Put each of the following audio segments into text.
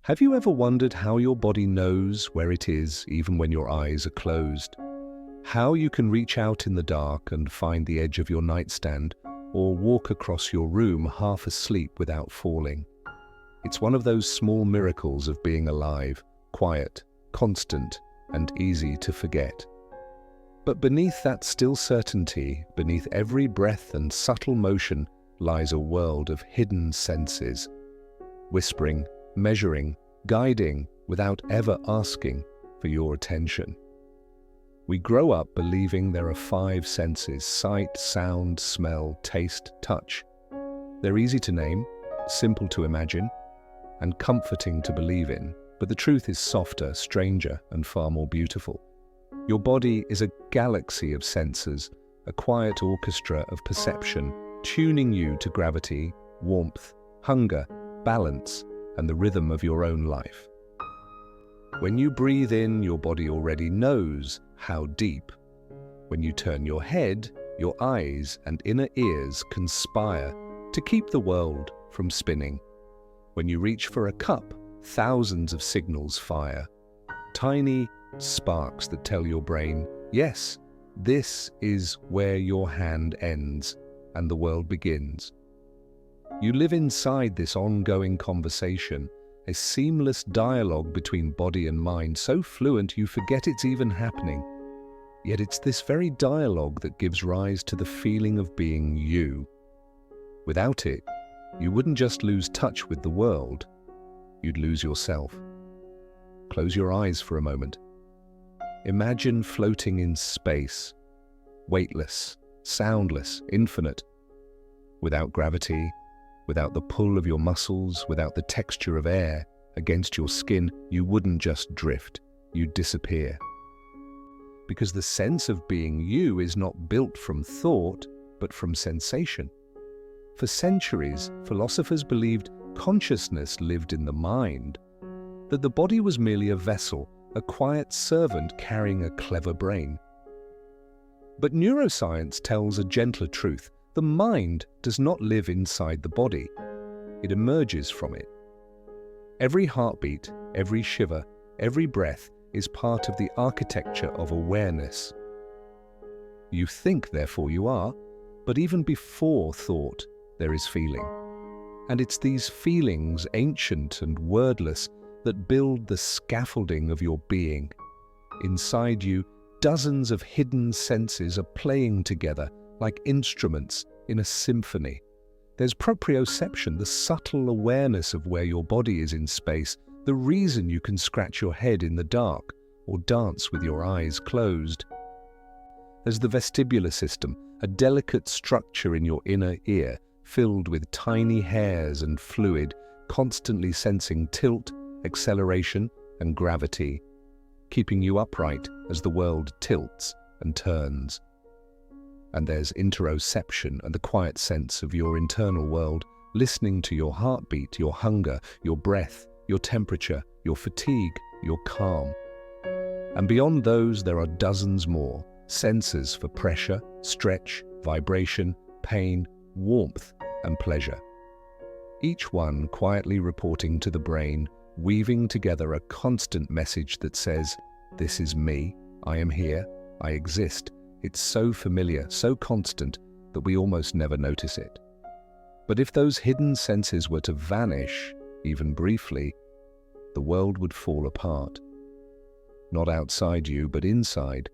Have you ever wondered how your body knows where it is even when your eyes are closed? How you can reach out in the dark and find the edge of your nightstand, or walk across your room half asleep without falling? It's one of those small miracles of being alive, quiet, constant, and easy to forget. But beneath that still certainty, beneath every breath and subtle motion, lies a world of hidden senses, whispering, measuring, guiding without ever asking for your attention. We grow up believing there are 5 senses: sight, sound, smell, taste, touch. They're easy to name, simple to imagine, and comforting to believe in, but the truth is softer, stranger, and far more beautiful. Your body is a galaxy of senses, a quiet orchestra of perception, tuning you to gravity, warmth, hunger, balance, and the rhythm of your own life. When you breathe in, your body already knows how deep. When you turn your head, your eyes and inner ears conspire to keep the world from spinning. When you reach for a cup, thousands of signals fire, tiny sparks that tell your brain, yes, this is where your hand ends and the world begins. You live inside this ongoing conversation, a seamless dialogue between body and mind, so fluent you forget it's even happening. Yet it's this very dialogue that gives rise to the feeling of being you. Without it, you wouldn't just lose touch with the world, you'd lose yourself. Close your eyes for a moment. Imagine floating in space, weightless, soundless, infinite, without gravity, without the pull of your muscles, without the texture of air against your skin. You wouldn't just drift, you'd disappear. Because the sense of being you is not built from thought, but from sensation. For centuries, philosophers believed consciousness lived in the mind, that the body was merely a vessel, a quiet servant carrying a clever brain. But neuroscience tells a gentler truth. The mind does not live inside the body. It emerges from it. Every heartbeat, every shiver, every breath is part of the architecture of awareness. You think, therefore you are, but even before thought, there is feeling. And it's these feelings, ancient and wordless, that build the scaffolding of your being. Inside you, dozens of hidden senses are playing together like instruments in a symphony. There's proprioception, the subtle awareness of where your body is in space, the reason you can scratch your head in the dark or dance with your eyes closed. There's the vestibular system, a delicate structure in your inner ear, filled with tiny hairs and fluid, constantly sensing tilt, acceleration, and gravity, keeping you upright as the world tilts and turns. And there's interoception and the quiet sense of your internal world, listening to your heartbeat, your hunger, your breath, your temperature, your fatigue, your calm. And beyond those, there are dozens more, senses for pressure, stretch, vibration, pain, warmth, and pleasure. Each one quietly reporting to the brain, weaving together a constant message that says, this is me, I am here, I exist. It's so familiar, so constant, that we almost never notice it. But if those hidden senses were to vanish, even briefly, the world would fall apart. Not outside you, but inside.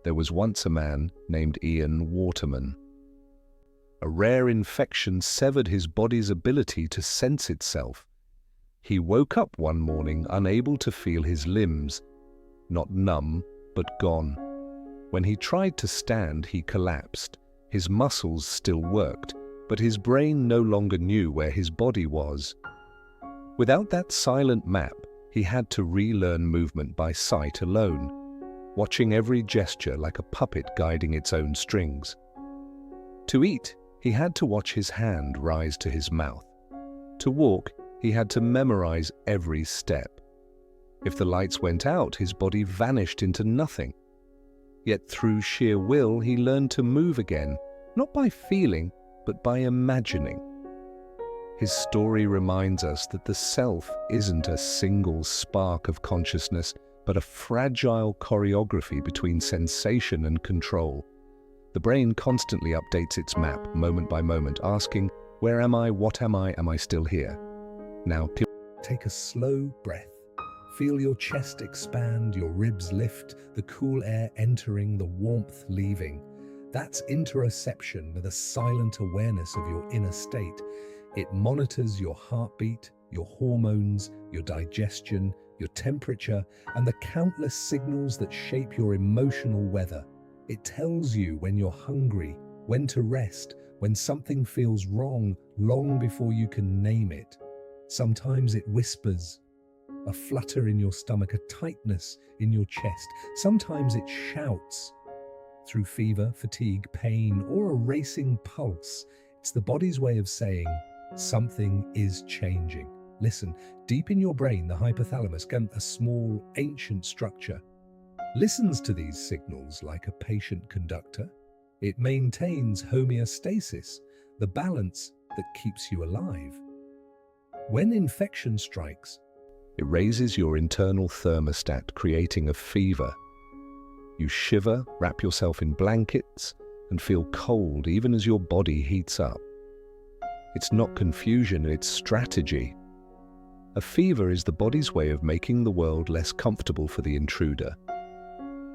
There was once a man named Ian Waterman. A rare infection severed his body's ability to sense itself. He woke up one morning unable to feel his limbs, not numb, but gone. When he tried to stand, he collapsed. His muscles still worked, but his brain no longer knew where his body was. Without that silent map, he had to relearn movement by sight alone, watching every gesture like a puppet guiding its own strings. To eat, he had to watch his hand rise to his mouth. To walk, he had to memorize every step. If the lights went out, his body vanished into nothing. Yet through sheer will, he learned to move again, not by feeling, but by imagining. His story reminds us that the self isn't a single spark of consciousness, but a fragile choreography between sensation and control. The brain constantly updates its map moment by moment, asking, where am I, what am I still here? Now, take a slow breath. Feel your chest expand, your ribs lift, the cool air entering, the warmth leaving. That's interoception, with a silent awareness of your inner state. It monitors your heartbeat, your hormones, your digestion, your temperature, and the countless signals that shape your emotional weather. It tells you when you're hungry, when to rest, when something feels wrong, long before you can name it. Sometimes it whispers, a flutter in your stomach, a tightness in your chest. Sometimes it shouts through fever, fatigue, pain, or a racing pulse. It's the body's way of saying something is changing. Listen, deep in your brain, the hypothalamus, a small, ancient structure, listens to these signals like a patient conductor. It maintains homeostasis, the balance that keeps you alive. When infection strikes, it raises your internal thermostat, creating a fever. You shiver, wrap yourself in blankets, and feel cold even as your body heats up. It's not confusion, it's strategy. A fever is the body's way of making the world less comfortable for the intruder.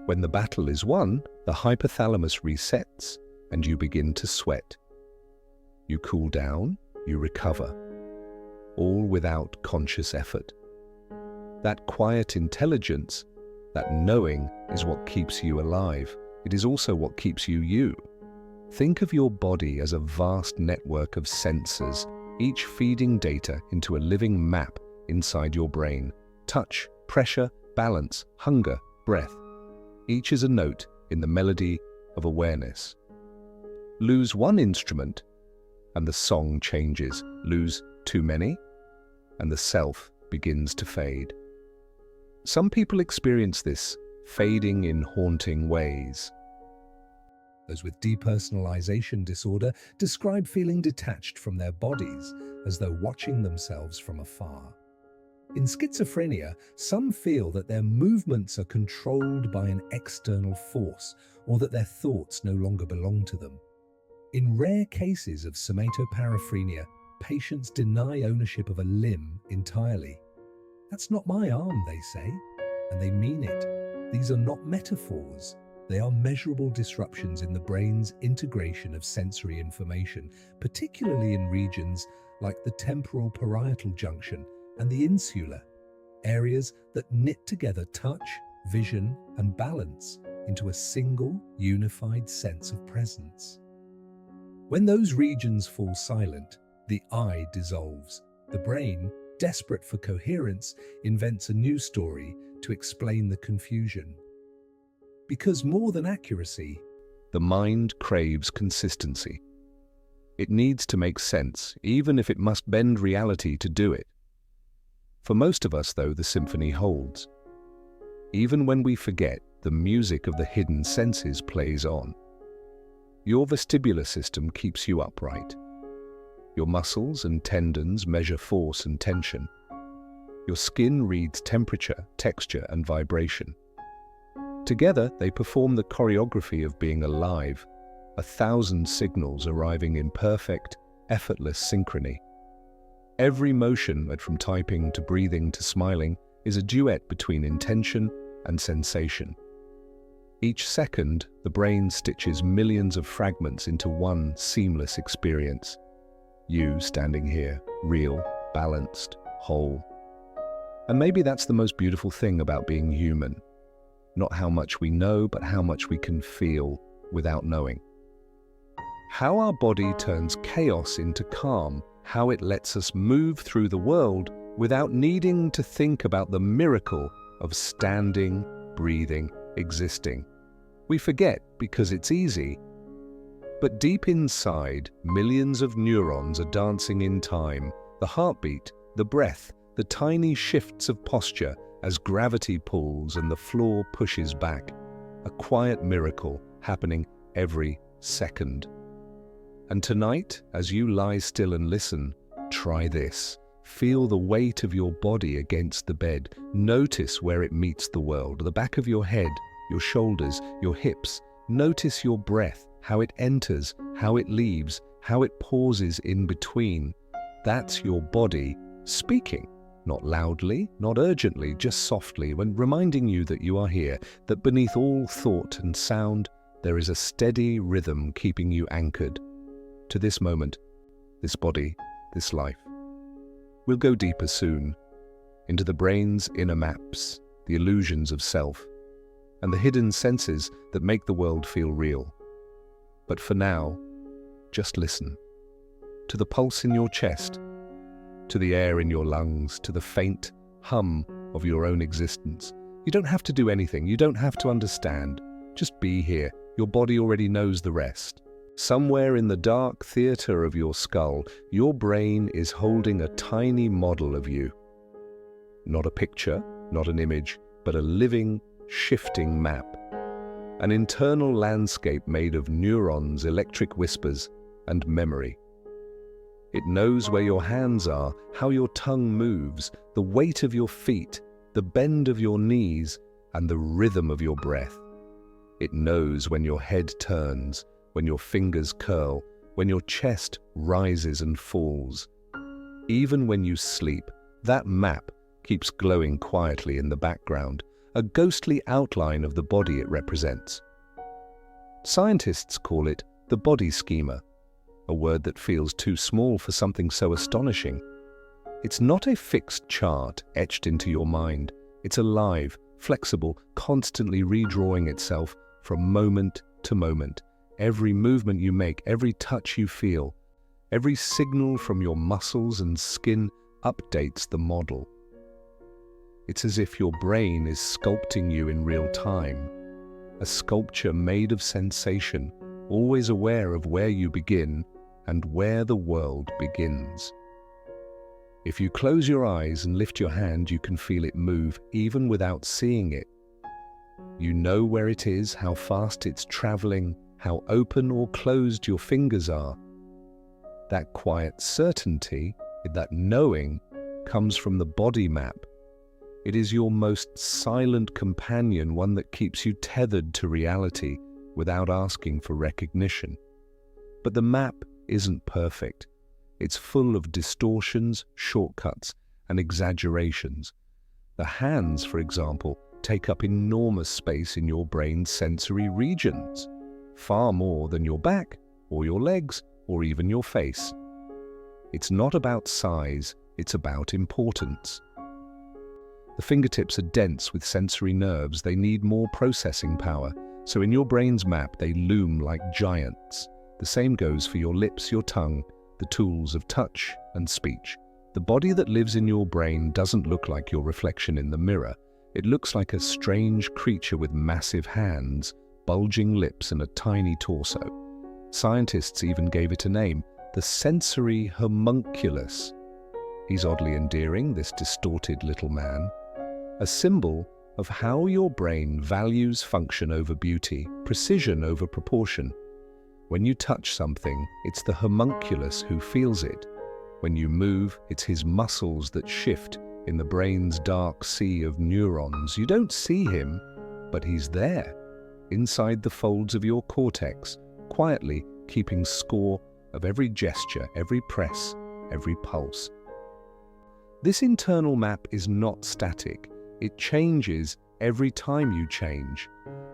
When the battle is won, the hypothalamus resets and you begin to sweat. You cool down, you recover, all without conscious effort. That quiet intelligence, that knowing, is what keeps you alive. It is also what keeps you you. Think of your body as a vast network of sensors, each feeding data into a living map inside your brain. Touch, pressure, balance, hunger, breath. Each is a note in the melody of awareness. Lose one instrument, and the song changes. Lose too many, and the self begins to fade. Some people experience this fading in haunting ways. Those with depersonalization disorder describe feeling detached from their bodies, as though watching themselves from afar. In schizophrenia, some feel that their movements are controlled by an external force, or that their thoughts no longer belong to them. In rare cases of somatoparaphrenia, patients deny ownership of a limb entirely. That's not my arm, they say, and they mean it. These are not metaphors. They are measurable disruptions in the brain's integration of sensory information, particularly in regions like the temporal parietal junction and the insula, areas that knit together touch, vision, and balance into a single, unified sense of presence. When those regions fall silent, the I dissolves. The brain, desperate for coherence, invents a new story to explain the confusion. Because more than accuracy, the mind craves consistency. It needs to make sense, even if it must bend reality to do it. For most of us, though, the symphony holds. Even when we forget, the music of the hidden senses plays on. Your vestibular system keeps you upright. Your muscles and tendons measure force and tension. Your skin reads temperature, texture, and vibration. Together, they perform the choreography of being alive, 1,000 signals arriving in perfect, effortless synchrony. Every motion, from typing to breathing to smiling, is a duet between intention and sensation. Each second, the brain stitches millions of fragments into one seamless experience. You standing here, real, balanced, whole. And maybe that's the most beautiful thing about being human. Not how much we know, but how much we can feel without knowing. How our body turns chaos into calm, how it lets us move through the world without needing to think about the miracle of standing, breathing, existing. We forget because it's easy. But deep inside, millions of neurons are dancing in time. The heartbeat, the breath, the tiny shifts of posture as gravity pulls and the floor pushes back. A quiet miracle happening every second. And tonight, as you lie still and listen, Try this. Feel the weight of your body against the bed. Notice where it meets the world, the back of your head, your shoulders, your hips. Notice your breath, how it enters, how it leaves, how it pauses in between. That's your body speaking. Not loudly, not urgently, just softly, when reminding you that you are here, that beneath all thought and sound, there is a steady rhythm keeping you anchored to this moment, this body, this life. We'll go deeper soon, into the brain's inner maps, the illusions of self, and the hidden senses that make the world feel real. But for now, just listen to the pulse in your chest, to the air in your lungs, to the faint hum of your own existence. You don't have to do anything, you don't have to understand. Just be here. Your body already knows the rest. Somewhere in the dark theater of your skull, your brain is holding a tiny model of you. Not a picture, not an image, but a living, shifting map. An internal landscape made of neurons, electric whispers, and memory. It knows where your hands are, how your tongue moves, the weight of your feet, the bend of your knees, and the rhythm of your breath. It knows when your head turns, when your fingers curl, when your chest rises and falls. Even when you sleep, that map keeps glowing quietly in the background, a ghostly outline of the body it represents. Scientists call it the body schema, a word that feels too small for something so astonishing. It's not a fixed chart etched into your mind. It's alive, flexible, constantly redrawing itself from moment to moment. Every movement you make, every touch you feel, every signal from your muscles and skin updates the model. It's as if your brain is sculpting you in real time, a sculpture made of sensation, always aware of where you begin and where the world begins. If you close your eyes and lift your hand, you can feel it move, even without seeing it. You know where it is, how fast it's traveling, how open or closed your fingers are. That quiet certainty, that knowing, comes from the body map. It is your most silent companion, one that keeps you tethered to reality without asking for recognition. But the map isn't perfect. It's full of distortions, shortcuts, and exaggerations. The hands, for example, take up enormous space in your brain's sensory regions, far more than your back, or your legs, or even your face. It's not about size, it's about importance. The fingertips are dense with sensory nerves. They need more processing power, so in your brain's map they loom like giants. The same goes for your lips, your tongue, the tools of touch and speech. The body that lives in your brain doesn't look like your reflection in the mirror. It looks like a strange creature with massive hands, bulging lips, and a tiny torso. Scientists even gave it a name, the sensory homunculus. He's oddly endearing, this distorted little man. A symbol of how your brain values function over beauty, precision over proportion. When you touch something, it's the homunculus who feels it. When you move, it's his muscles that shift in the brain's dark sea of neurons. You don't see him, but he's there, inside the folds of your cortex, quietly keeping score of every gesture, every press, every pulse. This internal map is not static. It changes every time you change.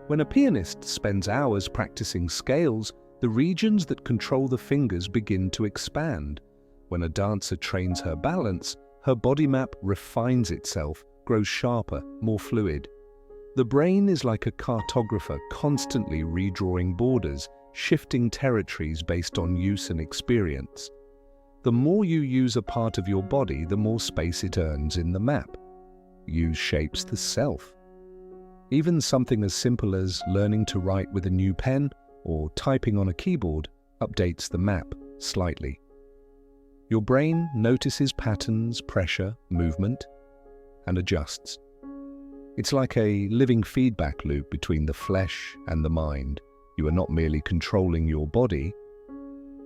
When a pianist spends hours practicing scales, the regions that control the fingers begin to expand. When a dancer trains her balance, her body map refines itself, grows sharper, more fluid. The brain is like a cartographer, constantly redrawing borders, shifting territories based on use and experience. The more you use a part of your body, the more space it earns in the map. Use shapes the self. Even something as simple as learning to write with a new pen or typing on a keyboard updates the map slightly. Your brain notices patterns, pressure, movement, and adjusts. It's like a living feedback loop between the flesh and the mind. You are not merely controlling your body,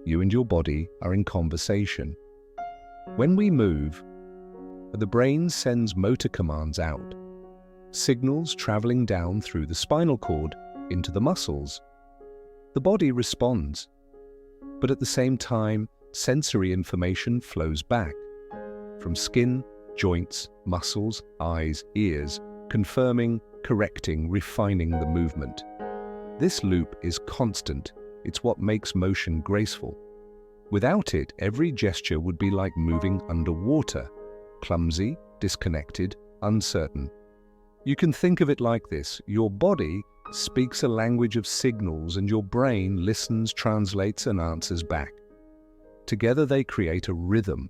you and your body are in conversation. When we move, the brain sends motor commands out, signals traveling down through the spinal cord into the muscles. The body responds, but at the same time, sensory information flows back from skin, joints, muscles, eyes, ears, confirming, correcting, refining the movement. This loop is constant. It's what makes motion graceful. Without it, every gesture would be like moving underwater, clumsy, disconnected, uncertain. You can think of it like this: your body speaks a language of signals and your brain listens, translates, and answers back. Together they create a rhythm,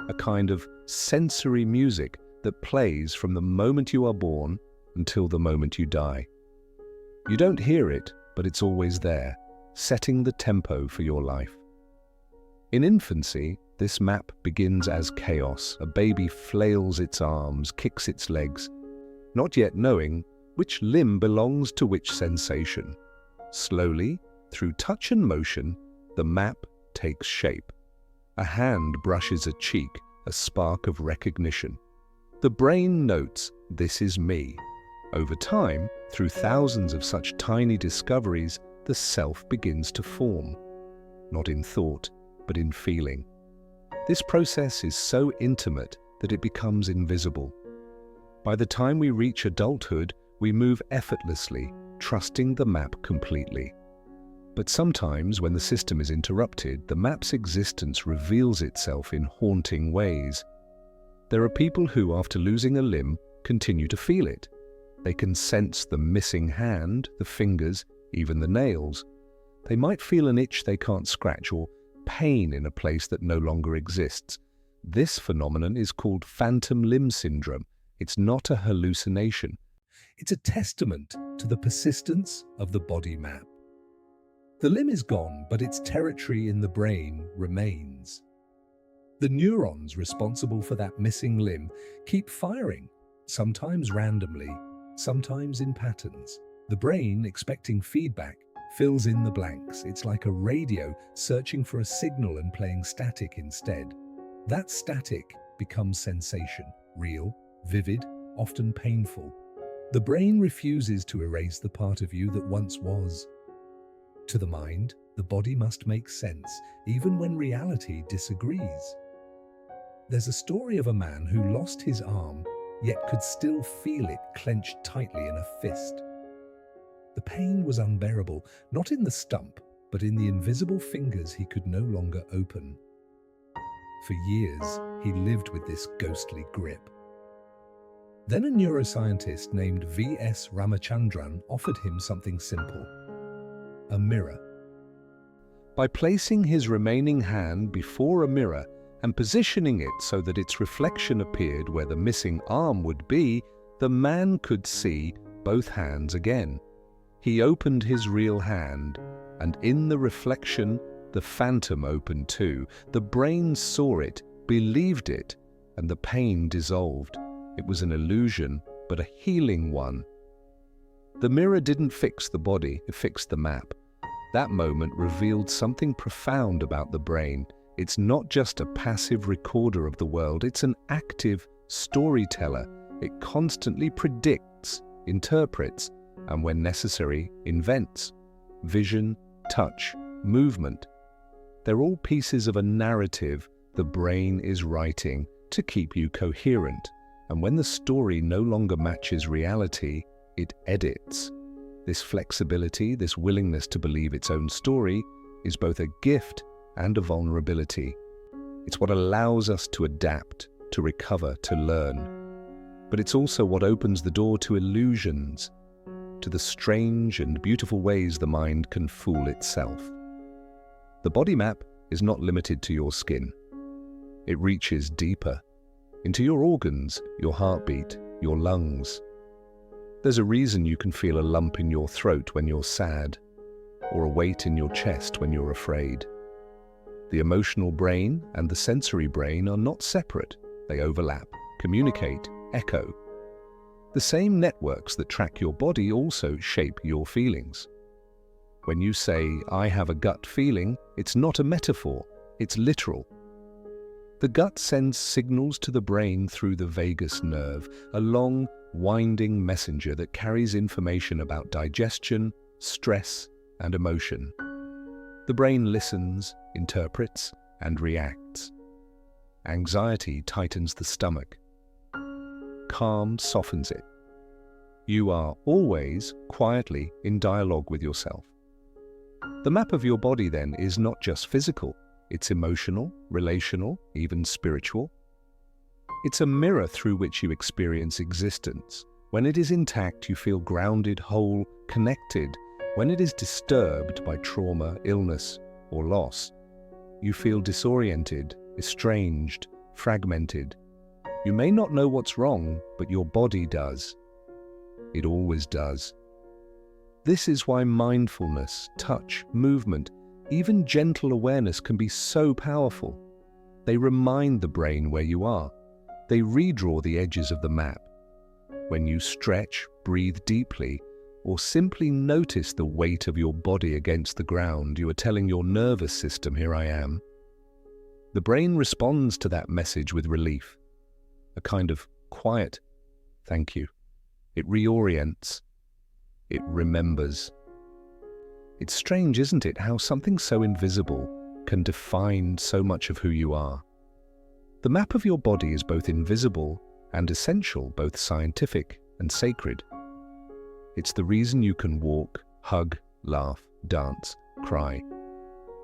a kind of sensory music that plays from the moment you are born until the moment you die. You don't hear it, but it's always there, setting the tempo for your life. In infancy, this map begins as chaos. A baby flails its arms, kicks its legs, not yet knowing which limb belongs to which sensation. Slowly, through touch and motion, the map takes shape. A hand brushes a cheek, a spark of recognition. The brain notes, "This is me." Over time, through thousands of such tiny discoveries, the self begins to form, not in thought, but in feeling. This process is so intimate that it becomes invisible. By the time we reach adulthood, we move effortlessly, trusting the map completely. But sometimes, when the system is interrupted, the map's existence reveals itself in haunting ways. There are people who, after losing a limb, continue to feel it. They can sense the missing hand, the fingers, even the nails. They might feel an itch they can't scratch or pain in a place that no longer exists. This phenomenon is called phantom limb syndrome. It's not a hallucination. It's a testament to the persistence of the body map. The limb is gone, but its territory in the brain remains. The neurons responsible for that missing limb keep firing, sometimes randomly, sometimes in patterns. The brain, expecting feedback, fills in the blanks. It's like a radio searching for a signal and playing static instead. That static becomes sensation, real, vivid, often painful. The brain refuses to erase the part of you that once was. To the mind, the body must make sense, even when reality disagrees. There's a story of a man who lost his arm, yet could still feel it clenched tightly in a fist. The pain was unbearable, not in the stump, but in the invisible fingers he could no longer open. For years, he lived with this ghostly grip. Then a neuroscientist named V.S. Ramachandran offered him something simple: a mirror. By placing his remaining hand before a mirror and positioning it so that its reflection appeared where the missing arm would be, the man could see both hands again. He opened his real hand, and in the reflection, the phantom opened too. The brain saw it, believed it, and the pain dissolved. It was an illusion, but a healing one. The mirror didn't fix the body, it fixed the map. That moment revealed something profound about the brain. It's not just a passive recorder of the world, it's an active storyteller. It constantly predicts, interprets, and when necessary, invents. Vision, touch, movement. They're all pieces of a narrative the brain is writing to keep you coherent. And when the story no longer matches reality, it edits. This flexibility, this willingness to believe its own story, is both a gift and a vulnerability. It's what allows us to adapt, to recover, to learn. But it's also what opens the door to illusions, to the strange and beautiful ways the mind can fool itself. The body map is not limited to your skin. It reaches deeper, into your organs, your heartbeat, your lungs. There's a reason you can feel a lump in your throat when you're sad, or a weight in your chest when you're afraid. The emotional brain and the sensory brain are not separate. They overlap, communicate, echo. The same networks that track your body also shape your feelings. When you say, "I have a gut feeling," it's not a metaphor, it's literal. The gut sends signals to the brain through the vagus nerve, a long, winding messenger that carries information about digestion, stress, and emotion. The brain listens, interprets, and reacts. Anxiety tightens the stomach. Calm softens it. You are always, quietly, in dialogue with yourself. The map of your body, then, is not just physical. It's emotional, relational, even spiritual. It's a mirror through which you experience existence. When it is intact, you feel grounded, whole, connected. When it is disturbed by trauma, illness, or loss, you feel disoriented, estranged, fragmented. You may not know what's wrong, but your body does. It always does. This is why mindfulness, touch, movement, even gentle awareness can be so powerful. They remind the brain where you are. They redraw the edges of the map. When you stretch, breathe deeply, or simply notice the weight of your body against the ground, you are telling your nervous system, "Here I am." The brain responds to that message with relief, a kind of quiet "thank you." It reorients. It remembers. It's strange, isn't it, how something so invisible can define so much of who you are. The map of your body is both invisible and essential, both scientific and sacred. It's the reason you can walk, hug, laugh, dance, cry.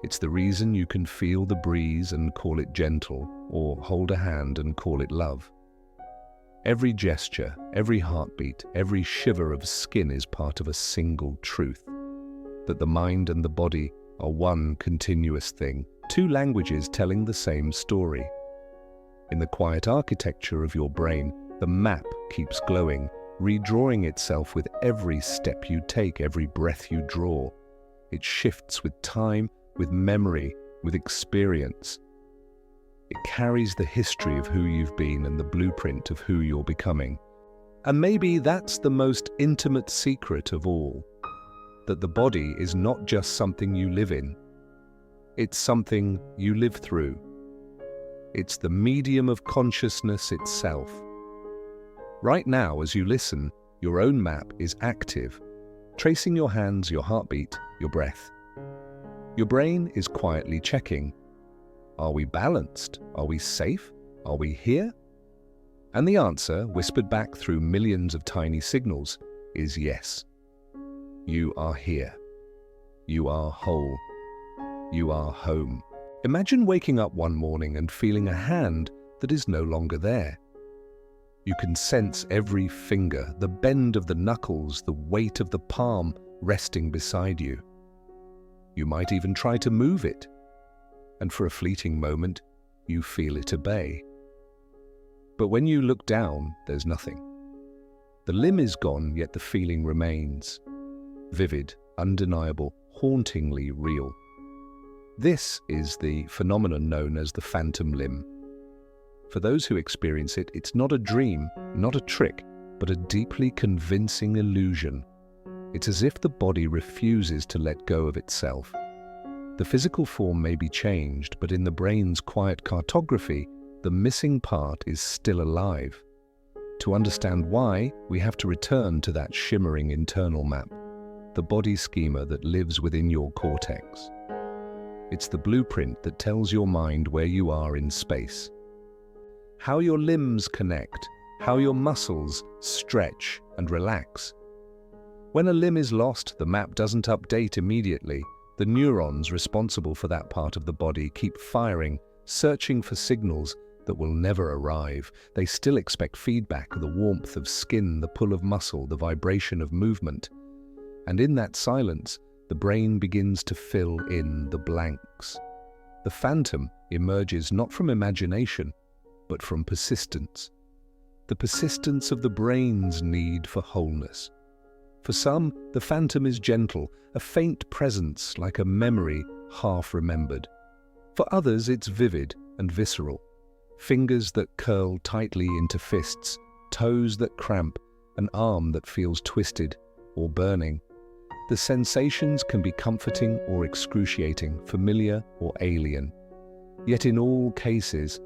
It's the reason you can feel the breeze and call it gentle, or hold a hand and call it love. Every gesture, every heartbeat, every shiver of skin is part of a single truth, that the mind and the body are one continuous thing, two languages telling the same story. In the quiet architecture of your brain, the map keeps glowing, redrawing itself with every step you take, every breath you draw. It shifts with time, with memory, with experience. It carries the history of who you've been and the blueprint of who you're becoming. And maybe that's the most intimate secret of all, that the body is not just something you live in. It's something you live through. It's the medium of consciousness itself. Right now, as you listen, your own map is active, tracing your hands, your heartbeat, your breath. Your brain is quietly checking. Are we balanced? Are we safe? Are we here? And the answer, whispered back through millions of tiny signals, is yes. You are here. You are whole. You are home. Imagine waking up one morning and feeling a hand that is no longer there. You can sense every finger, the bend of the knuckles, the weight of the palm resting beside you. You might even try to move it, and for a fleeting moment, you feel it obey. But when you look down, there's nothing. The limb is gone, yet the feeling remains. Vivid, undeniable, hauntingly real. This is the phenomenon known as the phantom limb. For those who experience it, it's not a dream, not a trick, but a deeply convincing illusion. It's as if the body refuses to let go of itself. The physical form may be changed, but in the brain's quiet cartography, the missing part is still alive. To understand why, we have to return to that shimmering internal map, the body schema that lives within your cortex. It's the blueprint that tells your mind where you are in space, how your limbs connect, how your muscles stretch and relax. When a limb is lost, the map doesn't update immediately. The neurons responsible for that part of the body keep firing, searching for signals that will never arrive. They still expect feedback, the warmth of skin, the pull of muscle, the vibration of movement. And in that silence, the brain begins to fill in the blanks. The phantom emerges not from imagination, but from persistence. The persistence of the brain's need for wholeness. For some, the phantom is gentle, a faint presence like a memory half remembered. For others, it's vivid and visceral. Fingers that curl tightly into fists, toes that cramp, an arm that feels twisted or burning. The sensations can be comforting or excruciating, familiar or alien. Yet in all cases,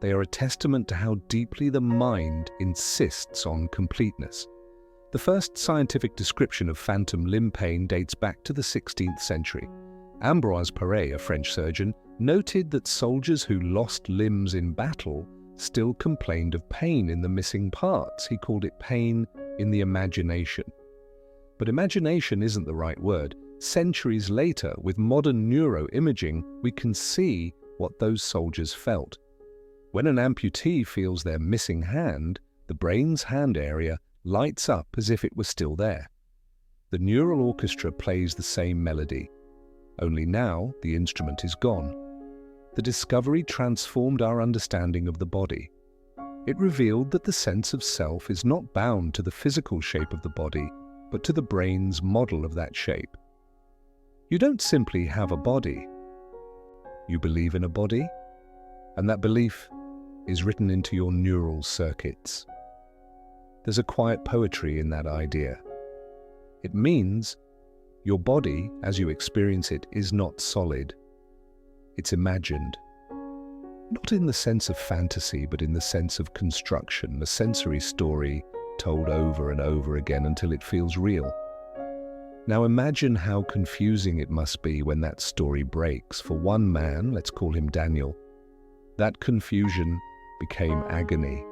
They are a testament to how deeply the mind insists on completeness. The first scientific description of phantom limb pain dates back to the 16th century. Ambroise Paré, a French surgeon, noted that soldiers who lost limbs in battle still complained of pain in the missing parts. He called it pain in the imagination. But imagination isn't the right word. Centuries later, with modern neuroimaging, we can see what those soldiers felt. When an amputee feels their missing hand, the brain's hand area lights up as if it were still there. The neural orchestra plays the same melody, only now the instrument is gone. The discovery transformed our understanding of the body. It revealed that the sense of self is not bound to the physical shape of the body, but to the brain's model of that shape. You don't simply have a body. You believe in a body, and that belief is written into your neural circuits. There's a quiet poetry in that idea. It means your body, as you experience it, is not solid. It's imagined. Not in the sense of fantasy, but in the sense of construction, a sensory story told over and over again until it feels real. Now imagine how confusing it must be when that story breaks. For one man, let's call him Daniel, that confusion became agony.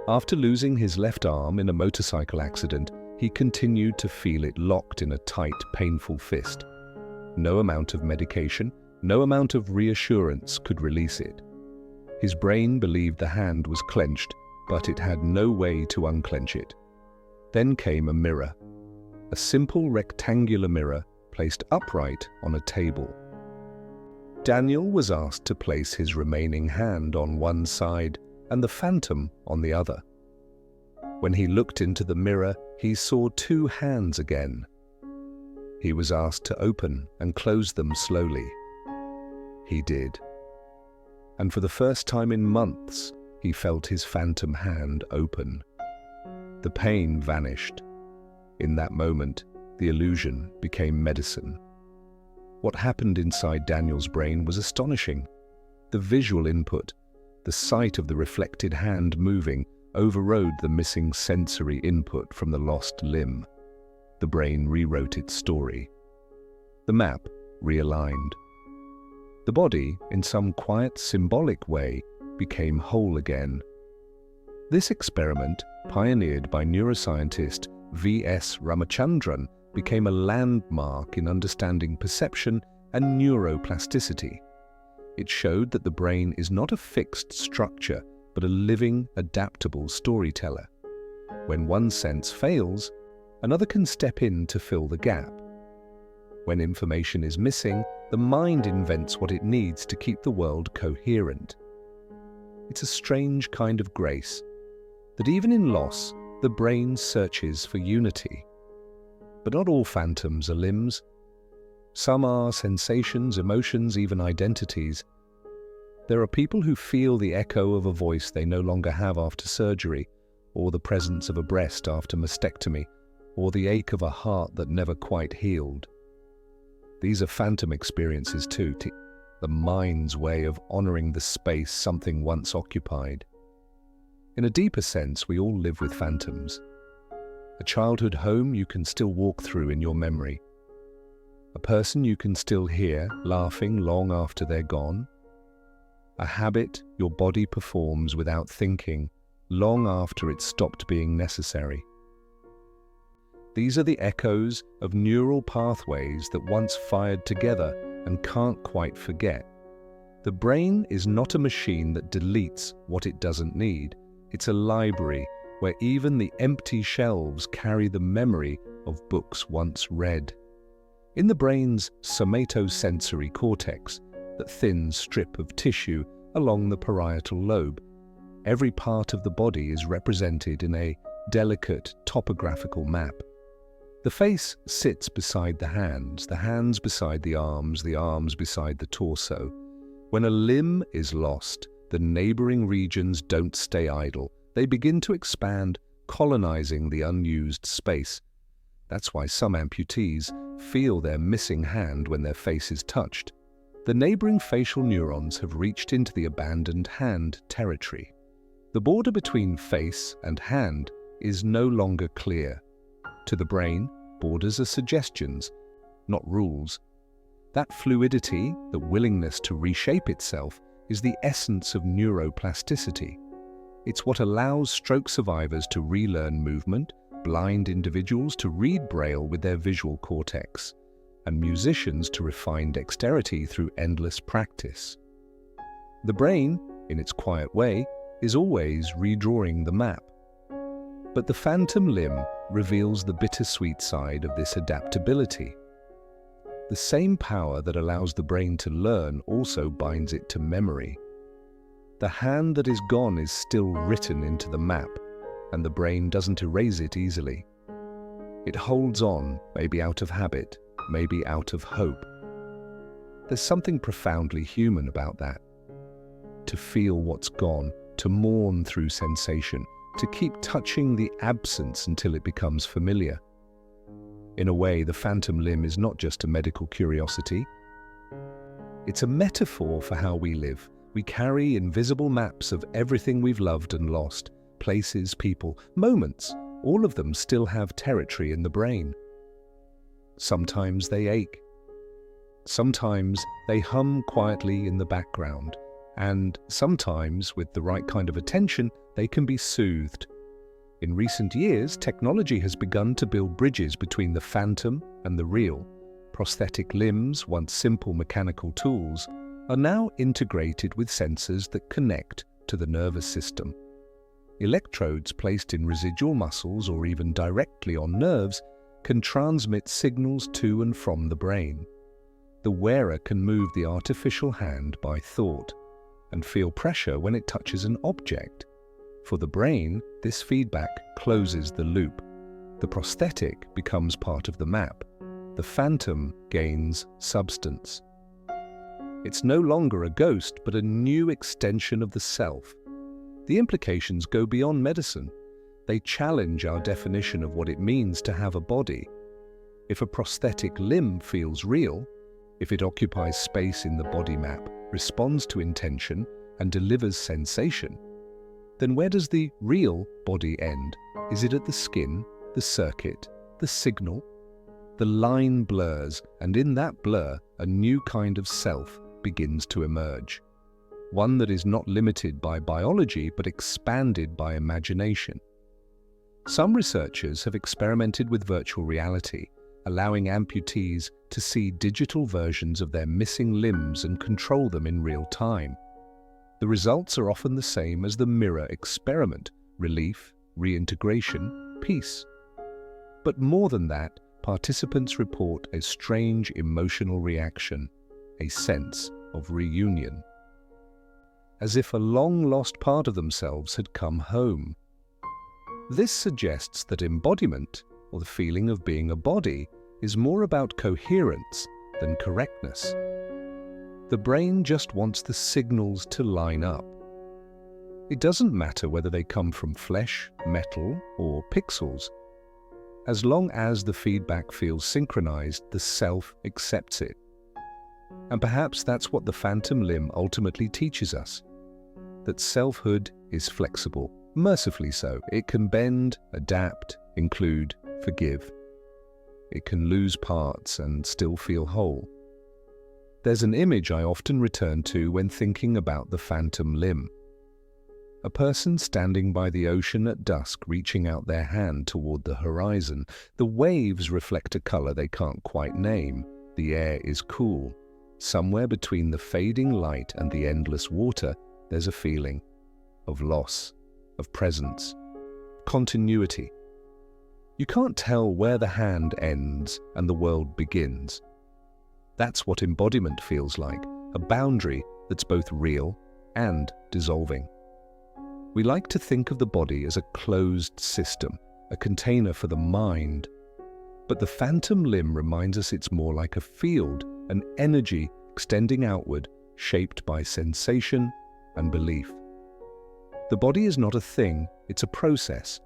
After losing his left arm in a motorcycle accident, he continued to feel it locked in a tight, painful fist. No amount of medication, no amount of reassurance could release it. His brain believed the hand was clenched, but it had no way to unclench it. Then came a mirror, a simple rectangular mirror placed upright on a table. Daniel was asked to place his remaining hand on one side and the phantom on the other. When he looked into the mirror, he saw two hands again. He was asked to open and close them slowly. He did. And for the first time in months, he felt his phantom hand open. The pain vanished. In that moment, the illusion became medicine. What happened inside Daniel's brain was astonishing. The visual input, the sight of the reflected hand moving, overrode the missing sensory input from the lost limb. The brain rewrote its story. The map realigned. The body, in some quiet, symbolic way, became whole again. This experiment, pioneered by neuroscientist V.S. Ramachandran, became a landmark in understanding perception and neuroplasticity. It showed that the brain is not a fixed structure, but a living, adaptable storyteller. When one sense fails, another can step in to fill the gap. When information is missing, the mind invents what it needs to keep the world coherent. It's a strange kind of grace, that even in loss, the brain searches for unity. But not all phantoms are limbs. Some are sensations, emotions, even identities. There are people who feel the echo of a voice they no longer have after surgery, or the presence of a breast after mastectomy, or the ache of a heart that never quite healed. These are phantom experiences too, the mind's way of honoring the space something once occupied. In a deeper sense, we all live with phantoms. A childhood home you can still walk through in your memory. A person you can still hear laughing long after they're gone. A habit your body performs without thinking, long after it stopped being necessary. These are the echoes of neural pathways that once fired together and can't quite forget. The brain is not a machine that deletes what it doesn't need. It's a library where even the empty shelves carry the memory of books once read. In the brain's somatosensory cortex, that thin strip of tissue along the parietal lobe, every part of the body is represented in a delicate topographical map. The face sits beside the hands beside the arms beside the torso. When a limb is lost, the neighboring regions don't stay idle. They begin to expand, colonizing the unused space. That's why some amputees feel their missing hand when their face is touched. The neighboring facial neurons have reached into the abandoned hand territory. The border between face and hand is no longer clear. To the brain, borders are suggestions, not rules. That fluidity, the willingness to reshape itself, is the essence of neuroplasticity. It's what allows stroke survivors to relearn movement, blind individuals to read Braille with their visual cortex, and musicians to refine dexterity through endless practice. The brain, in its quiet way, is always redrawing the map. But the phantom limb reveals the bittersweet side of this adaptability. The same power that allows the brain to learn also binds it to memory. The hand that is gone is still written into the map, and the brain doesn't erase it easily. It holds on, maybe out of habit, maybe out of hope. There's something profoundly human about that. To feel what's gone, to mourn through sensation, to keep touching the absence until it becomes familiar. In a way, the phantom limb is not just a medical curiosity. It's a metaphor for how we live. We carry invisible maps of everything we've loved and lost, places, people, moments. All of them still have territory in the brain. Sometimes they ache. Sometimes they hum quietly in the background. And sometimes, with the right kind of attention, they can be soothed. In recent years, technology has begun to build bridges between the phantom and the real. Prosthetic limbs, once simple mechanical tools, are now integrated with sensors that connect to the nervous system. Electrodes placed in residual muscles or even directly on nerves can transmit signals to and from the brain. The wearer can move the artificial hand by thought and feel pressure when it touches an object. For the brain, this feedback closes the loop. The prosthetic becomes part of the map. The phantom gains substance. It's no longer a ghost, but a new extension of the self. The implications go beyond medicine. They challenge our definition of what it means to have a body. If a prosthetic limb feels real, if it occupies space in the body map, responds to intention, and delivers sensation, then where does the real body end? Is it at the skin, the circuit, the signal? The line blurs, and in that blur, a new kind of self begins to emerge. One that is not limited by biology, but expanded by imagination. Some researchers have experimented with virtual reality, allowing amputees to see digital versions of their missing limbs and control them in real time. The results are often the same as the mirror experiment: relief, reintegration, peace. But more than that, participants report a strange emotional reaction, a sense of reunion. As if a long-lost part of themselves had come home. This suggests that embodiment, or the feeling of being a body, is more about coherence than correctness. The brain just wants the signals to line up. It doesn't matter whether they come from flesh, metal, or pixels. As long as the feedback feels synchronized, the self accepts it. And perhaps that's what the phantom limb ultimately teaches us. That selfhood is flexible, mercifully so. It can bend, adapt, include, forgive. It can lose parts and still feel whole. There's an image I often return to when thinking about the phantom limb. A person standing by the ocean at dusk, reaching out their hand toward the horizon. The waves reflect a color they can't quite name. The air is cool. Somewhere between the fading light and the endless water, there's a feeling of loss, of presence, continuity. You can't tell where the hand ends and the world begins. That's what embodiment feels like, a boundary that's both real and dissolving. We like to think of the body as a closed system, a container for the mind. But the phantom limb reminds us it's more like a field, an energy extending outward, shaped by sensation and belief. The body is not a thing, it's a process,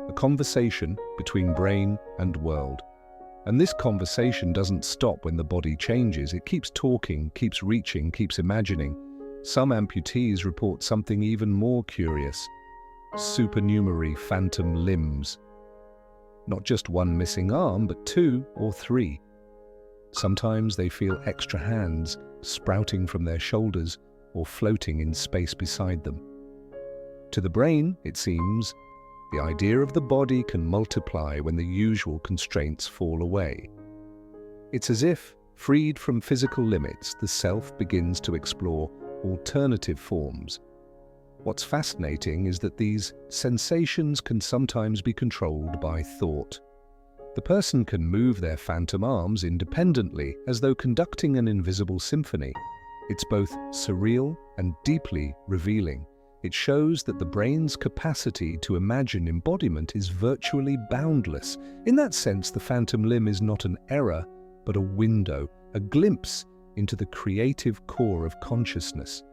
a conversation between brain and world. And this conversation doesn't stop when the body changes. It keeps talking, keeps reaching, keeps imagining. Some amputees report something even more curious: supernumerary phantom limbs. Not just one missing arm, but 2 or 3. Sometimes they feel extra hands sprouting from their shoulders or floating in space beside them. To the brain, it seems, the idea of the body can multiply when the usual constraints fall away. It's as if, freed from physical limits, the self begins to explore alternative forms. What's fascinating is that these sensations can sometimes be controlled by thought. The person can move their phantom arms independently, as though conducting an invisible symphony. It's both surreal and deeply revealing. It shows that the brain's capacity to imagine embodiment is virtually boundless. In that sense, the phantom limb is not an error, but a window, a glimpse into the creative core of consciousness.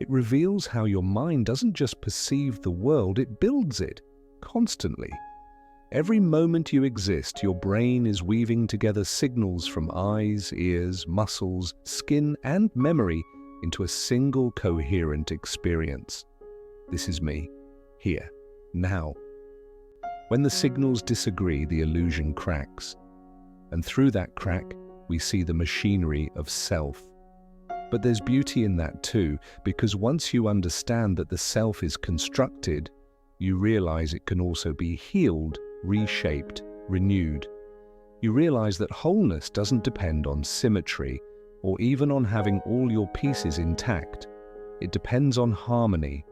It reveals how your mind doesn't just perceive the world, it builds it, constantly. Every moment you exist, your brain is weaving together signals from eyes, ears, muscles, skin, and memory into a single coherent experience. This is me, here, now. When the signals disagree, the illusion cracks. And through that crack, we see the machinery of self. But there's beauty in that too, because once you understand that the self is constructed, you realize it can also be healed, reshaped, renewed. You realize that wholeness doesn't depend on symmetry or even on having all your pieces intact. It depends on harmony,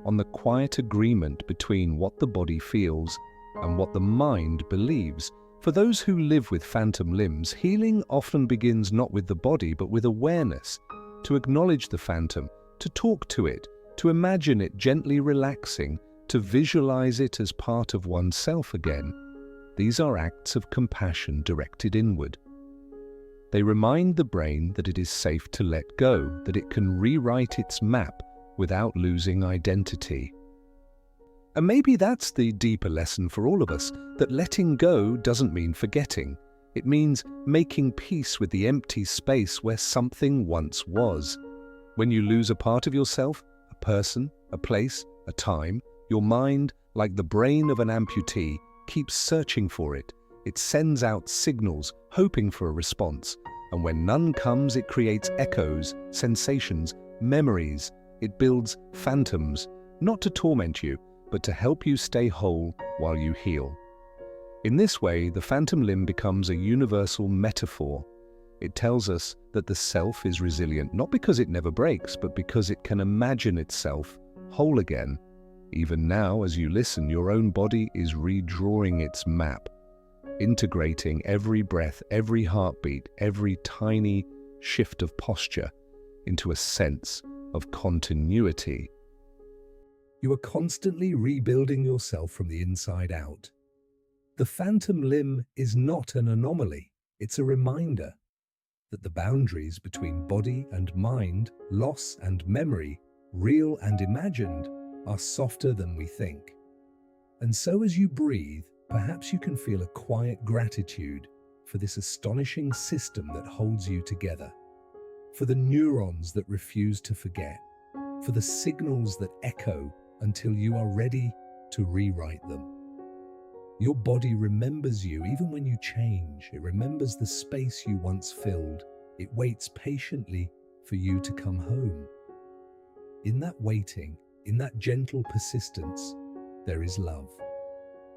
on the quiet agreement between what the body feels and what the mind believes. For those who live with phantom limbs, healing often begins not with the body but with awareness, to acknowledge the phantom, to talk to it, to imagine it gently relaxing, to visualize it as part of oneself again. These are acts of compassion directed inward. They remind the brain that it is safe to let go, that it can rewrite its map without losing identity. And maybe that's the deeper lesson for all of us, that letting go doesn't mean forgetting. It means making peace with the empty space where something once was. When you lose a part of yourself, a person, a place, a time, your mind, like the brain of an amputee, keeps searching for it. It sends out signals, hoping for a response. And when none comes, it creates echoes, sensations, memories. It builds phantoms, not to torment you, but to help you stay whole while you heal. In this way, the phantom limb becomes a universal metaphor. It tells us that the self is resilient, not because it never breaks, but because it can imagine itself whole again. Even now, as you listen, your own body is redrawing its map, integrating every breath, every heartbeat, every tiny shift of posture into a sense of continuity. You are constantly rebuilding yourself from the inside out. The phantom limb is not an anomaly. It's a reminder that the boundaries between body and mind, loss and memory, real and imagined, are softer than we think. And so as you breathe, perhaps you can feel a quiet gratitude for this astonishing system that holds you together, for the neurons that refuse to forget, for the signals that echo until you are ready to rewrite them. Your body remembers you even when you change. It remembers the space you once filled. It waits patiently for you to come home. In that waiting, in that gentle persistence, there is love.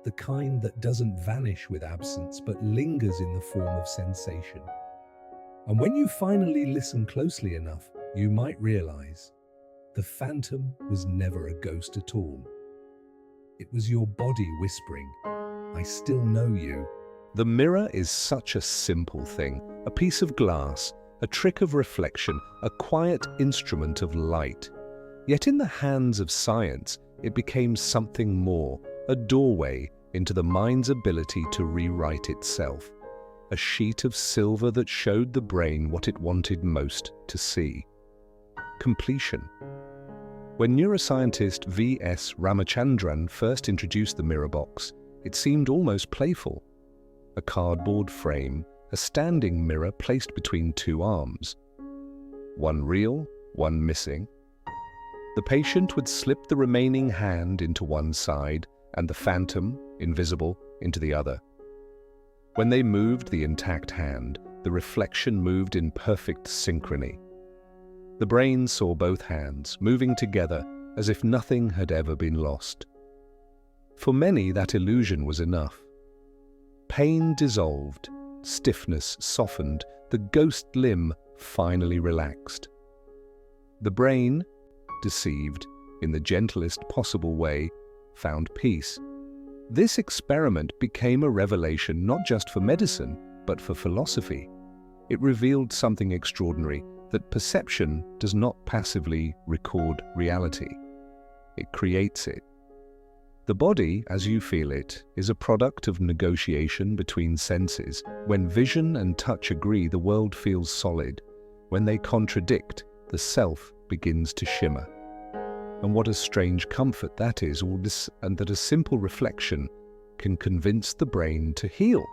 The kind that doesn't vanish with absence, but lingers in the form of sensation. And when you finally listen closely enough, you might realize the phantom was never a ghost at all. It was your body whispering, "I still know you." The mirror is such a simple thing, a piece of glass, a trick of reflection, a quiet instrument of light. Yet in the hands of science, it became something more, a doorway into the mind's ability to rewrite itself, a sheet of silver that showed the brain what it wanted most to see: completion. When neuroscientist V.S. Ramachandran first introduced the mirror box, it seemed almost playful. a cardboard frame, a standing mirror placed between two arms. One real, one missing. The patient would slip the remaining hand into one side and the phantom, invisible, into the other. When they moved the intact hand, the reflection moved in perfect synchrony. The brain saw both hands moving together as if nothing had ever been lost. For many, that illusion was enough. Pain dissolved, stiffness softened, the ghost limb finally relaxed. The brain, deceived in the gentlest possible way, found peace. This experiment became a revelation not just for medicine, but for philosophy. It revealed something extraordinary, that perception does not passively record reality. It creates it. The body, as you feel it, is a product of negotiation between senses. When vision and touch agree, the world feels solid. When they contradict, the self begins to shimmer. And what a strange comfort that is, all this, and that a simple reflection can convince the brain to heal.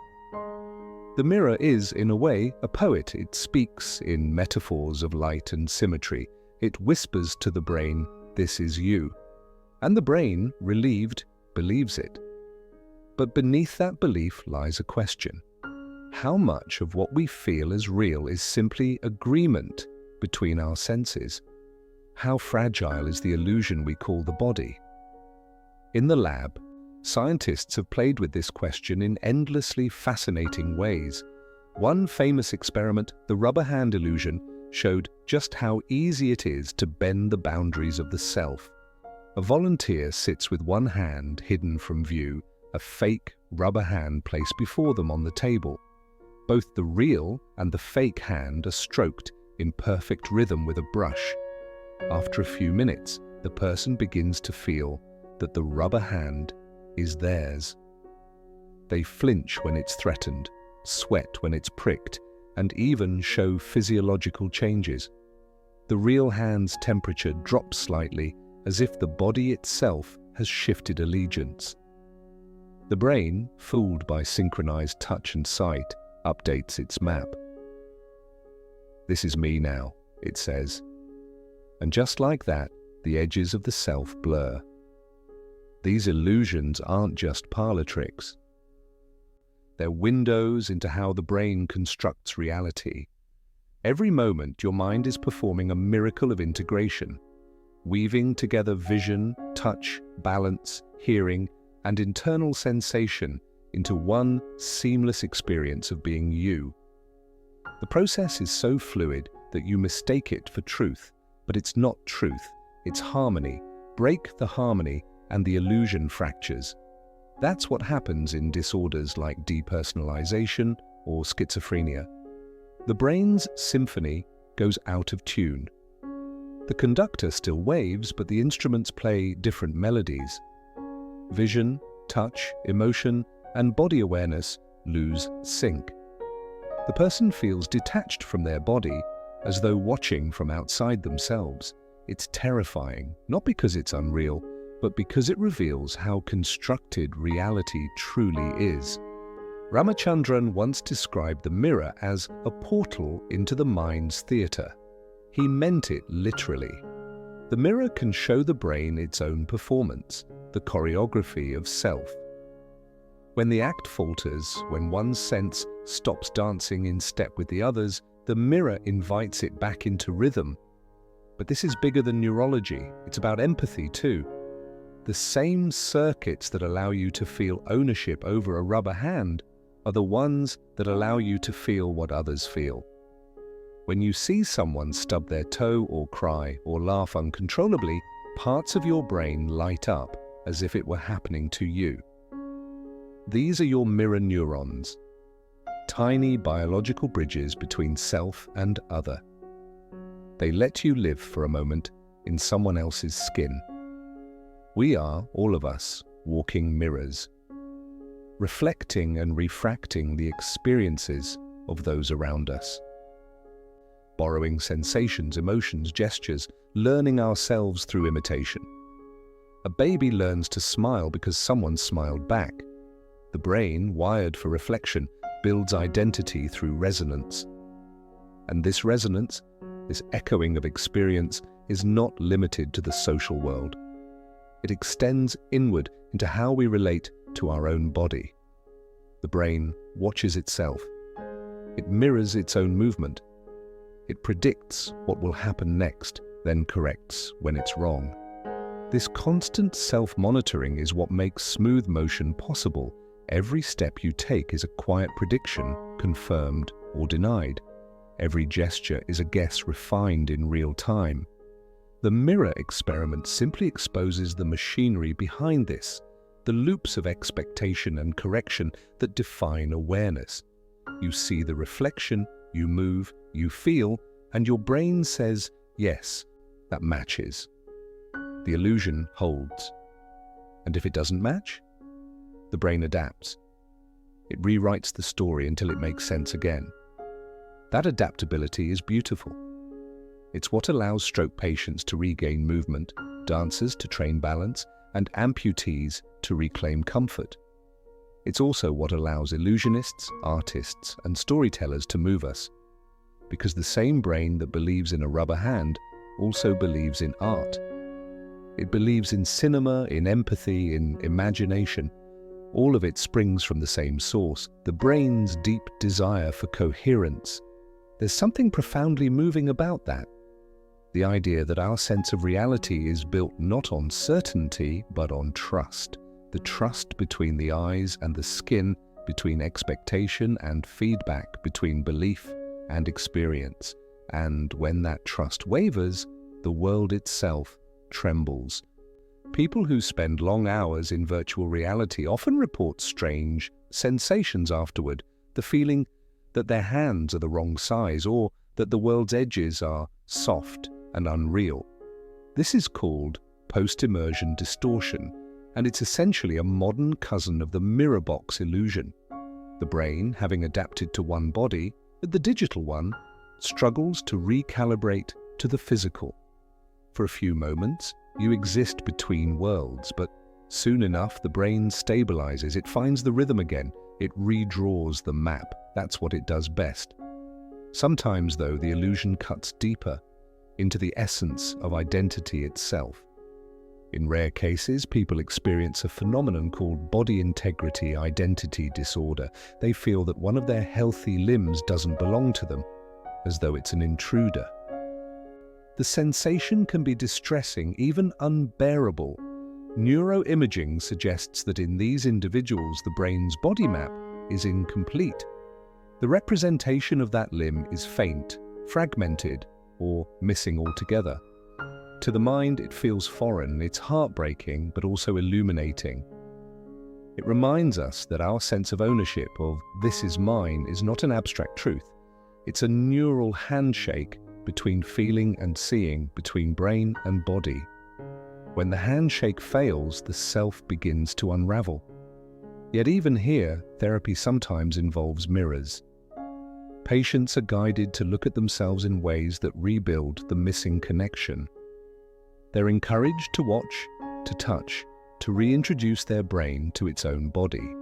The mirror is, in a way, a poet. It speaks in metaphors of light and symmetry. It whispers to the brain, "This is you." And the brain, relieved, believes it. But beneath that belief lies a question. How much of what we feel as real is simply agreement between our senses? How fragile is the illusion we call the body? In the lab, scientists have played with this question in endlessly fascinating ways. One famous experiment, the rubber hand illusion, showed just how easy it is to bend the boundaries of the self. A volunteer sits with one hand hidden from view, a fake rubber hand placed before them on the table. Both the real and the fake hand are stroked in perfect rhythm with a brush. After a few minutes, the person begins to feel that the rubber hand is theirs. They flinch when it's threatened, sweat when it's pricked, and even show physiological changes. The real hand's temperature drops slightly, as if the body itself has shifted allegiance. The brain, fooled by synchronized touch and sight, updates its map. "This is me now," it says. And just like that, the edges of the self blur. These illusions aren't just parlor tricks. They're windows into how the brain constructs reality. Every moment, your mind is performing a miracle of integration, weaving together vision, touch, balance, hearing, and internal sensation into one seamless experience of being you. The process is so fluid that you mistake it for truth, but it's not truth, it's harmony. Break the harmony and the illusion fractures. That's what happens in disorders like depersonalization or schizophrenia. The brain's symphony goes out of tune. The conductor still waves, but the instruments play different melodies. Vision, touch, emotion, and body awareness lose sync. The person feels detached from their body, as though watching from outside themselves. It's terrifying, not because it's unreal, but because it reveals how constructed reality truly is. Ramachandran once described the mirror as a portal into the mind's theatre. He meant it literally. The mirror can show the brain its own performance, the choreography of self. When the act falters, when one sense stops dancing in step with the others, the mirror invites it back into rhythm. But this is bigger than neurology. It's about empathy too. The same circuits that allow you to feel ownership over a rubber hand are the ones that allow you to feel what others feel. When you see someone stub their toe or cry or laugh uncontrollably, parts of your brain light up as if it were happening to you. These are your mirror neurons, tiny biological bridges between self and other. They let you live for a moment in someone else's skin. We are, all of us, walking mirrors, reflecting and refracting the experiences of those around us. Borrowing sensations, emotions, gestures, learning ourselves through imitation. A baby learns to smile because someone smiled back. The brain, wired for reflection, builds identity through resonance. And this resonance, this echoing of experience, is not limited to the social world. It extends inward into how we relate to our own body. The brain watches itself. It mirrors its own movement. It predicts what will happen next, then corrects when it's wrong. This constant self-monitoring is what makes smooth motion possible. Every step you take is a quiet prediction, confirmed or denied. Every gesture is a guess refined in real time. The mirror experiment simply exposes the machinery behind this, the loops of expectation and correction that define awareness. You see the reflection, you move, you feel, and your brain says, yes, that matches. The illusion holds. And if it doesn't match, the brain adapts. It rewrites the story until it makes sense again. That adaptability is beautiful. It's what allows stroke patients to regain movement, dancers to train balance, and amputees to reclaim comfort. It's also what allows illusionists, artists, and storytellers to move us. Because the same brain that believes in a rubber hand also believes in art. It believes in cinema, in empathy, in imagination. All of it springs from the same source, the brain's deep desire for coherence. There's something profoundly moving about that. The idea that our sense of reality is built not on certainty, but on trust. The trust between the eyes and the skin, between expectation and feedback, between belief and experience. And when that trust wavers, the world itself trembles. People who spend long hours in virtual reality often report strange sensations afterward, the feeling that their hands are the wrong size or that the world's edges are soft and unreal. This is called post-immersion distortion, and it's essentially a modern cousin of the mirror box illusion. The brain, having adapted to one body, the digital one, struggles to recalibrate to the physical. For a few moments, you exist between worlds, but soon enough the brain stabilizes, it finds the rhythm again, it redraws the map. That's what it does best. Sometimes, though, the illusion cuts deeper into the essence of identity itself. In rare cases, people experience a phenomenon called body integrity identity disorder. They feel that one of their healthy limbs doesn't belong to them, as though it's an intruder. The sensation can be distressing, even unbearable. Neuroimaging suggests that in these individuals, the brain's body map is incomplete. The representation of that limb is faint, fragmented, or missing altogether. To the mind, it feels foreign, it's heartbreaking, but also illuminating. It reminds us that our sense of ownership of "this is mine" is not an abstract truth. It's a neural handshake between feeling and seeing, between brain and body. When the handshake fails, the self begins to unravel. Yet even here, therapy sometimes involves mirrors. Patients are guided to look at themselves in ways that rebuild the missing connection. They're encouraged to watch, to touch, to reintroduce their brain to its own body.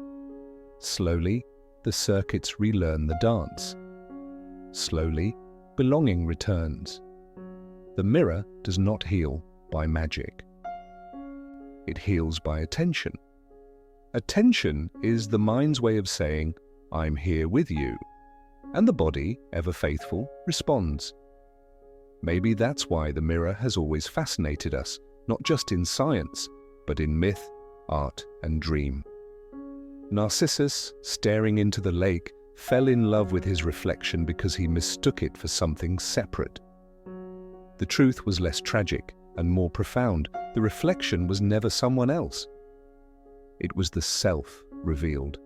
Slowly, the circuits relearn the dance. Slowly, belonging returns. The mirror does not heal by magic. It heals by attention. Attention is the mind's way of saying, "I'm here with you." And the body, ever faithful, responds. Maybe that's why the mirror has always fascinated us, not just in science, but in myth, art, and dream. Narcissus, staring into the lake, fell in love with his reflection because he mistook it for something separate. The truth was less tragic and more profound. The reflection was never someone else. It was the self revealed.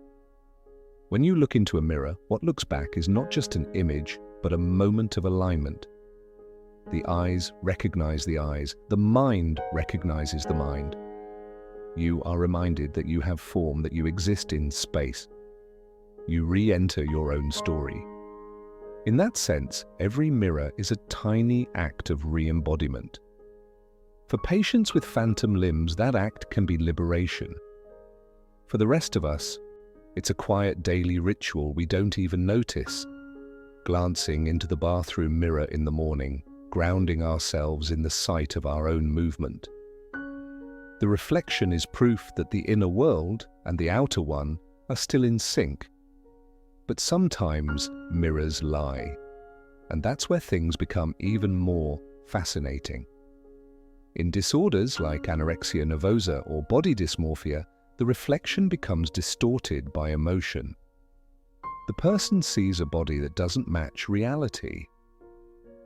When you look into a mirror, what looks back is not just an image, but a moment of alignment. The eyes recognize the eyes. The mind recognizes the mind. You are reminded that you have form, that you exist in space. You re-enter your own story. In that sense, every mirror is a tiny act of re-embodiment. For patients with phantom limbs, that act can be liberation. For the rest of us, It's a quiet daily ritual we don't even notice. Glancing into the bathroom mirror in the morning, grounding ourselves in the sight of our own movement. The reflection is proof that the inner world and the outer one are still in sync. But sometimes mirrors lie, and that's where things become even more fascinating. In disorders like anorexia nervosa or body dysmorphia, the reflection becomes distorted by emotion. The person sees a body that doesn't match reality.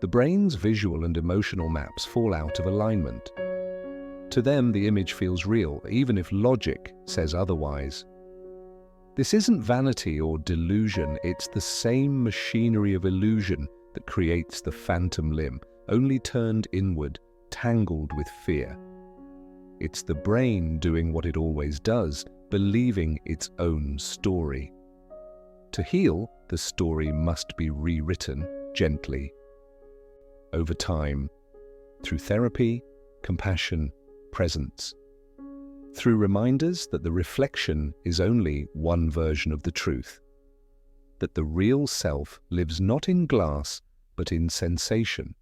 The brain's visual and emotional maps fall out of alignment. To them, the image feels real, even if logic says otherwise. This isn't vanity or delusion, it's the same machinery of illusion that creates the phantom limb, only turned inward, tangled with fear. It's the brain doing what it always does, believing its own story. To heal, the story must be rewritten gently. Over time, through therapy, compassion, presence. Through reminders that the reflection is only one version of the truth. That the real self lives not in glass, but in sensation.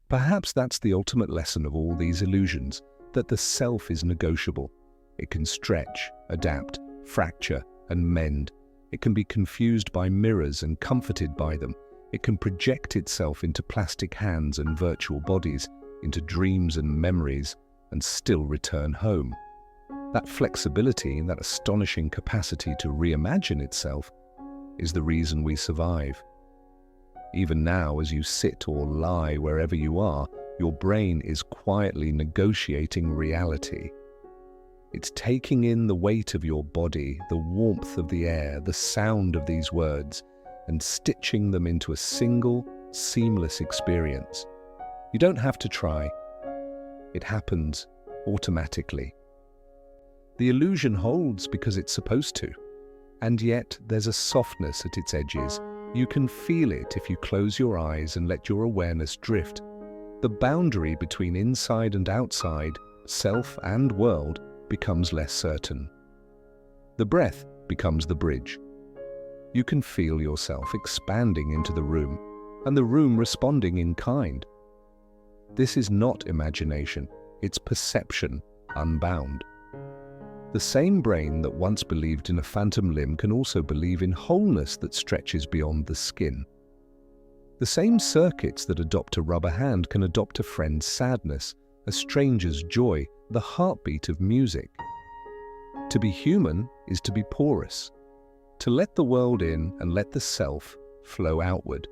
Perhaps that's the ultimate lesson of all these illusions, that the self is negotiable. It can stretch, adapt, fracture, and mend. It can be confused by mirrors and comforted by them. It can project itself into plastic hands and virtual bodies, into dreams and memories, and still return home. That flexibility, that astonishing capacity to reimagine itself, is the reason we survive. Even now, as you sit or lie wherever you are, your brain is quietly negotiating reality. It's taking in the weight of your body, the warmth of the air, the sound of these words, and stitching them into a single, seamless experience. You don't have to try. It happens automatically. The illusion holds because it's supposed to, and yet there's a softness at its edges. You can feel it if you close your eyes and let your awareness drift. The boundary between inside and outside, self and world, becomes less certain. The breath becomes the bridge. You can feel yourself expanding into the room, and the room responding in kind. This is not imagination, it's perception, unbound. The same brain that once believed in a phantom limb can also believe in wholeness that stretches beyond the skin. The same circuits that adopt a rubber hand can adopt a friend's sadness, a stranger's joy, the heartbeat of music. To be human is to be porous, to let the world in and let the self flow outward.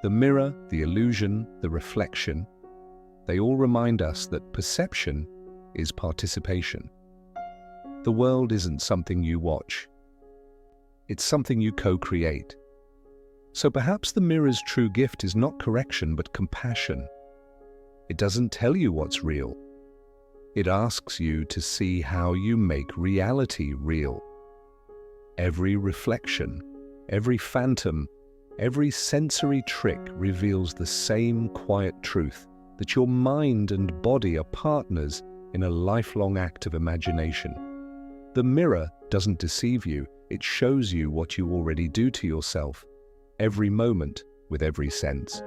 The mirror, the illusion, the reflection, they all remind us that perception is participation. The world isn't something you watch. It's something you co-create. So perhaps the mirror's true gift is not correction but compassion. It doesn't tell you what's real. It asks you to see how you make reality real. Every reflection, every phantom, every sensory trick reveals the same quiet truth, that your mind and body are partners in a lifelong act of imagination. The mirror doesn't deceive you, it shows you what you already do to yourself, every moment with every sense.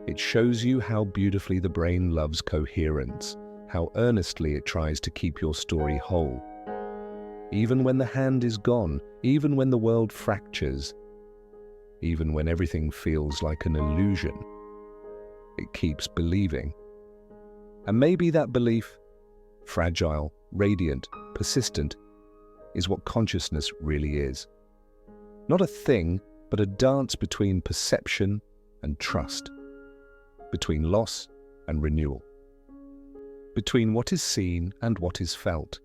It shows you how beautifully the brain loves coherence, how earnestly it tries to keep your story whole. Even when the hand is gone, even when the world fractures, even when everything feels like an illusion, it keeps believing. And maybe that belief, fragile, radiant, persistent, is what consciousness really is. Not a thing, but a dance between perception and trust, between loss and renewal, between what is seen and what is felt.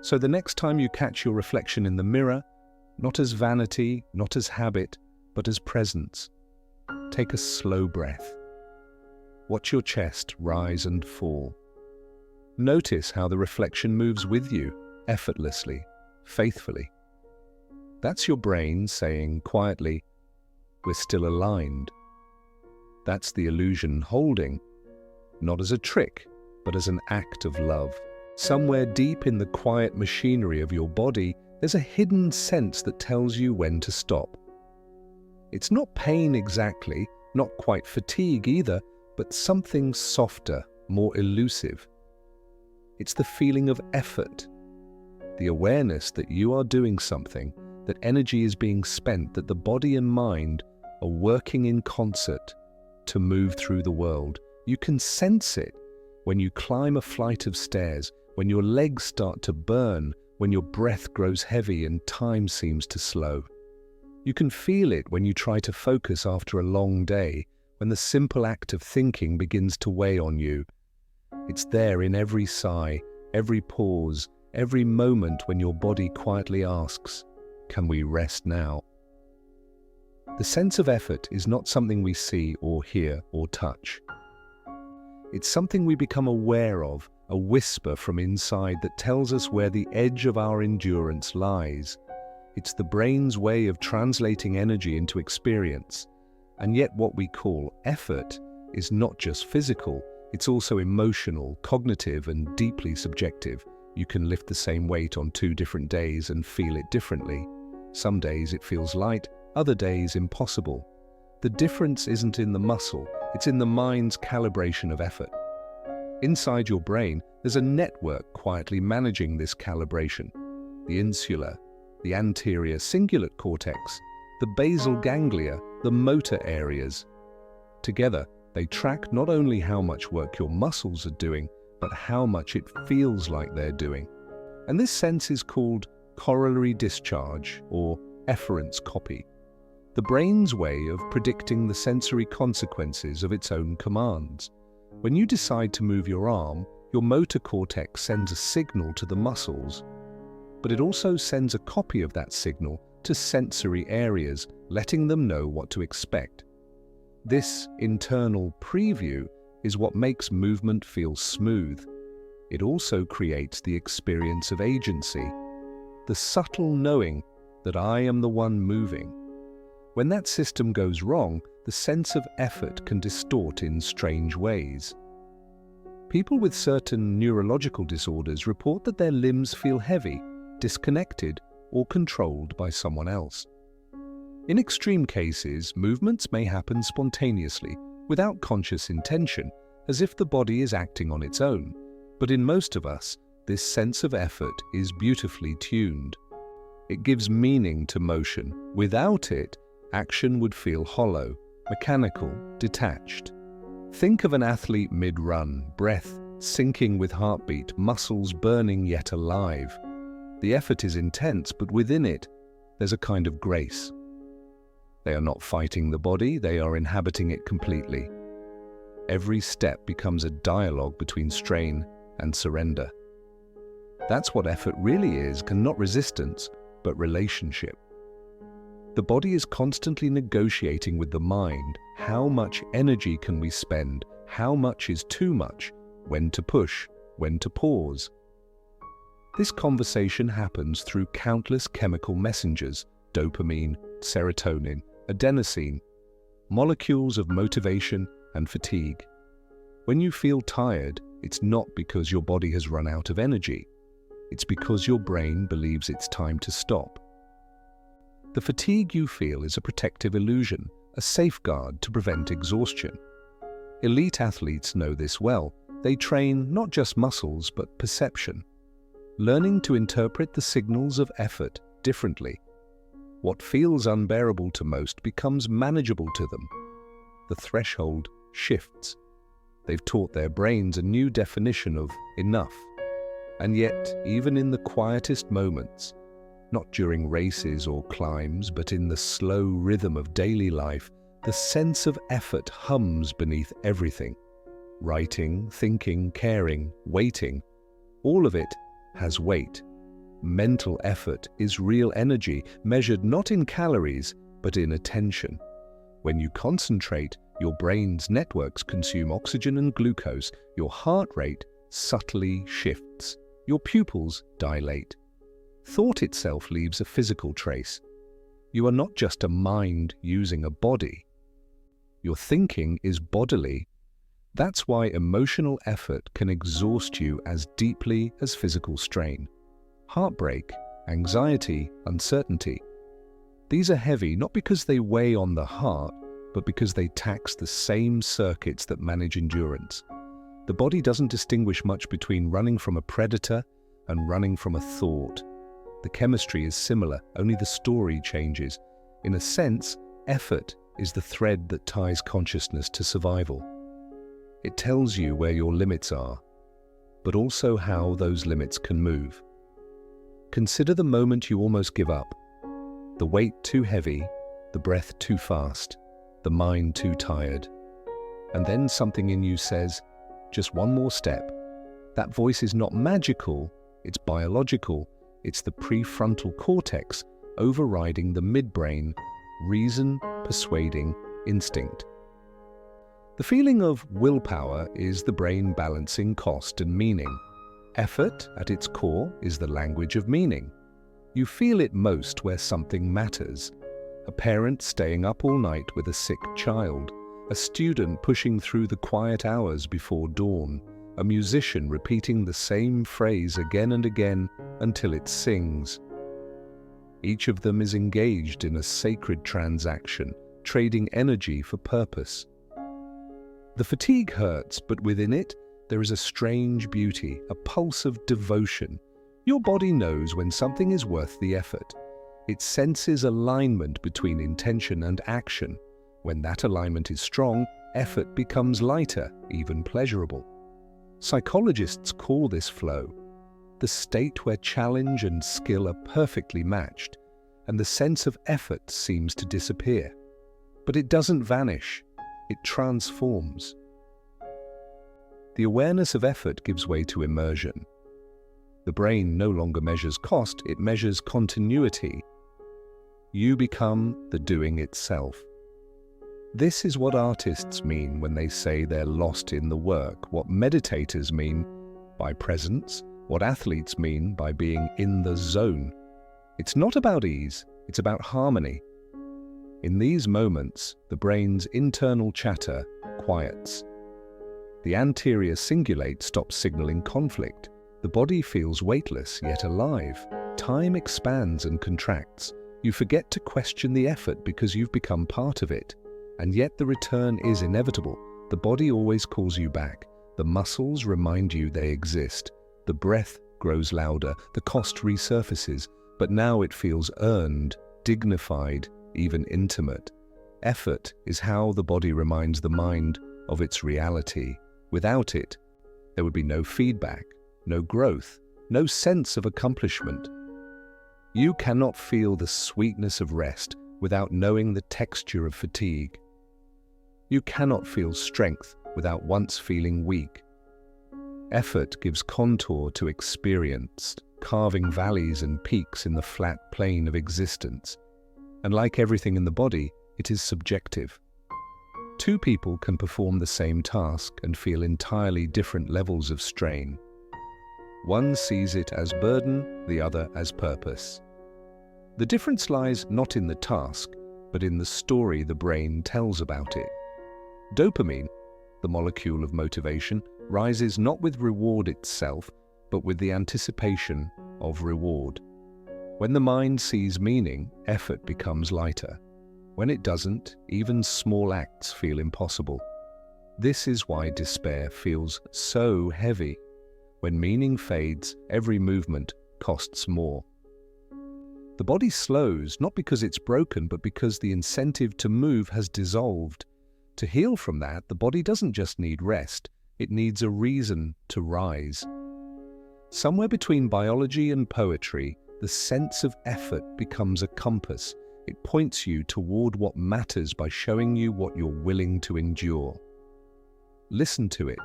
So the next time you catch your reflection in the mirror, not as vanity, not as habit, but as presence, take a slow breath. Watch your chest rise and fall. Notice how the reflection moves with you, effortlessly, faithfully. That's your brain saying quietly, we're still aligned. That's the illusion holding, not as a trick, but as an act of love. Somewhere deep in the quiet machinery of your body, There's a hidden sense that tells you when to stop. It's not pain exactly, not quite fatigue either, but something softer, more elusive. It's the feeling of effort, the awareness that you are doing something, that energy is being spent, that the body and mind are working in concert to move through the world. You can sense it when you climb a flight of stairs, when your legs start to burn, when your breath grows heavy and time seems to slow. You can feel it when you try to focus after a long day, when the simple act of thinking begins to weigh on you. It's there in every sigh, every pause, every moment when your body quietly asks, "Can we rest now?" The sense of effort is not something we see or hear or touch. It's something we become aware of, a whisper from inside that tells us where the edge of our endurance lies. It's the brain's way of translating energy into experience. And yet what we call effort is not just physical, it's also emotional, cognitive, and deeply subjective. You can lift the same weight on 2 different days and feel it differently. Some days it feels light, other days impossible. The difference isn't in the muscle, it's in the mind's calibration of effort. Inside your brain, there's a network quietly managing this calibration. The insula, the anterior cingulate cortex, the basal ganglia, the motor areas. Together, they track not only how much work your muscles are doing, but how much it feels like they're doing. And this sense is called corollary discharge or efference copy, the brain's way of predicting the sensory consequences of its own commands. When you decide to move your arm, your motor cortex sends a signal to the muscles, but it also sends a copy of that signal to sensory areas, letting them know what to expect. This internal preview is what makes movement feel smooth. It also creates the experience of agency, the subtle knowing that I am the one moving. When that system goes wrong, the sense of effort can distort in strange ways. People with certain neurological disorders report that their limbs feel heavy, disconnected, or controlled by someone else. In extreme cases, movements may happen spontaneously, without conscious intention, as if the body is acting on its own. But in most of us, this sense of effort is beautifully tuned. It gives meaning to motion. Without it, action would feel hollow, mechanical, detached. Think of an athlete mid-run, breath sinking with heartbeat, muscles burning yet alive. The effort is intense, but within it, there's a kind of grace. They are not fighting the body, they are inhabiting it completely. Every step becomes a dialogue between strain and surrender. That's what effort really is, not resistance, but relationship. The body is constantly negotiating with the mind. How much energy can we spend? How much is too much? When to push? When to pause? This conversation happens through countless chemical messengers: dopamine, serotonin, adenosine, molecules of motivation and fatigue. When you feel tired, it's not because your body has run out of energy. It's because your brain believes it's time to stop. The fatigue you feel is a protective illusion, a safeguard to prevent exhaustion. Elite athletes know this well. They train not just muscles, but perception, learning to interpret the signals of effort differently. What feels unbearable to most becomes manageable to them. The threshold shifts. They've taught their brains a new definition of enough. And yet, even in the quietest moments, not during races or climbs, but in the slow rhythm of daily life, the sense of effort hums beneath everything. Writing, thinking, caring, waiting, all of it has weight. Mental effort is real energy, measured not in calories, but in attention. When you concentrate, your brain's networks consume oxygen and glucose, your heart rate subtly shifts, your pupils dilate. Thought itself leaves a physical trace. You are not just a mind using a body. Your thinking is bodily. That's why emotional effort can exhaust you as deeply as physical strain. Heartbreak anxiety, uncertainty. These are heavy not because they weigh on the heart, but because they tax the same circuits that manage endurance. The body doesn't distinguish much between running from a predator and running from a thought. The chemistry is similar, only the story changes. In a sense, effort is the thread that ties consciousness to survival. It tells you where your limits are, but also how those limits can move. Consider the moment you almost give up. The weight too heavy, the breath too fast, the mind too tired. And then something in you says, just one more step. That voice is not magical, it's biological. It's the prefrontal cortex overriding the midbrain, reason persuading instinct. The feeling of willpower is the brain balancing cost and meaning. Effort, at its core, is the language of meaning. You feel it most where something matters. A parent staying up all night with a sick child, a student pushing through the quiet hours before dawn, a musician repeating the same phrase again and again until it sings. Each of them is engaged in a sacred transaction, trading energy for purpose. The fatigue hurts, but within it, there is a strange beauty, a pulse of devotion. Your body knows when something is worth the effort. It senses alignment between intention and action. When that alignment is strong, effort becomes lighter, even pleasurable. Psychologists call this flow, the state where challenge and skill are perfectly matched, and the sense of effort seems to disappear. But it doesn't vanish, it transforms. The awareness of effort gives way to immersion. The brain no longer measures cost, it measures continuity. You become the doing itself. This is what artists mean when they say they're lost in the work, what meditators mean by presence, what athletes mean by being in the zone. It's not about ease, it's about harmony. In these moments, the brain's internal chatter quiets. The anterior cingulate stops signaling conflict. The body feels weightless yet alive. Time expands and contracts. You forget to question the effort because you've become part of it. And yet the return is inevitable. The body always calls you back. The muscles remind you they exist. The breath grows louder. The cost resurfaces. But now it feels earned, dignified, even intimate. Effort is how the body reminds the mind of its reality. Without it, there would be no feedback, no growth, no sense of accomplishment. You cannot feel the sweetness of rest without knowing the texture of fatigue. You cannot feel strength without once feeling weak. Effort gives contour to experience, carving valleys and peaks in the flat plane of existence. And like everything in the body, it is subjective. Two people can perform the same task and feel entirely different levels of strain. One sees it as burden, the other as purpose. The difference lies not in the task, but in the story the brain tells about it. Dopamine, the molecule of motivation, rises not with reward itself, but with the anticipation of reward. When the mind sees meaning, effort becomes lighter. When it doesn't, even small acts feel impossible. This is why despair feels so heavy. When meaning fades, every movement costs more. The body slows, not because it's broken, but because the incentive to move has dissolved. To heal from that, the body doesn't just need rest, it needs a reason to rise. Somewhere between biology and poetry, the sense of effort becomes a compass. It points you toward what matters by showing you what you're willing to endure. Listen to it.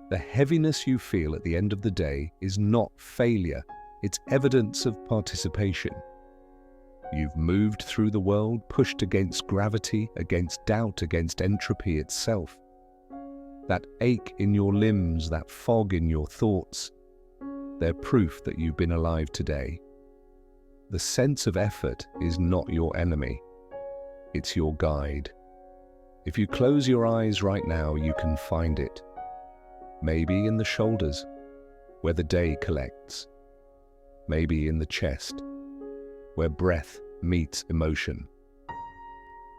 The heaviness you feel at the end of the day is not failure, it's evidence of participation. You've moved through the world, pushed against gravity, against doubt, against entropy itself. That ache in your limbs, that fog in your thoughts, they're proof that you've been alive today. The sense of effort is not your enemy, it's your guide. If you close your eyes right now, you can find it. Maybe in the shoulders, where the day collects. maybe in the chest, where breath meets emotion.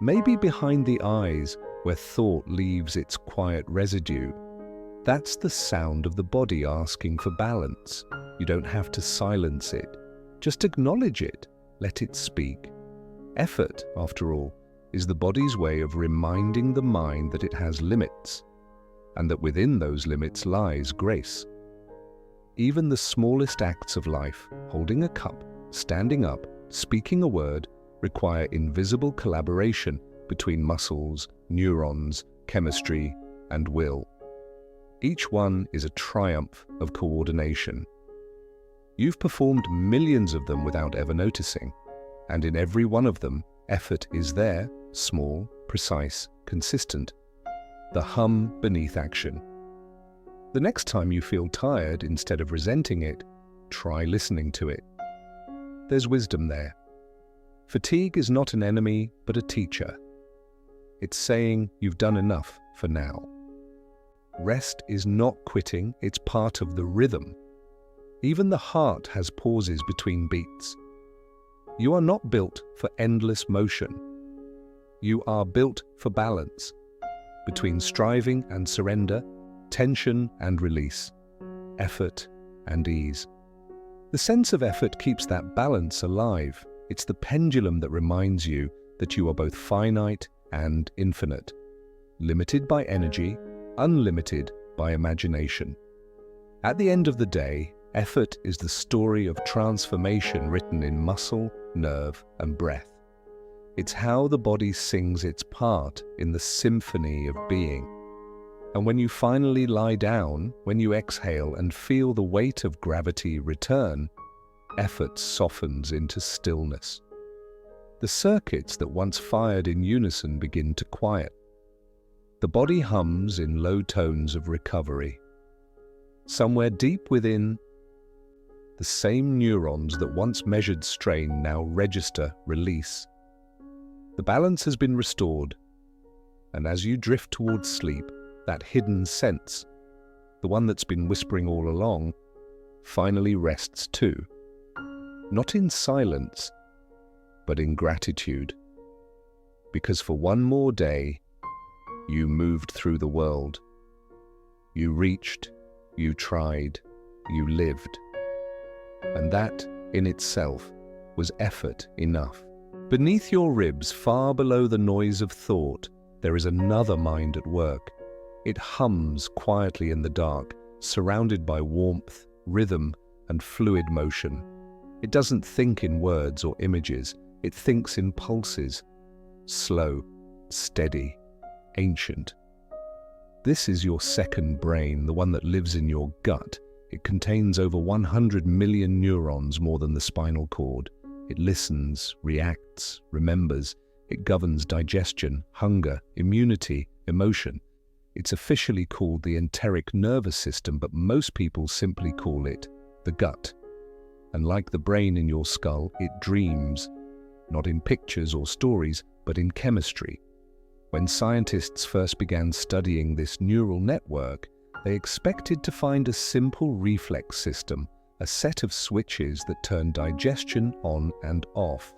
Maybe behind the eyes, where thought leaves its quiet residue. That's the sound of the body asking for balance. You don't have to silence it. Just acknowledge it. Let it speak. Effort, after all, is the body's way of reminding the mind that it has limits, and that within those limits lies grace. Even the smallest acts of life, holding a cup, standing up, speaking a word, require invisible collaboration between muscles, neurons, chemistry, and will. Each one is a triumph of coordination. You've performed millions of them without ever noticing, and in every one of them, effort is there, small, precise, consistent. The hum beneath action. The next time you feel tired, instead of resenting it, try listening to it. There's wisdom there. Fatigue is not an enemy, but a teacher. It's saying you've done enough for now. Rest is not quitting, it's part of the rhythm. Even the heart has pauses between beats. You are not built for endless motion. You are built for balance, between striving and surrender, tension and release, effort and ease. The sense of effort keeps that balance alive. It's the pendulum that reminds you that you are both finite and infinite, limited by energy, unlimited by imagination. At the end of the day, effort is the story of transformation written in muscle, nerve, and breath. It's how the body sings its part in the symphony of being. And when you finally lie down, when you exhale and feel the weight of gravity return, effort softens into stillness. The circuits that once fired in unison begin to quiet. The body hums in low tones of recovery. Somewhere deep within, the same neurons that once measured strain now register release. The balance has been restored, and as you drift towards sleep, that hidden sense, the one that's been whispering all along, finally rests too. Not in silence, but in gratitude. Because for one more day, you moved through the world. You reached, you tried, you lived. And that, in itself, was effort enough. Beneath your ribs, far below the noise of thought, there is another mind at work. It hums quietly in the dark, surrounded by warmth, rhythm, and fluid motion. It doesn't think in words or images, it thinks in pulses. Slow, steady, ancient. This is your second brain, the one that lives in your gut. It contains over 100 million neurons, more than the spinal cord. It listens, reacts, remembers. It governs digestion, hunger, immunity, emotion. It's officially called the enteric nervous system, but most people simply call it the gut. And like the brain in your skull, it dreams, not in pictures or stories, but in chemistry. When scientists first began studying this neural network, they expected to find a simple reflex system, a set of switches that turn digestion on and off.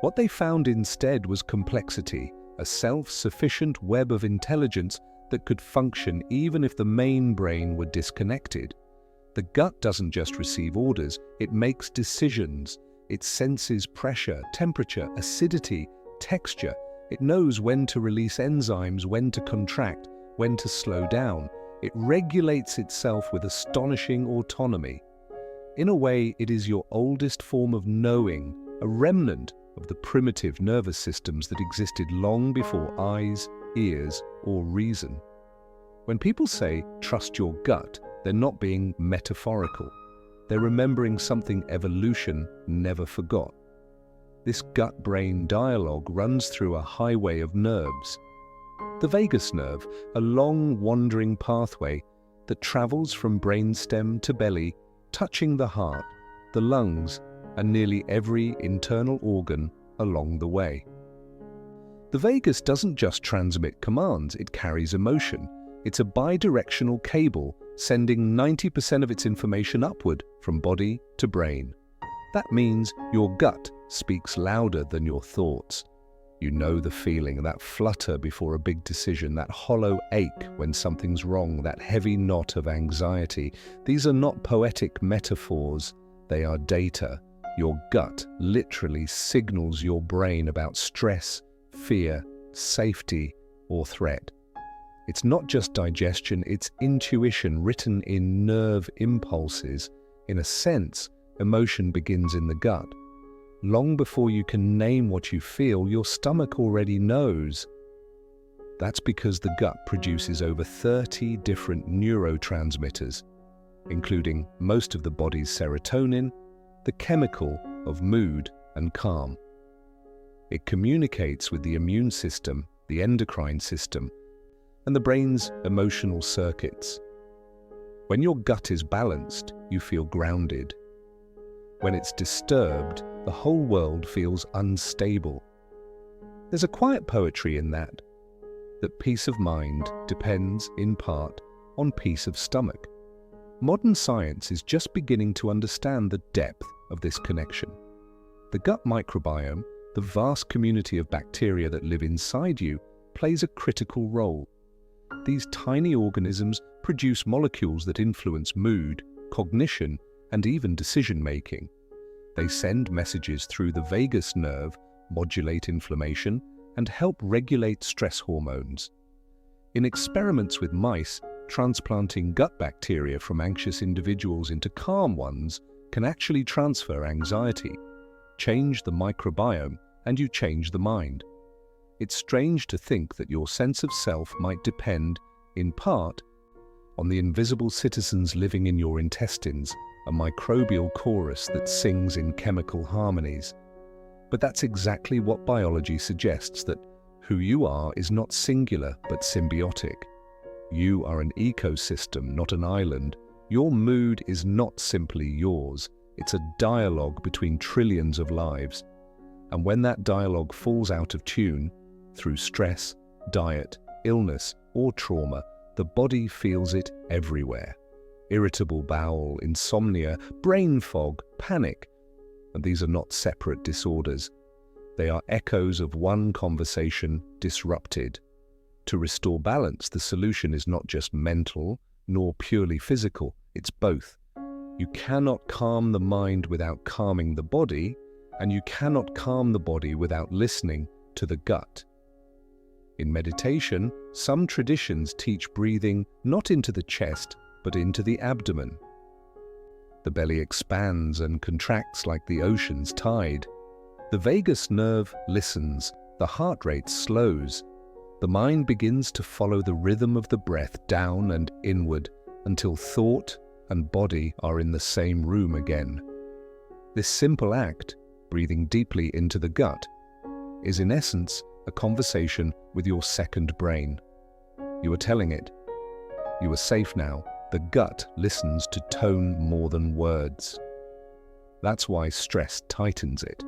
What they found instead was complexity, a self-sufficient web of intelligence that could function even if the main brain were disconnected. The gut doesn't just receive orders, it makes decisions. It senses pressure, temperature, acidity, texture. It knows when to release enzymes, when to contract, when to slow down. It regulates itself with astonishing autonomy. In a way, it is your oldest form of knowing, a remnant of the primitive nervous systems that existed long before eyes, ears, or reason. When people say, trust your gut, they're not being metaphorical. They're remembering something evolution never forgot. This gut-brain dialogue runs through a highway of nerves. The vagus nerve, a long wandering pathway that travels from brainstem to belly, touching the heart, the lungs, and nearly every internal organ along the way. The vagus doesn't just transmit commands, it carries emotion. It's a bidirectional cable sending 90% of its information upward from body to brain. That means your gut speaks louder than your thoughts. You know the feeling, that flutter before a big decision, that hollow ache when something's wrong, that heavy knot of anxiety. These are not poetic metaphors, they are data. Your gut literally signals your brain about stress, fear, safety, or threat. It's not just digestion, it's intuition written in nerve impulses. In a sense, emotion begins in the gut. Long before you can name what you feel, your stomach already knows. That's because the gut produces over 30 different neurotransmitters, including most of the body's serotonin, the chemical of mood and calm. It communicates with the immune system, the endocrine system, and the brain's emotional circuits. When your gut is balanced, you feel grounded. When it's disturbed, the whole world feels unstable. There's a quiet poetry in that peace of mind depends, in part, on peace of stomach. Modern science is just beginning to understand the depth of this connection. The gut microbiome, the vast community of bacteria that live inside you, plays a critical role. These tiny organisms produce molecules that influence mood, cognition, and even decision-making. They send messages through the vagus nerve, modulate inflammation, and help regulate stress hormones. In experiments with mice, transplanting gut bacteria from anxious individuals into calm ones can actually transfer anxiety. Change the microbiome, and you change the mind. It's strange to think that your sense of self might depend, in part, on the invisible citizens living in your intestines, a microbial chorus that sings in chemical harmonies. But that's exactly what biology suggests, that who you are is not singular but symbiotic. You are an ecosystem, not an island. Your mood is not simply yours. It's a dialogue between trillions of lives. And when that dialogue falls out of tune, through stress, diet, illness, or trauma, the body feels it everywhere. Irritable bowel, insomnia, brain fog, panic. And these are not separate disorders. They are echoes of one conversation disrupted. To restore balance, the solution is not just mental, nor purely physical. It's both. You cannot calm the mind without calming the body, and you cannot calm the body without listening to the gut. In meditation, some traditions teach breathing not into the chest, but into the abdomen. The belly expands and contracts like the ocean's tide. The vagus nerve listens, the heart rate slows. The mind begins to follow the rhythm of the breath down and inward until thought and body are in the same room again. This simple act, breathing deeply into the gut, is in essence a conversation with your second brain. You are telling it, you are safe now. The gut listens to tone more than words. That's why stress tightens it.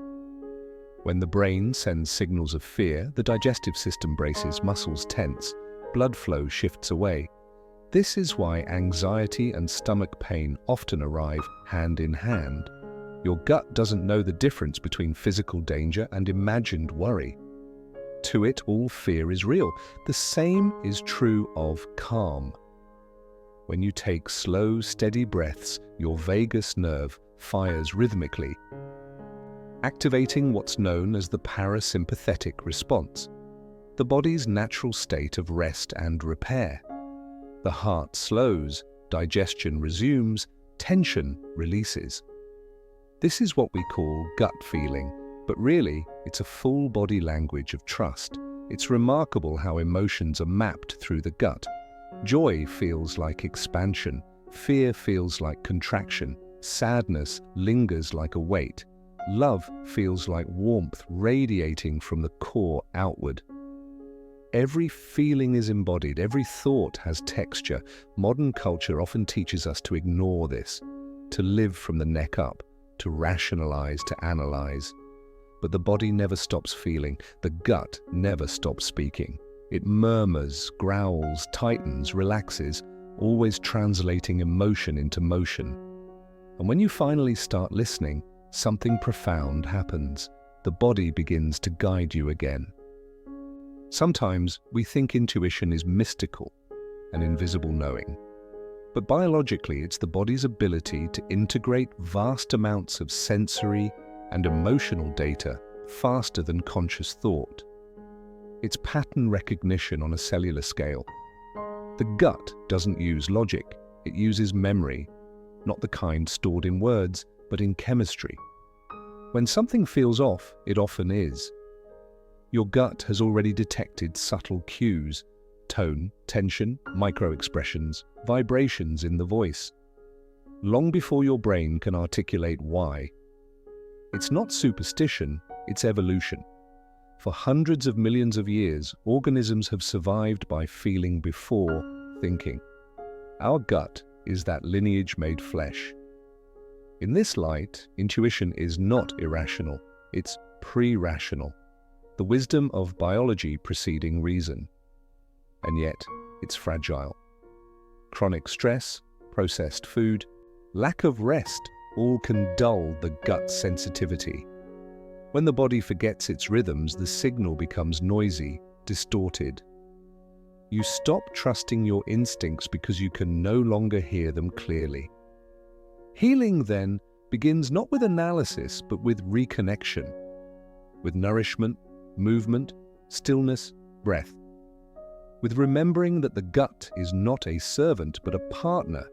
When the brain sends signals of fear, the digestive system braces, muscles tense, blood flow shifts away. This is why anxiety and stomach pain often arrive hand in hand. Your gut doesn't know the difference between physical danger and imagined worry. To it, all fear is real. The same is true of calm. When you take slow, steady breaths, your vagus nerve fires rhythmically, activating what's known as the parasympathetic response, the body's natural state of rest and repair. The heart slows, digestion resumes, tension releases. This is what we call gut feeling, but really, it's a full body language of trust. It's remarkable how emotions are mapped through the gut. Joy feels like expansion, fear feels like contraction, sadness lingers like a weight, love feels like warmth radiating from the core outward. Every feeling is embodied, every thought has texture. Modern culture often teaches us to ignore this, to live from the neck up, to rationalize, to analyze. But the body never stops feeling, the gut never stops speaking. It murmurs, growls, tightens, relaxes, always translating emotion into motion. And when you finally start listening, something profound happens. The body begins to guide you again. Sometimes we think intuition is mystical, an invisible knowing. But biologically, it's the body's ability to integrate vast amounts of sensory and emotional data faster than conscious thought. It's pattern recognition on a cellular scale. The gut doesn't use logic, it uses memory, not the kind stored in words, but in chemistry. When something feels off, it often is. Your gut has already detected subtle cues, tone, tension, micro-expressions, vibrations in the voice, long before your brain can articulate why. It's not superstition, it's evolution. For hundreds of millions of years, organisms have survived by feeling before thinking. Our gut is that lineage made flesh. In this light, intuition is not irrational, it's pre-rational, the wisdom of biology preceding reason. And yet, it's fragile. Chronic stress, processed food, lack of rest all can dull the gut sensitivity. When the body forgets its rhythms, the signal becomes noisy, distorted. You stop trusting your instincts because you can no longer hear them clearly. Healing, then, begins not with analysis, but with reconnection, with nourishment, movement, stillness, breath, with remembering that the gut is not a servant, but a partner,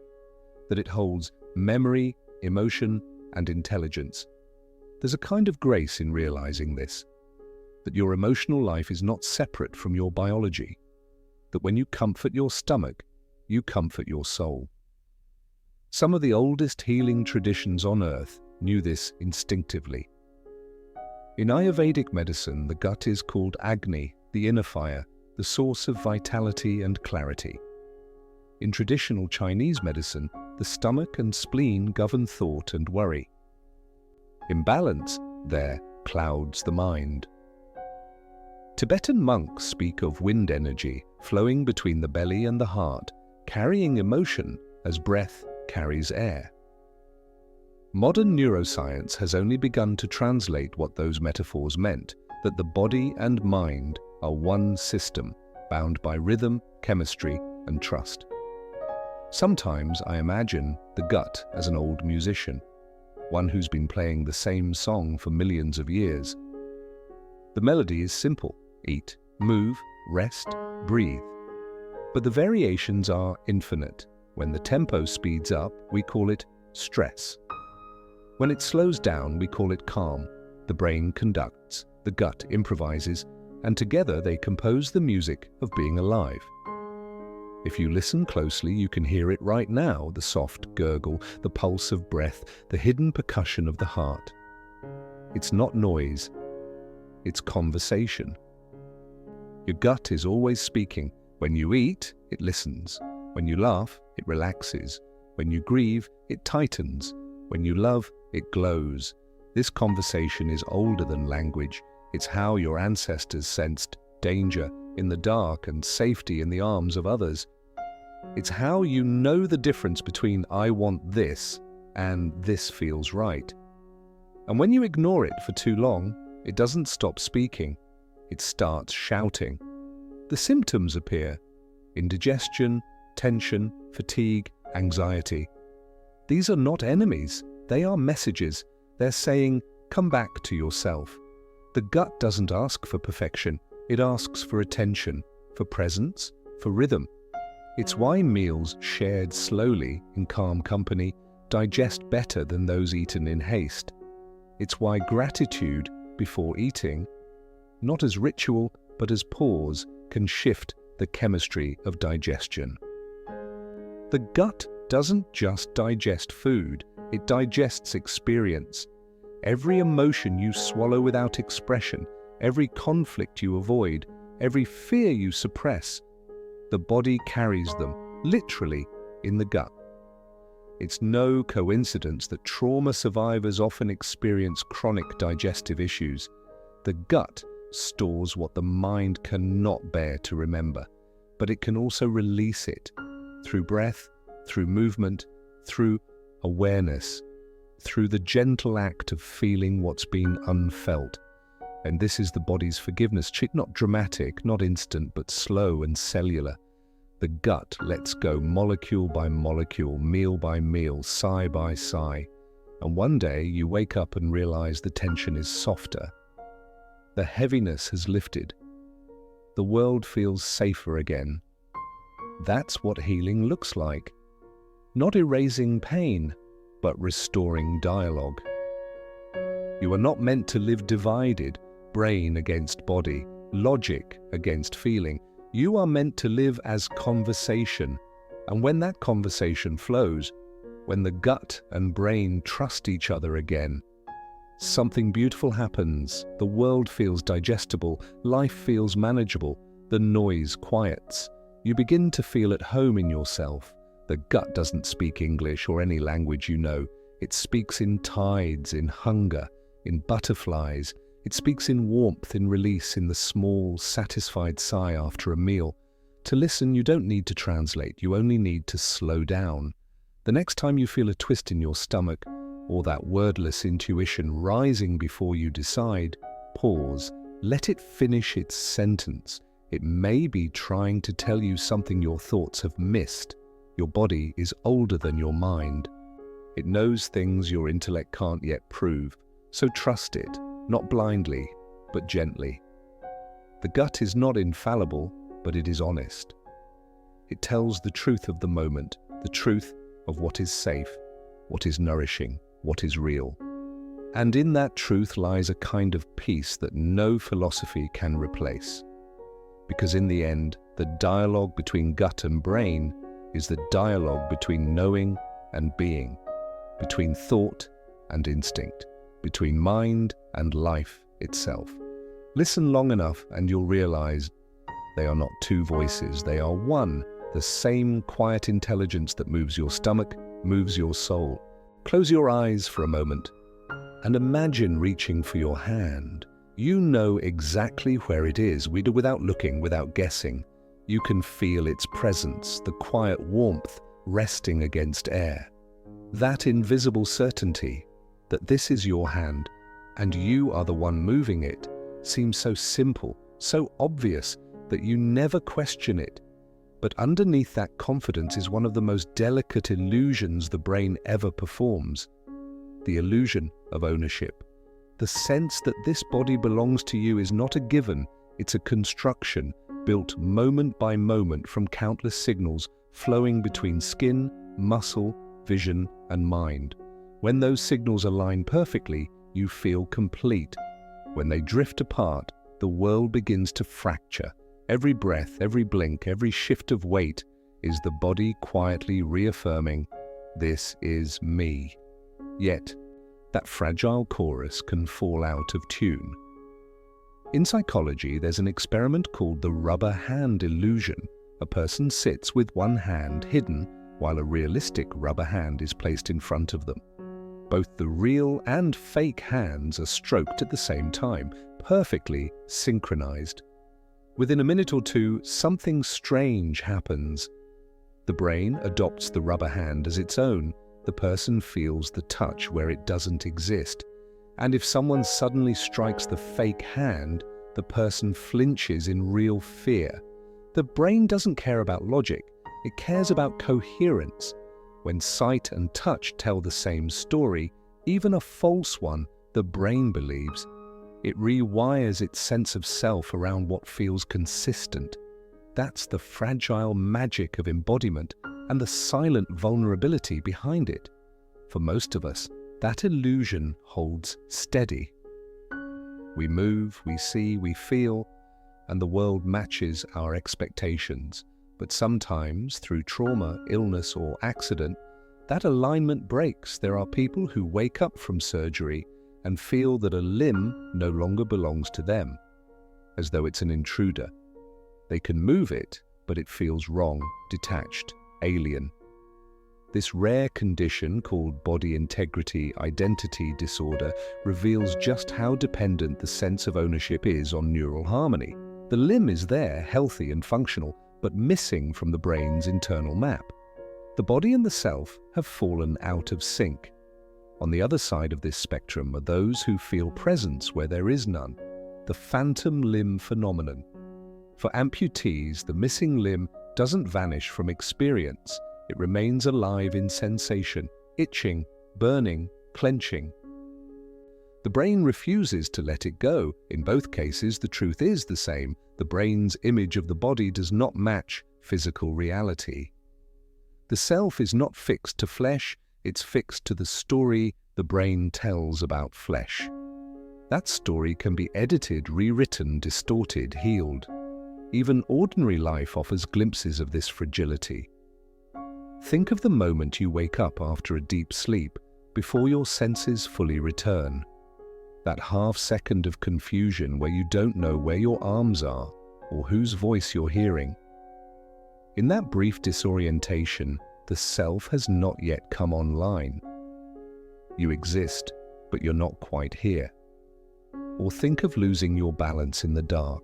that it holds memory, emotion, and intelligence. There's a kind of grace in realizing this, that your emotional life is not separate from your biology, that when you comfort your stomach, you comfort your soul. Some of the oldest healing traditions on earth knew this instinctively. In Ayurvedic medicine, the gut is called Agni, the inner fire, the source of vitality and clarity. In traditional Chinese medicine, the stomach and spleen govern thought and worry. Imbalance there clouds the mind. Tibetan monks speak of wind energy flowing between the belly and the heart, carrying emotion as breath carries air. Modern neuroscience has only begun to translate what those metaphors meant, that the body and mind are one system, bound by rhythm, chemistry, and trust. Sometimes I imagine the gut as an old musician, one who's been playing the same song for millions of years. The melody is simple: eat, move, rest, breathe. But the variations are infinite. When the tempo speeds up, we call it stress. When it slows down, we call it calm. The brain conducts, the gut improvises, and together they compose the music of being alive. If you listen closely, you can hear it right now, the soft gurgle, the pulse of breath, the hidden percussion of the heart. It's not noise, it's conversation. Your gut is always speaking. When you eat, it listens. When you laugh, it relaxes. When you grieve, it tightens. When you love, it glows. This conversation is older than language. It's how your ancestors sensed danger in the dark and safety in the arms of others. It's how you know the difference between "I want this" and "this feels right." And when you ignore it for too long, it doesn't stop speaking. It starts shouting. The symptoms appear: indigestion, tension, fatigue, anxiety. These are not enemies, they are messages. They're saying, come back to yourself. The gut doesn't ask for perfection, it asks for attention, for presence, for rhythm. It's why meals shared slowly in calm company digest better than those eaten in haste. It's why gratitude before eating, not as ritual but as pause, can shift the chemistry of digestion. The gut doesn't just digest food, it digests experience. Every emotion you swallow without expression, every conflict you avoid, every fear you suppress, the body carries them, literally, in the gut. It's no coincidence that trauma survivors often experience chronic digestive issues. The gut stores what the mind cannot bear to remember, but it can also release it through breath, through movement, through awareness, through the gentle act of feeling what's been unfelt. And this is the body's forgiveness, not dramatic, not instant, but slow and cellular. The gut lets go molecule by molecule, meal by meal, sigh by sigh. And one day you wake up and realize the tension is softer. The heaviness has lifted. The world feels safer again. That's what healing looks like. Not erasing pain, but restoring dialogue. You are not meant to live divided, brain against body, logic against feeling. You are meant to live as conversation. And when that conversation flows, when the gut and brain trust each other again, something beautiful happens. The world feels digestible, life feels manageable, the noise quiets. You begin to feel at home in yourself. The gut doesn't speak English or any language you know. It speaks in tides, in hunger, in butterflies. It speaks in warmth, in release, in the small, satisfied sigh after a meal. To listen, you don't need to translate. You only need to slow down. The next time you feel a twist in your stomach, or that wordless intuition rising before you decide, pause. Let it finish its sentence. It may be trying to tell you something your thoughts have missed. Your body is older than your mind. It knows things your intellect can't yet prove. So trust it, not blindly, but gently. The gut is not infallible, but it is honest. It tells the truth of the moment, the truth of what is safe, what is nourishing, what is real. And in that truth lies a kind of peace that no philosophy can replace. Because in the end, the dialogue between gut and brain is the dialogue between knowing and being, between thought and instinct, between mind and life itself. Listen long enough and you'll realize they are not two voices, they are one, the same quiet intelligence that moves your stomach, moves your soul. Close your eyes for a moment and imagine reaching for your hand. You know exactly where it is, without looking, without guessing. You can feel its presence, the quiet warmth resting against air. That invisible certainty that this is your hand and you are the one moving it seems so simple, so obvious that you never question it. But underneath that confidence is one of the most delicate illusions the brain ever performs. The illusion of ownership. The sense that this body belongs to you is not a given, it's a construction built moment by moment from countless signals flowing between skin, muscle, vision, and mind. When those signals align perfectly, you feel complete. When they drift apart, the world begins to fracture. Every breath, every blink, every shift of weight is the body quietly reaffirming, "This is me." Yet, that fragile chorus can fall out of tune. In psychology, there's an experiment called the rubber hand illusion. A person sits with one hand hidden while a realistic rubber hand is placed in front of them. Both the real and fake hands are stroked at the same time, perfectly synchronized. Within a minute or two, something strange happens. The brain adopts the rubber hand as its own. The person feels the touch where it doesn't exist. And if someone suddenly strikes the fake hand, the person flinches in real fear. The brain doesn't care about logic, it cares about coherence. When sight and touch tell the same story, even a false one, the brain believes. It rewires its sense of self around what feels consistent. That's the fragile magic of embodiment and the silent vulnerability behind it. For most of us, that illusion holds steady. We move, we see, we feel, and the world matches our expectations. But sometimes, through trauma, illness, or accident, that alignment breaks. There are people who wake up from surgery and feel that a limb no longer belongs to them, as though it's an intruder. They can move it, but it feels wrong, detached, alien. This rare condition, called body integrity identity disorder, reveals just how dependent the sense of ownership is on neural harmony. The limb is there, healthy and functional, but missing from the brain's internal map. The body and the self have fallen out of sync. On the other side of this spectrum are those who feel presence where there is none, the phantom limb phenomenon. For amputees, the missing limb doesn't vanish from experience. It remains alive in sensation, itching, burning, clenching. The brain refuses to let it go. In both cases, the truth is the same. The brain's image of the body does not match physical reality. The self is not fixed to flesh, it's fixed to the story the brain tells about flesh. That story can be edited, rewritten, distorted, healed. Even ordinary life offers glimpses of this fragility. Think of the moment you wake up after a deep sleep, before your senses fully return. That half-second of confusion where you don't know where your arms are or whose voice you're hearing. In that brief disorientation, the self has not yet come online. You exist, but you're not quite here. Or think of losing your balance in the dark.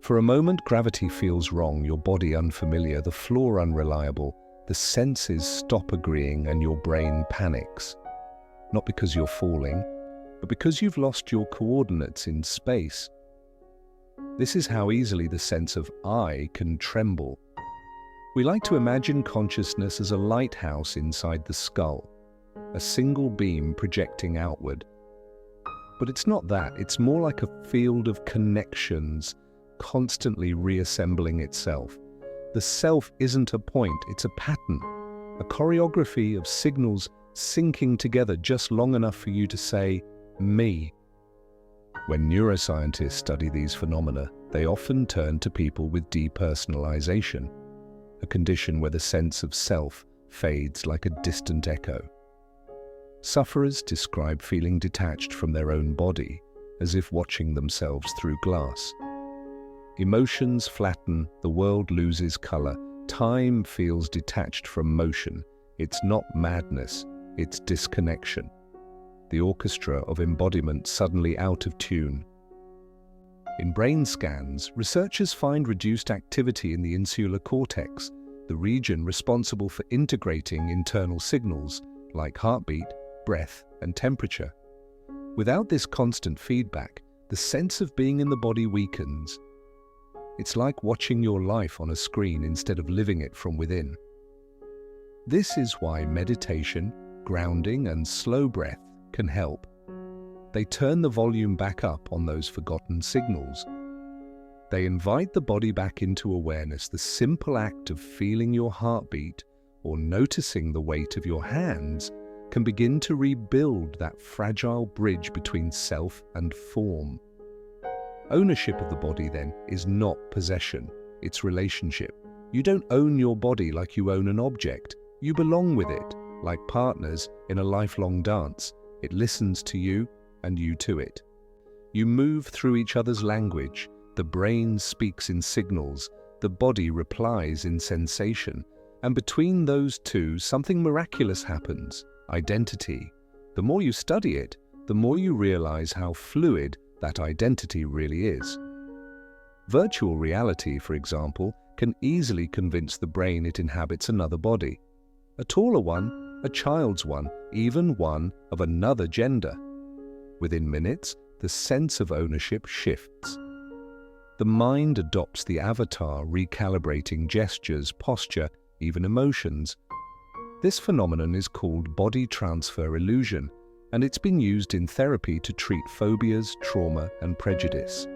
For a moment, gravity feels wrong, your body unfamiliar, the floor unreliable. The senses stop agreeing and your brain panics. Not because you're falling, but because you've lost your coordinates in space. This is how easily the sense of I can tremble. We like to imagine consciousness as a lighthouse inside the skull, a single beam projecting outward. But it's not that, it's more like a field of connections, constantly reassembling itself. The self isn't a point, it's a pattern, a choreography of signals syncing together just long enough for you to say, me. When neuroscientists study these phenomena, they often turn to people with depersonalization, a condition where the sense of self fades like a distant echo. Sufferers describe feeling detached from their own body, as if watching themselves through glass. Emotions flatten, the world loses color, time feels detached from motion. It's not madness, it's disconnection. The orchestra of embodiment suddenly out of tune. In brain scans, researchers find reduced activity in the insular cortex, the region responsible for integrating internal signals like heartbeat, breath, and temperature. Without this constant feedback, the sense of being in the body weakens. It's like watching your life on a screen instead of living it from within. This is why meditation, grounding, and slow breath can help. They turn the volume back up on those forgotten signals. They invite the body back into awareness. The simple act of feeling your heartbeat or noticing the weight of your hands can begin to rebuild that fragile bridge between self and form. Ownership of the body, then, is not possession, it's relationship. You don't own your body like you own an object. You belong with it, like partners in a lifelong dance. It listens to you, and you to it. You move through each other's language. The brain speaks in signals, the body replies in sensation. And between those two, something miraculous happens: identity. The more you study it, the more you realize how fluid that identity really is. Virtual reality, for example, can easily convince the brain it inhabits another body. A taller one, a child's one, even one of another gender. Within minutes, the sense of ownership shifts. The mind adopts the avatar, recalibrating gestures, posture, even emotions. This phenomenon is called body transfer illusion, and it's been used in therapy to treat phobias, trauma, and prejudice.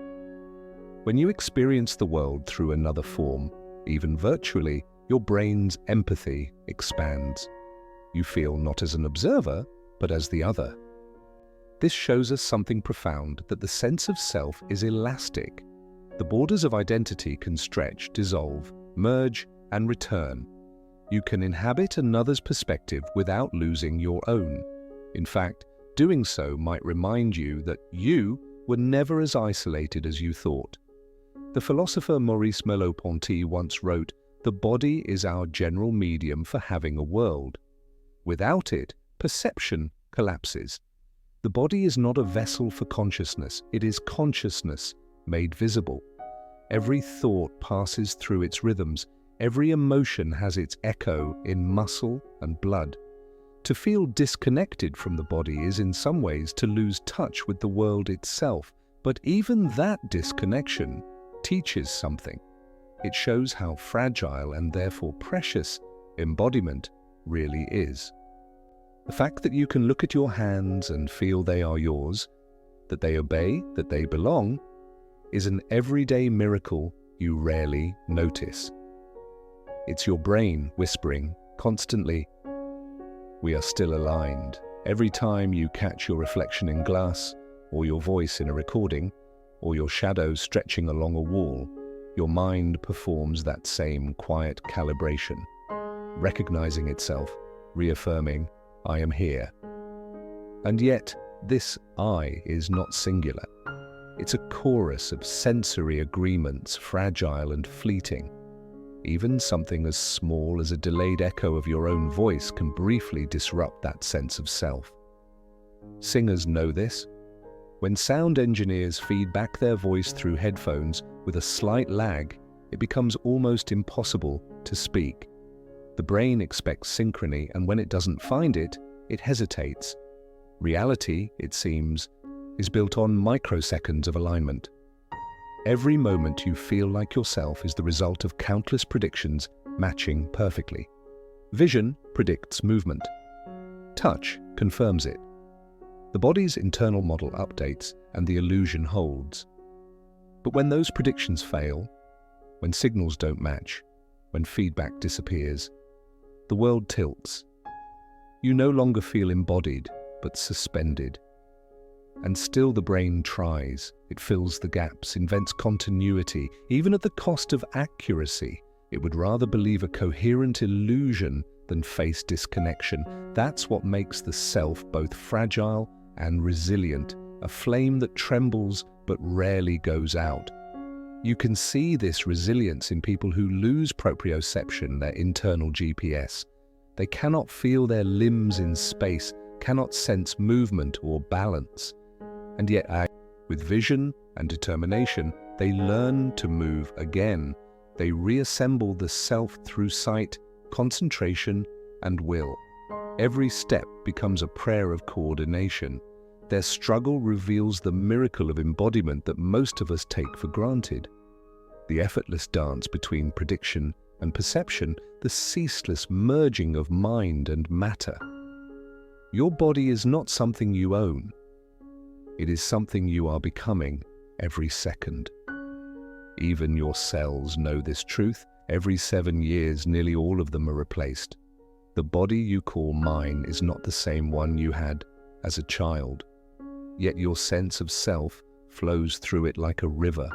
When you experience the world through another form, even virtually, your brain's empathy expands. You feel not as an observer, but as the other. This shows us something profound, that the sense of self is elastic. The borders of identity can stretch, dissolve, merge, and return. You can inhabit another's perspective without losing your own. In fact, doing so might remind you that you were never as isolated as you thought. The philosopher Maurice Merleau-Ponty once wrote, The body is our general medium for having a world. Without it, perception collapses. The body is not a vessel for consciousness, it is consciousness made visible. Every thought passes through its rhythms, every emotion has its echo in muscle and blood. To feel disconnected from the body is in some ways to lose touch with the world itself, but even that disconnection teaches something. It shows how fragile and therefore precious embodiment really is. The fact that you can look at your hands and feel they are yours, that they obey, that they belong, is an everyday miracle you rarely notice. It's your brain whispering constantly, "We are still aligned." Every time you catch your reflection in glass, or your voice in a recording, or your shadow stretching along a wall, your mind performs that same quiet calibration, recognizing itself, reaffirming, "I am here." And yet, this I is not singular. It's a chorus of sensory agreements, fragile and fleeting. Even something as small as a delayed echo of your own voice can briefly disrupt that sense of self. Singers know this. When sound engineers feed back their voice through headphones with a slight lag, it becomes almost impossible to speak. The brain expects synchrony, and when it doesn't find it, it hesitates. Reality, it seems, is built on microseconds of alignment. Every moment you feel like yourself is the result of countless predictions matching perfectly. Vision predicts movement. Touch confirms it. The body's internal model updates and the illusion holds. But when those predictions fail, when signals don't match, when feedback disappears, the world tilts. You no longer feel embodied, but suspended. And still the brain tries. It fills the gaps, invents continuity, even at the cost of accuracy. It would rather believe a coherent illusion than face disconnection. That's what makes the self both fragile and resilient, a flame that trembles but rarely goes out. You can see this resilience in people who lose proprioception, their internal GPS. They cannot feel their limbs in space, cannot sense movement or balance. And yet, with vision and determination, they learn to move again. They reassemble the self through sight, concentration, and will. Every step becomes a prayer of coordination. Their struggle reveals the miracle of embodiment that most of us take for granted. The effortless dance between prediction and perception, the ceaseless merging of mind and matter. Your body is not something you own. It is something you are becoming every second. Even your cells know this truth. Every 7 years, nearly all of them are replaced. The body you call mine is not the same one you had as a child. Yet your sense of self flows through it like a river,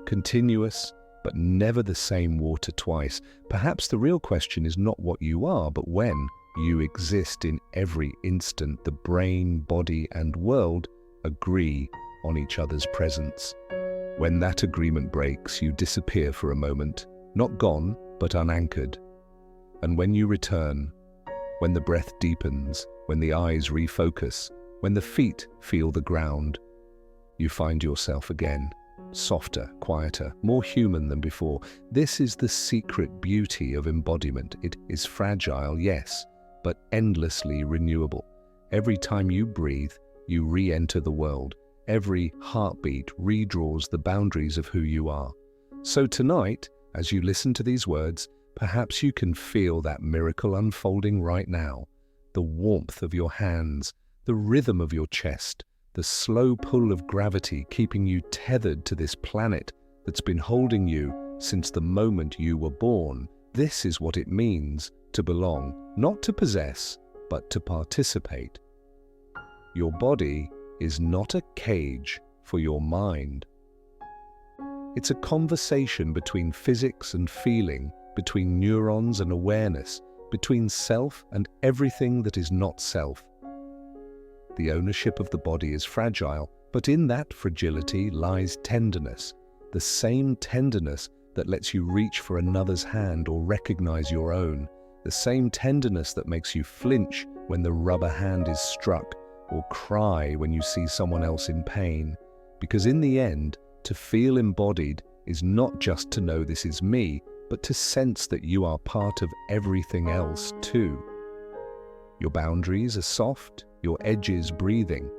continuous, but never the same water twice. Perhaps the real question is not what you are, but when you exist in every instant. The brain, body, and world agree on each other's presence. When that agreement breaks, you disappear for a moment, not gone, but unanchored. And when you return, when the breath deepens, when the eyes refocus, when the feet feel the ground, you find yourself again, softer, quieter, more human than before. This is the secret beauty of embodiment. It is fragile, yes, but endlessly renewable. Every time you breathe, you re-enter the world. Every heartbeat redraws the boundaries of who you are. So tonight, as you listen to these words, perhaps you can feel that miracle unfolding right now. The warmth of your hands, the rhythm of your chest, the slow pull of gravity keeping you tethered to this planet that's been holding you since the moment you were born. This is what it means to belong, not to possess, but to participate. Your body is not a cage for your mind. It's a conversation between physics and feeling, between neurons and awareness, between self and everything that is not self. The ownership of the body is fragile, but in that fragility lies tenderness, the same tenderness that lets you reach for another's hand or recognize your own, the same tenderness that makes you flinch when the rubber hand is struck or cry when you see someone else in pain. Because in the end, to feel embodied is not just to know this is me, but to sense that you are part of everything else too. Your boundaries are soft, your edges breathing.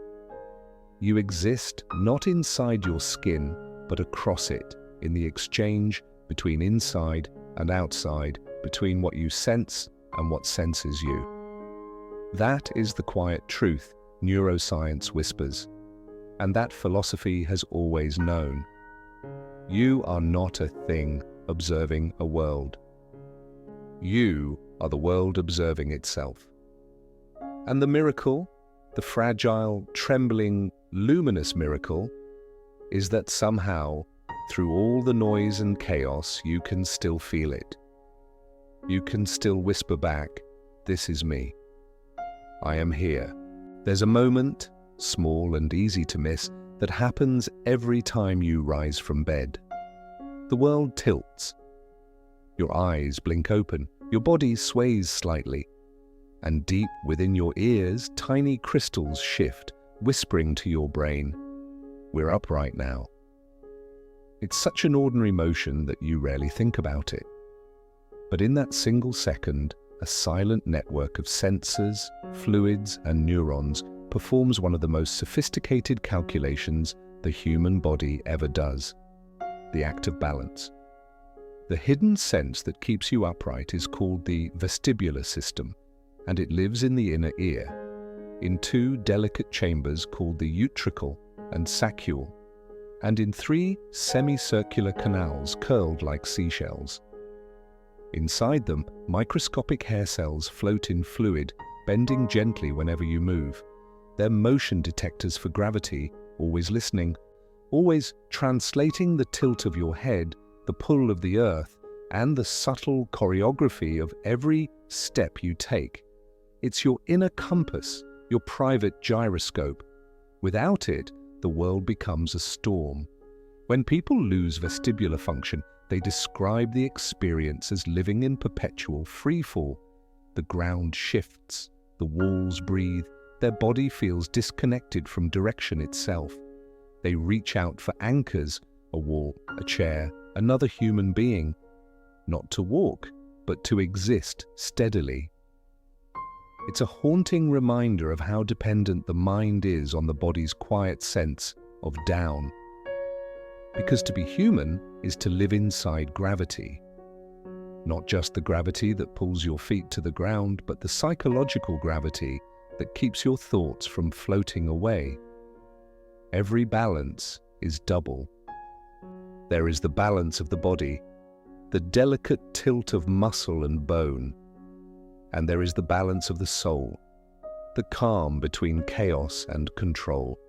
You exist not inside your skin, but across it, in the exchange between inside and outside, between what you sense and what senses you. That is the quiet truth neuroscience whispers, and that philosophy has always known. You are not a thing observing a world. You are the world observing itself. And the miracle, the fragile, trembling, luminous miracle, is that somehow, through all the noise and chaos, you can still feel it. You can still whisper back, "This is me. I am here." There's a moment, small and easy to miss, that happens every time you rise from bed. The world tilts. Your eyes blink open, your body sways slightly, and deep within your ears, tiny crystals shift, whispering to your brain, "We're up right now." It's such an ordinary motion that you rarely think about it. But in that single second, a silent network of sensors, fluids, and neurons performs one of the most sophisticated calculations the human body ever does: the act of balance. The hidden sense that keeps you upright is called the vestibular system, and it lives in the inner ear, in two delicate chambers called the utricle and saccule, and in three semicircular canals curled like seashells. Inside them, microscopic hair cells float in fluid, bending gently whenever you move. They're motion detectors for gravity, always listening, always translating the tilt of your head, the pull of the earth, and the subtle choreography of every step you take. It's your inner compass, your private gyroscope. Without it, the world becomes a storm. When people lose vestibular function, they describe the experience as living in perpetual freefall. The ground shifts, the walls breathe, their body feels disconnected from direction itself. They reach out for anchors, a wall, a chair, another human being, not to walk, but to exist steadily. It's a haunting reminder of how dependent the mind is on the body's quiet sense of down. Because to be human is to live inside gravity. Not just the gravity that pulls your feet to the ground, but the psychological gravity that keeps your thoughts from floating away. Every balance is double. There is the balance of the body, the delicate tilt of muscle and bone, and there is the balance of the soul, the calm between chaos and control.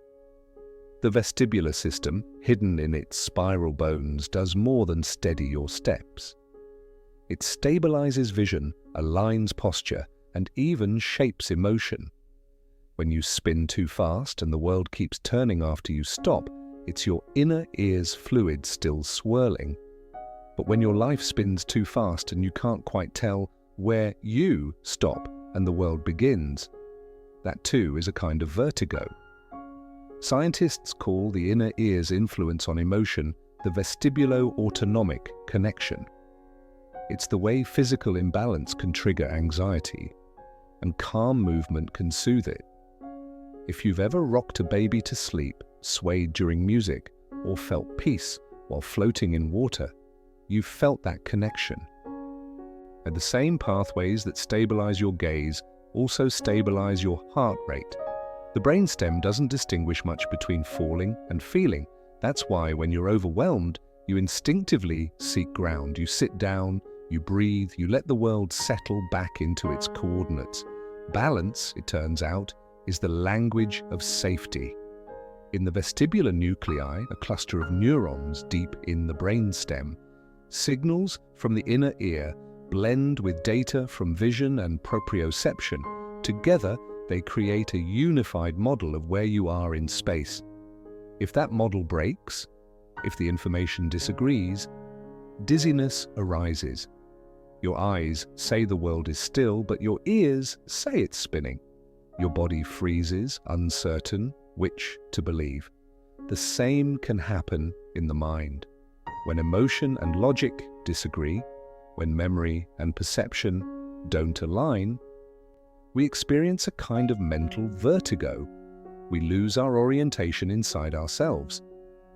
The vestibular system, hidden in its spiral bones, does more than steady your steps. It stabilizes vision, aligns posture, and even shapes emotion. When you spin too fast and the world keeps turning after you stop, it's your inner ear's fluid still swirling. But when your life spins too fast and you can't quite tell where you stop and the world begins, that too is a kind of vertigo. Scientists call the inner ear's influence on emotion the vestibulo-autonomic connection. It's the way physical imbalance can trigger anxiety, and calm movement can soothe it. If you've ever rocked a baby to sleep, swayed during music, or felt peace while floating in water, you've felt that connection. And the same pathways that stabilize your gaze also stabilize your heart rate. The brainstem doesn't distinguish much between falling and feeling. That's why when you're overwhelmed, you instinctively seek ground. You sit down, you breathe, you let the world settle back into its coordinates. Balance, it turns out, is the language of safety. In the vestibular nuclei, a cluster of neurons deep in the brainstem, signals from the inner ear blend with data from vision and proprioception. Together, they create a unified model of where you are in space. If that model breaks, if the information disagrees, dizziness arises. Your eyes say the world is still, but your ears say it's spinning. Your body freezes, uncertain which to believe. The same can happen in the mind. When emotion and logic disagree, when memory and perception don't align, we experience a kind of mental vertigo. We lose our orientation inside ourselves.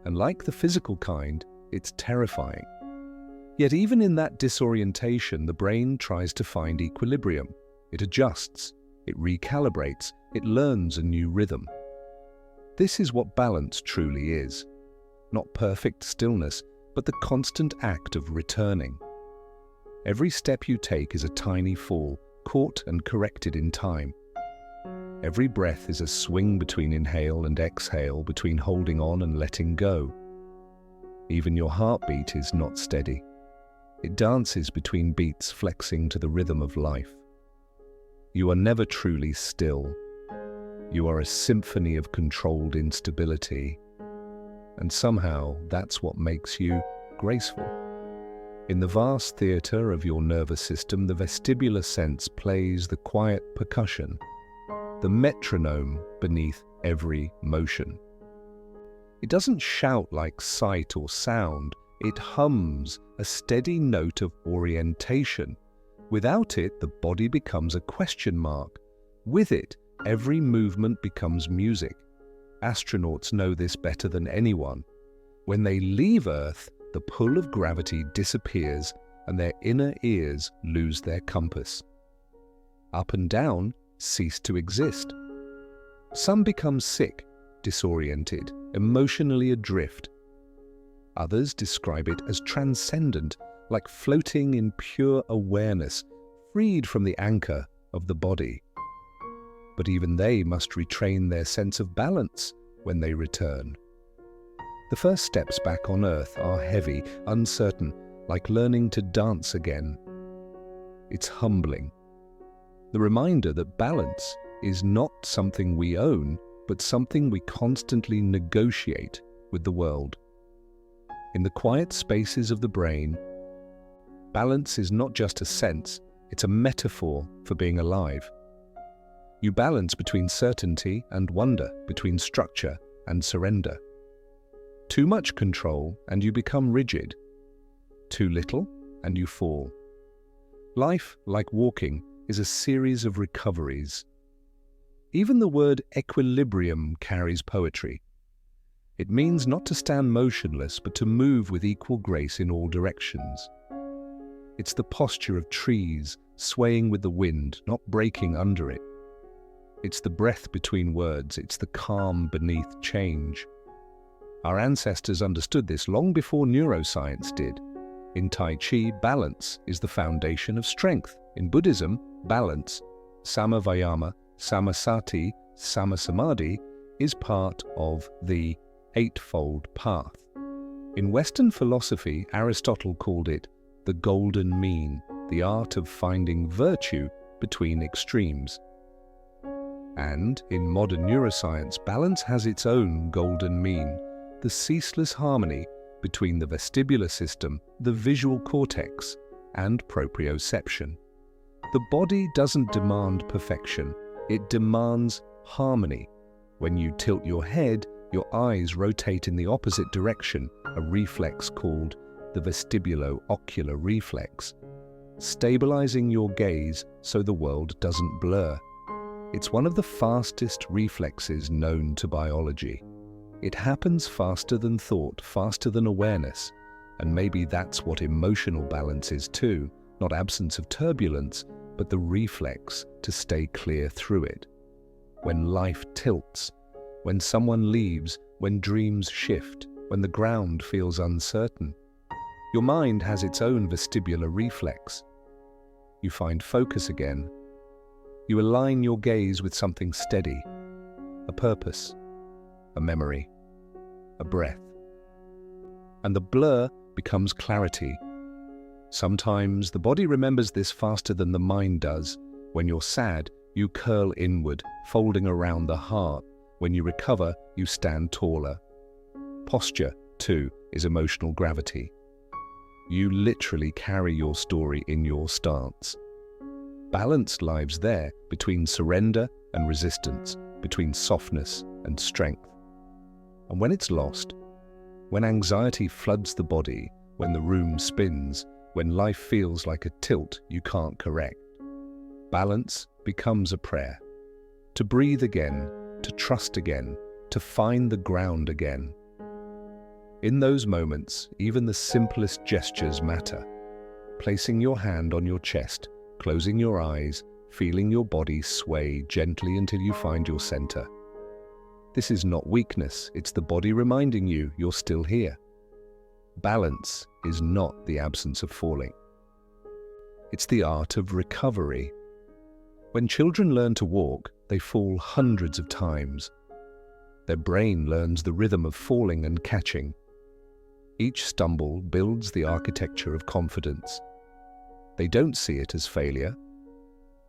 And like the physical kind, it's terrifying. Yet even in that disorientation, the brain tries to find equilibrium. It adjusts, it recalibrates, it learns a new rhythm. This is what balance truly is. Not perfect stillness, but the constant act of returning. Every step you take is a tiny fall, caught and corrected in time. Every breath is a swing between inhale and exhale, between holding on and letting go. Even your heartbeat is not steady. It dances between beats, flexing to the rhythm of life. You are never truly still. You are a symphony of controlled instability. And somehow that's what makes you graceful. In the vast theatre of your nervous system, the vestibular sense plays the quiet percussion, the metronome beneath every motion. It doesn't shout like sight or sound, it hums a steady note of orientation. Without it, the body becomes a question mark. With it, every movement becomes music. Astronauts know this better than anyone. When they leave Earth, the pull of gravity disappears and their inner ears lose their compass. Up and down cease to exist. Some become sick, disoriented, emotionally adrift. Others describe it as transcendent, like floating in pure awareness, freed from the anchor of the body. But even they must retrain their sense of balance when they return. The first steps back on Earth are heavy, uncertain, like learning to dance again. It's humbling. The reminder that balance is not something we own, but something we constantly negotiate with the world. In the quiet spaces of the brain, balance is not just a sense, it's a metaphor for being alive. You balance between certainty and wonder, between structure and surrender. Too much control and you become rigid. Too little and you fall. Life, like walking, is a series of recoveries. Even the word equilibrium carries poetry. It means not to stand motionless, but to move with equal grace in all directions. It's the posture of trees, swaying with the wind, not breaking under it. It's the breath between words, it's the calm beneath change. Our ancestors understood this long before neuroscience did. In Tai Chi, balance is the foundation of strength. In Buddhism, balance, samavayama, samasati, samasamadhi, is part of the Eightfold Path. In Western philosophy, Aristotle called it the golden mean, the art of finding virtue between extremes. And in modern neuroscience, balance has its own golden mean, the ceaseless harmony between the vestibular system, the visual cortex, and proprioception. The body doesn't demand perfection, it demands harmony. When you tilt your head, your eyes rotate in the opposite direction, a reflex called the vestibulo-ocular reflex, stabilizing your gaze so the world doesn't blur. It's one of the fastest reflexes known to biology. It happens faster than thought, faster than awareness, and maybe that's what emotional balance is too, not absence of turbulence, but the reflex to stay clear through it. When life tilts, when someone leaves, when dreams shift, when the ground feels uncertain, your mind has its own vestibular reflex. You find focus again. You align your gaze with something steady, a purpose, a memory, a breath. And the blur becomes clarity. Sometimes the body remembers this faster than the mind does. When you're sad, you curl inward, folding around the heart. When you recover, you stand taller. Posture, too, is emotional gravity. You literally carry your story in your stance. Balance lies there between surrender and resistance, between softness and strength. And when it's lost, when anxiety floods the body, when the room spins, when life feels like a tilt you can't correct, balance becomes a prayer. To breathe again, to trust again, to find the ground again. In those moments, even the simplest gestures matter. Placing your hand on your chest, closing your eyes, feeling your body sway gently until you find your center. This is not weakness, it's the body reminding you you're still here. Balance is not the absence of falling. It's the art of recovery. When children learn to walk, they fall hundreds of times. Their brain learns the rhythm of falling and catching. Each stumble builds the architecture of confidence. They don't see it as failure.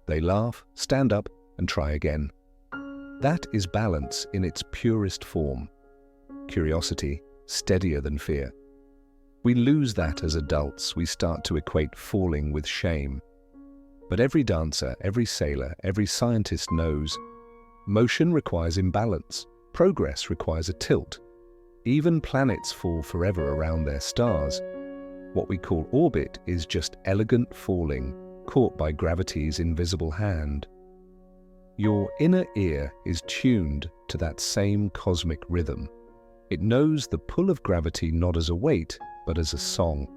They laugh, stand up, and try again. That is balance in its purest form. Curiosity, steadier than fear. We lose that as adults. We start to equate falling with shame. But every dancer, every sailor, every scientist knows motion requires imbalance. Progress requires a tilt. Even planets fall forever around their stars. What we call orbit is just elegant falling, caught by gravity's invisible hand. Your inner ear is tuned to that same cosmic rhythm. It knows the pull of gravity not as a weight, but as a song.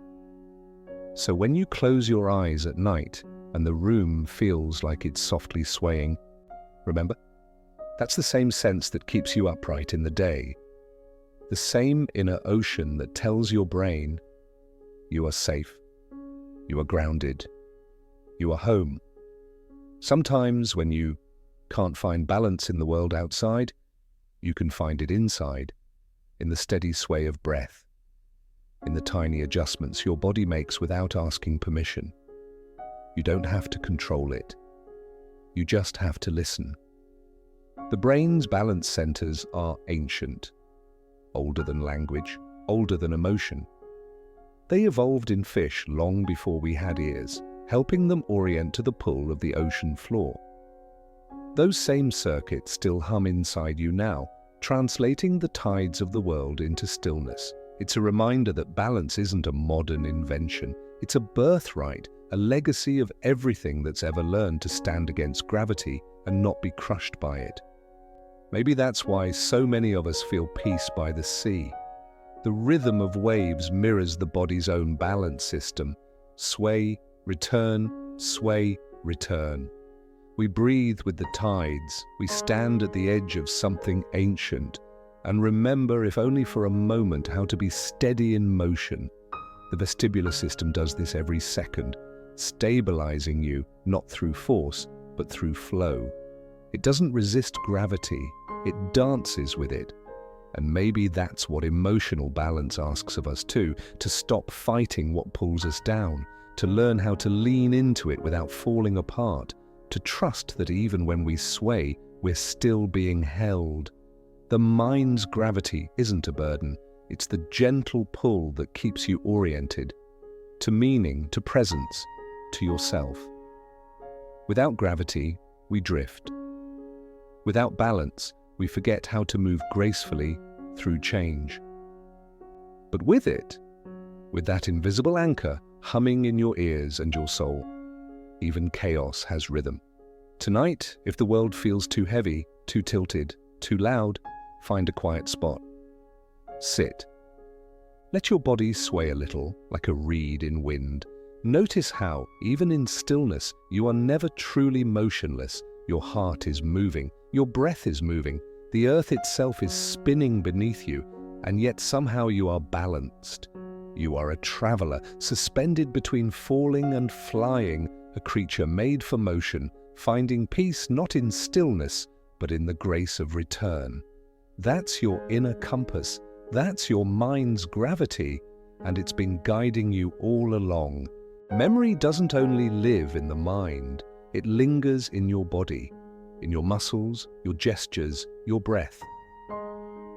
So when you close your eyes at night and the room feels like it's softly swaying, remember, that's the same sense that keeps you upright in the day. The same inner ocean that tells your brain, you are safe, you are grounded, you are home. Sometimes when you can't find balance in the world outside, you can find it inside, in the steady sway of breath, in the tiny adjustments your body makes without asking permission. You don't have to control it. You just have to listen. The brain's balance centers are ancient, older than language, older than emotion. They evolved in fish long before we had ears, helping them orient to the pull of the ocean floor. Those same circuits still hum inside you now, translating the tides of the world into stillness. It's a reminder that balance isn't a modern invention. It's a birthright, a legacy of everything that's ever learned to stand against gravity and not be crushed by it. Maybe that's why so many of us feel peace by the sea. The rhythm of waves mirrors the body's own balance system. Sway, return, sway, return. We breathe with the tides. We stand at the edge of something ancient and remember, if only for a moment, how to be steady in motion. The vestibular system does this every second, stabilizing you not through force, but through flow. It doesn't resist gravity, it dances with it. And maybe that's what emotional balance asks of us too, to stop fighting what pulls us down, to learn how to lean into it without falling apart, to trust that even when we sway, we're still being held. The mind's gravity isn't a burden, it's the gentle pull that keeps you oriented, to meaning, to presence, to yourself. Without gravity, we drift. Without balance, we forget how to move gracefully through change. But with it, with that invisible anchor humming in your ears and your soul, even chaos has rhythm. Tonight, if the world feels too heavy, too tilted, too loud, find a quiet spot. Sit. Let your body sway a little, like a reed in wind. Notice how, even in stillness, you are never truly motionless. Your heart is moving, your breath is moving, the earth itself is spinning beneath you, and yet somehow you are balanced. You are a traveler, suspended between falling and flying, a creature made for motion, finding peace not in stillness, but in the grace of return. That's your inner compass, that's your mind's gravity, and it's been guiding you all along. Memory doesn't only live in the mind, it lingers in your body, in your muscles, your gestures, your breath.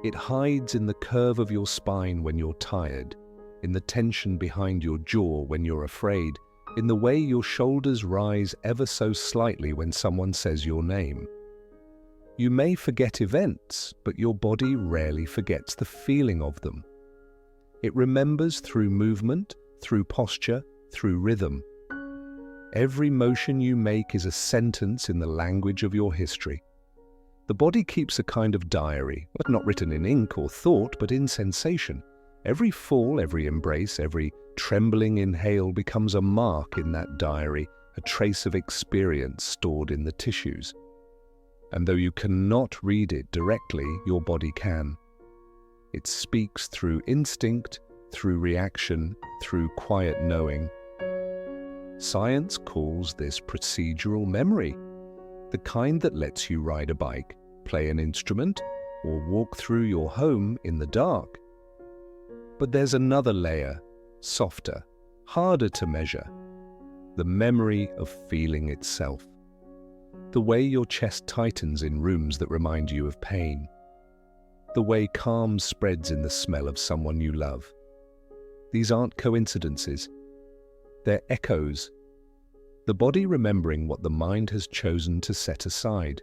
It hides in the curve of your spine when you're tired, in the tension behind your jaw when you're afraid, in the way your shoulders rise ever so slightly when someone says your name. You may forget events, but your body rarely forgets the feeling of them. It remembers through movement, through posture, through rhythm. Every motion you make is a sentence in the language of your history. The body keeps a kind of diary, not written in ink or thought, but in sensation. Every fall, every embrace, every trembling inhale becomes a mark in that diary, a trace of experience stored in the tissues. And though you cannot read it directly, your body can. It speaks through instinct, through reaction, through quiet knowing. Science calls this procedural memory, the kind that lets you ride a bike, play an instrument, or walk through your home in the dark. But there's another layer, softer, harder to measure, the memory of feeling itself. The way your chest tightens in rooms that remind you of pain. The way calm spreads in the smell of someone you love. These aren't coincidences. They're echoes. The body remembering what the mind has chosen to set aside.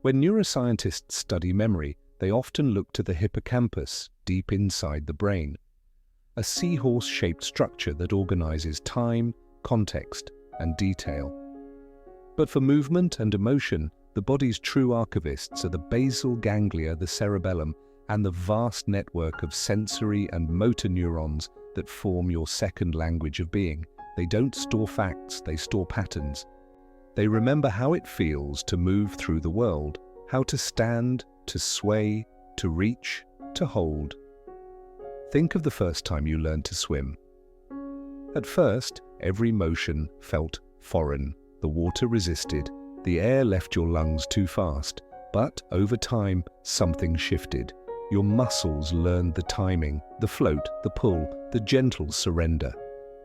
When neuroscientists study memory, they often look to the hippocampus, deep inside the brain. A seahorse-shaped structure that organizes time, context, and detail. But for movement and emotion, the body's true archivists are the basal ganglia, the cerebellum, and the vast network of sensory and motor neurons that form your second language of being. They don't store facts, they store patterns. They remember how it feels to move through the world, how to stand, to sway, to reach, to hold. Think of the first time you learned to swim. At first, every motion felt foreign. The water resisted, the air left your lungs too fast. But over time, something shifted. Your muscles learned the timing, the float, the pull, the gentle surrender.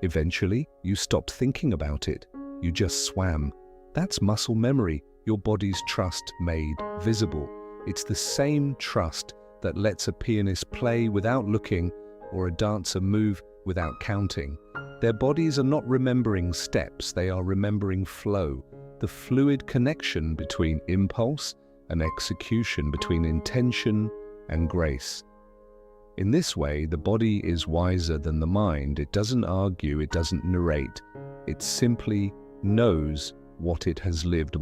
Eventually, you stopped thinking about it. You just swam. That's muscle memory, your body's trust made visible. It's the same trust that lets a pianist play without looking or a dancer move without counting. Their bodies are not remembering steps, they are remembering flow, the fluid connection between impulse and execution, between intention and grace. In this way, the body is wiser than the mind. It doesn't argue, it doesn't narrate. It simply knows what it has lived.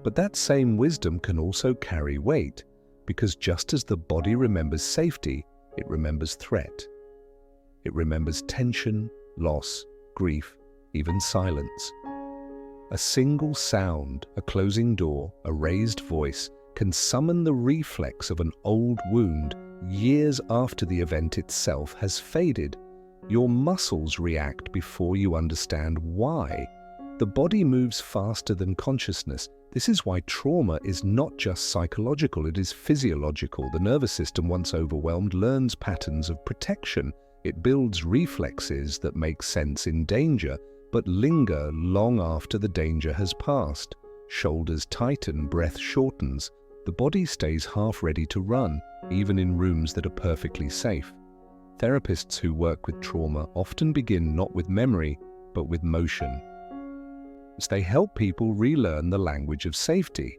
But that same wisdom can also carry weight, because just as the body remembers safety, it remembers threat. It remembers tension, loss, grief, even silence. A single sound, a closing door, a raised voice, can summon the reflex of an old wound years after the event itself has faded. Your muscles react before you understand why. The body moves faster than consciousness. This is why trauma is not just psychological, it is physiological. The nervous system, once overwhelmed, learns patterns of protection. It builds reflexes that make sense in danger, but linger long after the danger has passed. Shoulders tighten, breath shortens. The body stays half ready to run, even in rooms that are perfectly safe. Therapists who work with trauma often begin not with memory, but with motion. They help people relearn the language of safety.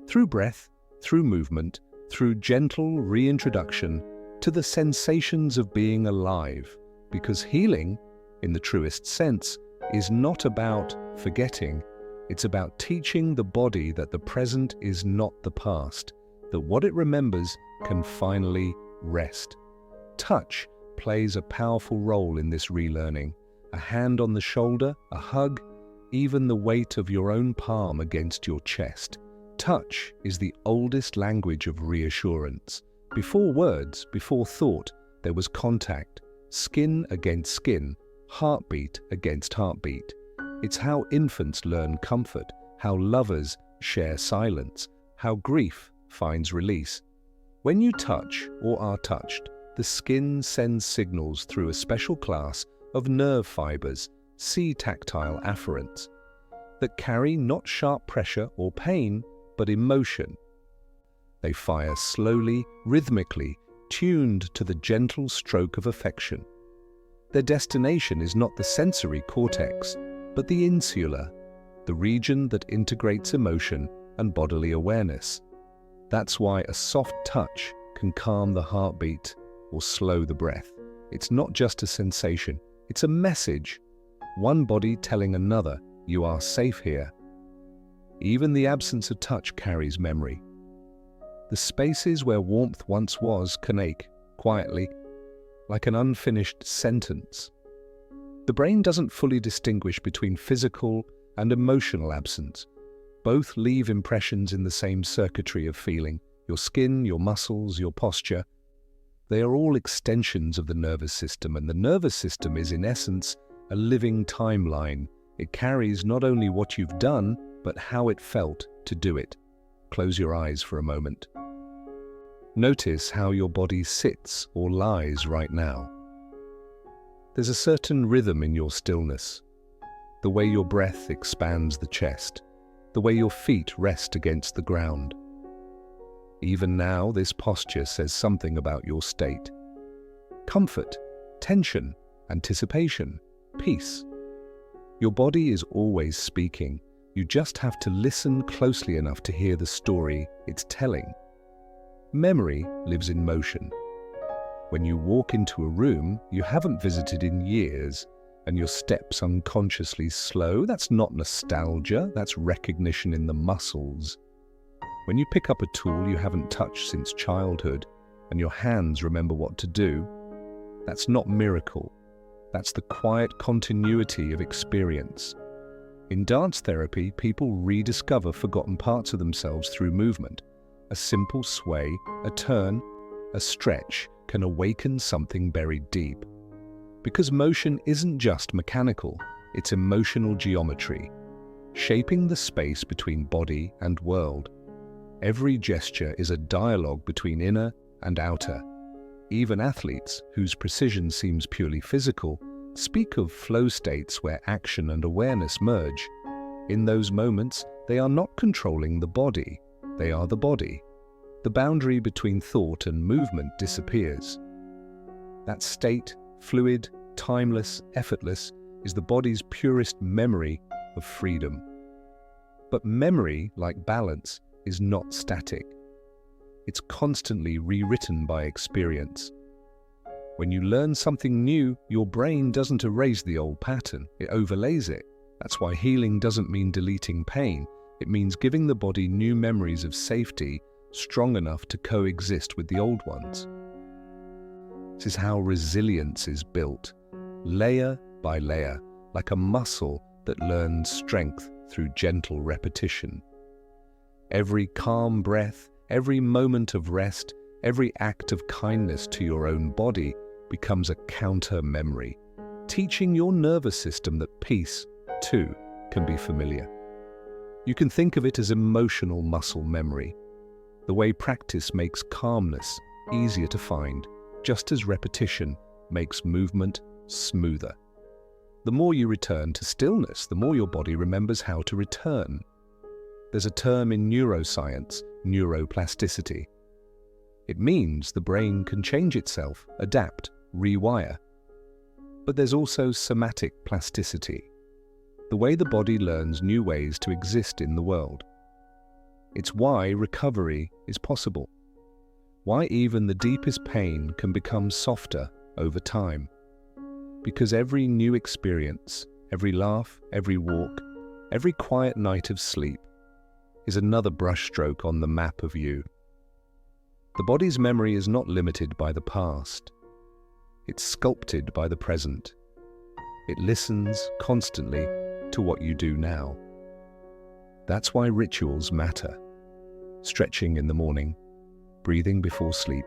Through breath, through movement, through gentle reintroduction to the sensations of being alive. Because healing, in the truest sense, is not about forgetting. It's about teaching the body that the present is not the past, that what it remembers can finally rest. Touch plays a powerful role in this relearning. A hand on the shoulder, a hug, even the weight of your own palm against your chest. Touch is the oldest language of reassurance. Before words, before thought, there was contact, skin against skin, heartbeat against heartbeat. It's how infants learn comfort, how lovers share silence, how grief finds release. When you touch or are touched, the skin sends signals through a special class of nerve fibers, C-tactile afferents, that carry not sharp pressure or pain, but emotion. They fire slowly, rhythmically, tuned to the gentle stroke of affection. Their destination is not the sensory cortex, but the insula, the region that integrates emotion and bodily awareness. That's why a soft touch can calm the heartbeat or slow the breath. It's not just a sensation, it's a message. One body telling another, you are safe here. Even the absence of touch carries memory. The spaces where warmth once was can ache, quietly, like an unfinished sentence. The brain doesn't fully distinguish between physical and emotional absence. Both leave impressions in the same circuitry of feeling. Your skin, your muscles, your posture. They are all extensions of the nervous system, and the nervous system is, in essence, a living timeline. It carries not only what you've done, but how it felt to do it. Close your eyes for a moment. Notice how your body sits or lies right now. There's a certain rhythm in your stillness. The way your breath expands the chest, the way your feet rest against the ground. Even now, this posture says something about your state. Comfort, tension, anticipation, peace. Your body is always speaking. You just have to listen closely enough to hear the story it's telling. Memory lives in motion. When you walk into a room you haven't visited in years, and your steps unconsciously slow, that's not nostalgia, that's recognition in the muscles. When you pick up a tool you haven't touched since childhood, and your hands remember what to do, that's not miracle. That's the quiet continuity of experience. In dance therapy, people rediscover forgotten parts of themselves through movement. A simple sway, a turn, a stretch can awaken something buried deep. Because motion isn't just mechanical, it's emotional geometry, shaping the space between body and world. Every gesture is a dialogue between inner and outer. Even athletes, whose precision seems purely physical, speak of flow states where action and awareness merge. In those moments, they are not controlling the body, they are the body. The boundary between thought and movement disappears. That state, fluid, timeless, effortless, is the body's purest memory of freedom. But memory, like balance, is not static. It's constantly rewritten by experience. When you learn something new, your brain doesn't erase the old pattern, it overlays it. That's why healing doesn't mean deleting pain. It means giving the body new memories of safety, strong enough to coexist with the old ones. This is how resilience is built, layer by layer, like a muscle that learns strength through gentle repetition. Every calm breath, every moment of rest, every act of kindness to your own body becomes a counter-memory, teaching your nervous system that peace, too, can be familiar. You can think of it as emotional muscle memory, the way practice makes calmness easier to find, just as repetition makes movement smoother. The more you return to stillness, the more your body remembers how to return. There's a term in neuroscience, neuroplasticity. It means the brain can change itself, adapt, rewire. But there's also somatic plasticity, the way the body learns new ways to exist in the world. It's why recovery is possible, why even the deepest pain can become softer over time. Because every new experience, every laugh, every walk, every quiet night of sleep is another brushstroke on the map of you. The body's memory is not limited by the past. It's sculpted by the present. It listens constantly to what you do now. That's why rituals matter. Stretching in the morning, breathing before sleep,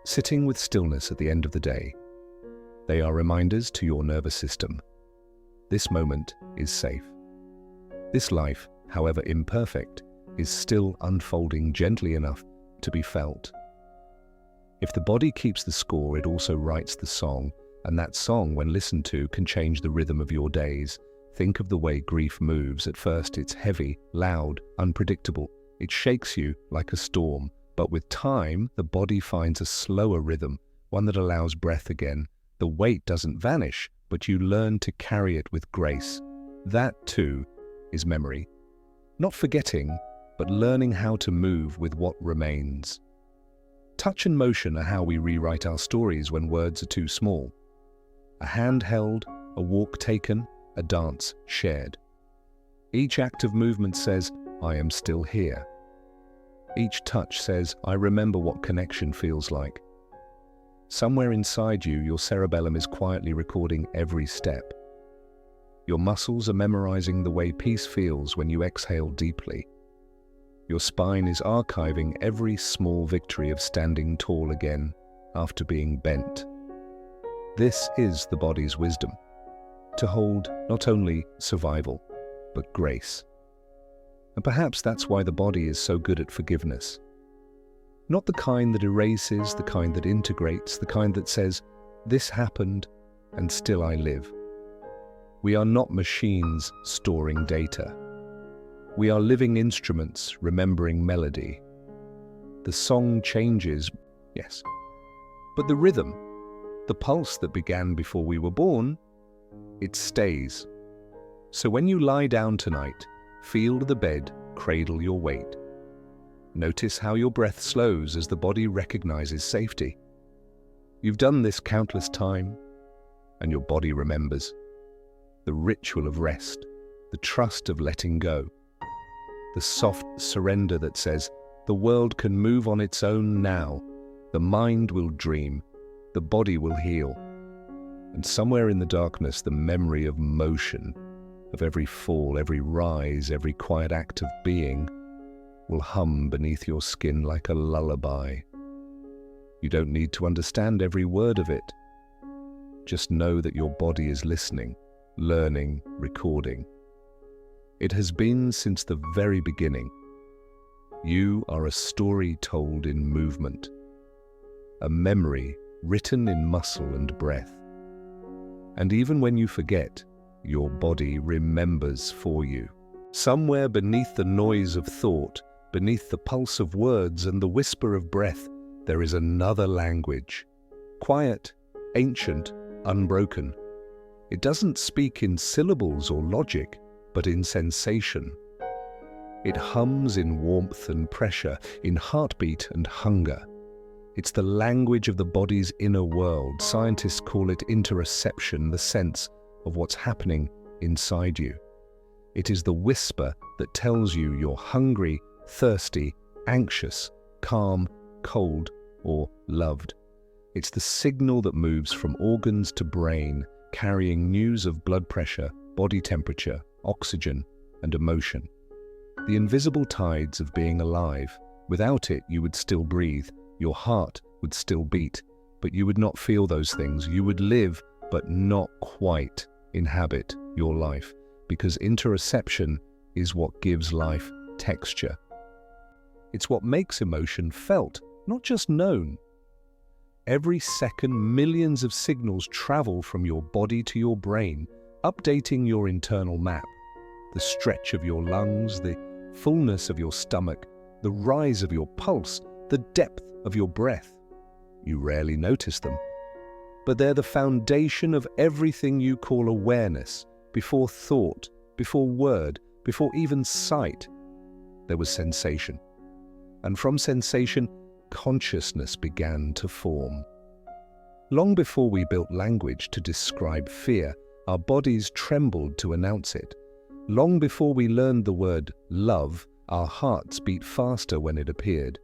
sitting with stillness at the end of the day. They are reminders to your nervous system. This moment is safe. This life, however imperfect, is still unfolding gently enough to be felt. If the body keeps the score, it also writes the song, and that song, when listened to, can change the rhythm of your days. Think of the way grief moves. At first it's heavy, loud, unpredictable. It shakes you like a storm, but with time the body finds a slower rhythm, one that allows breath again, The weight doesn't vanish, but you learn to carry it with grace. That, too, is memory. Not forgetting, but learning how to move with what remains. Touch and motion are how we rewrite our stories when words are too small. A hand held, a walk taken, a dance shared. Each act of movement says, I am still here. Each touch says, I remember what connection feels like. Somewhere inside you, your cerebellum is quietly recording every step. Your muscles are memorizing the way peace feels when you exhale deeply. Your spine is archiving every small victory of standing tall again after being bent. This is the body's wisdom, to hold not only survival, but grace. And perhaps that's why the body is so good at forgiveness. Not the kind that erases, the kind that integrates, the kind that says, this happened and still I live. We are not machines storing data. We are living instruments remembering melody. The song changes, yes, but the rhythm, the pulse that began before we were born, it stays. So when you lie down tonight, feel the bed cradle your weight. Notice how your breath slows as the body recognizes safety. You've done this countless times, and your body remembers. The ritual of rest, the trust of letting go, the soft surrender that says, the world can move on its own now, the mind will dream, the body will heal. And somewhere in the darkness, the memory of motion, of every fall, every rise, every quiet act of being, will hum beneath your skin like a lullaby. You don't need to understand every word of it. Just know that your body is listening, learning, recording. It has been since the very beginning. You are a story told in movement, a memory written in muscle and breath. And even when you forget, your body remembers for you. Somewhere beneath the noise of thought, beneath the pulse of words and the whisper of breath, there is another language. Quiet, ancient, unbroken. It doesn't speak in syllables or logic, but in sensation. It hums in warmth and pressure, in heartbeat and hunger. It's the language of the body's inner world. Scientists call it interoception, the sense of what's happening inside you. It is the whisper that tells you you're hungry, thirsty, anxious, calm, cold, or loved. It's the signal that moves from organs to brain, carrying news of blood pressure, body temperature, oxygen, and emotion. The invisible tides of being alive. Without it, you would still breathe, your heart would still beat, but you would not feel those things. You would live, but not quite inhabit your life, because interoception is what gives life texture. It's what makes emotion felt, not just known. Every second, millions of signals travel from your body to your brain, updating your internal map. The stretch of your lungs, the fullness of your stomach, the rise of your pulse, the depth of your breath. You rarely notice them, but they're the foundation of everything you call awareness. Before thought, before word, before even sight, there was sensation. And from sensation, consciousness began to form. Long before we built language to describe fear, our bodies trembled to announce it. Long before we learned the word love, our hearts beat faster when it appeared.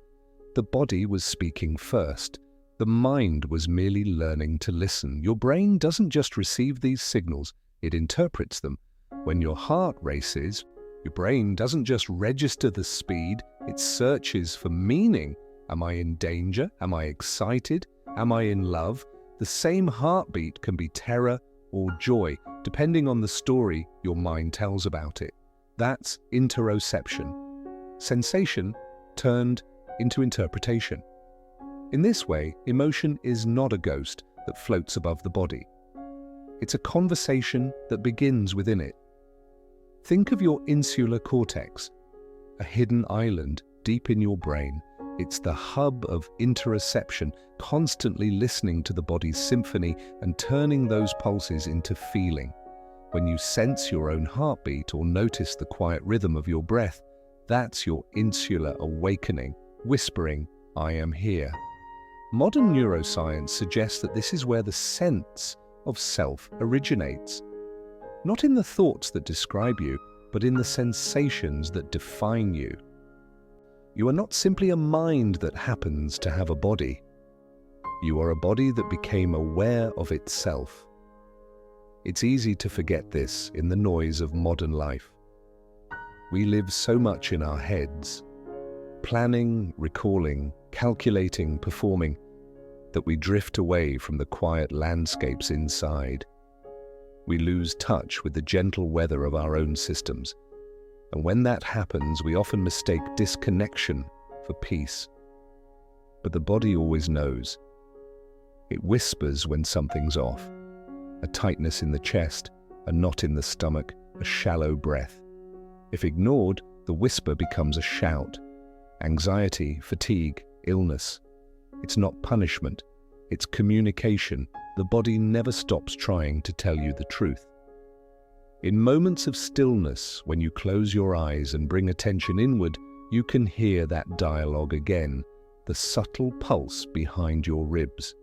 The body was speaking first. The mind was merely learning to listen. Your brain doesn't just receive these signals, it interprets them. When your heart races, your brain doesn't just register the speed, it searches for meaning. Am I in danger? Am I excited? Am I in love? The same heartbeat can be terror or joy, depending on the story your mind tells about it. That's interoception. Sensation turned into interpretation. In this way, emotion is not a ghost that floats above the body. It's a conversation that begins within it. Think of your insular cortex, a hidden island deep in your brain. It's the hub of interoception, constantly listening to the body's symphony and turning those pulses into feeling. When you sense your own heartbeat or notice the quiet rhythm of your breath, that's your insular awakening, whispering, "I am here." Modern neuroscience suggests that this is where the sense of self originates. Not in the thoughts that describe you, but in the sensations that define you. You are not simply a mind that happens to have a body. You are a body that became aware of itself. It's easy to forget this in the noise of modern life. We live so much in our heads, planning, recalling, calculating, performing, that we drift away from the quiet landscapes inside. We lose touch with the gentle weather of our own systems. And when that happens, we often mistake disconnection for peace. But the body always knows. It whispers when something's off. A tightness in the chest, a knot in the stomach, a shallow breath. If ignored, the whisper becomes a shout. Anxiety, fatigue, illness. It's not punishment, it's communication. The body never stops trying to tell you the truth. In moments of stillness, when you close your eyes and bring attention inward, you can hear that dialogue again, the subtle pulse behind your ribs.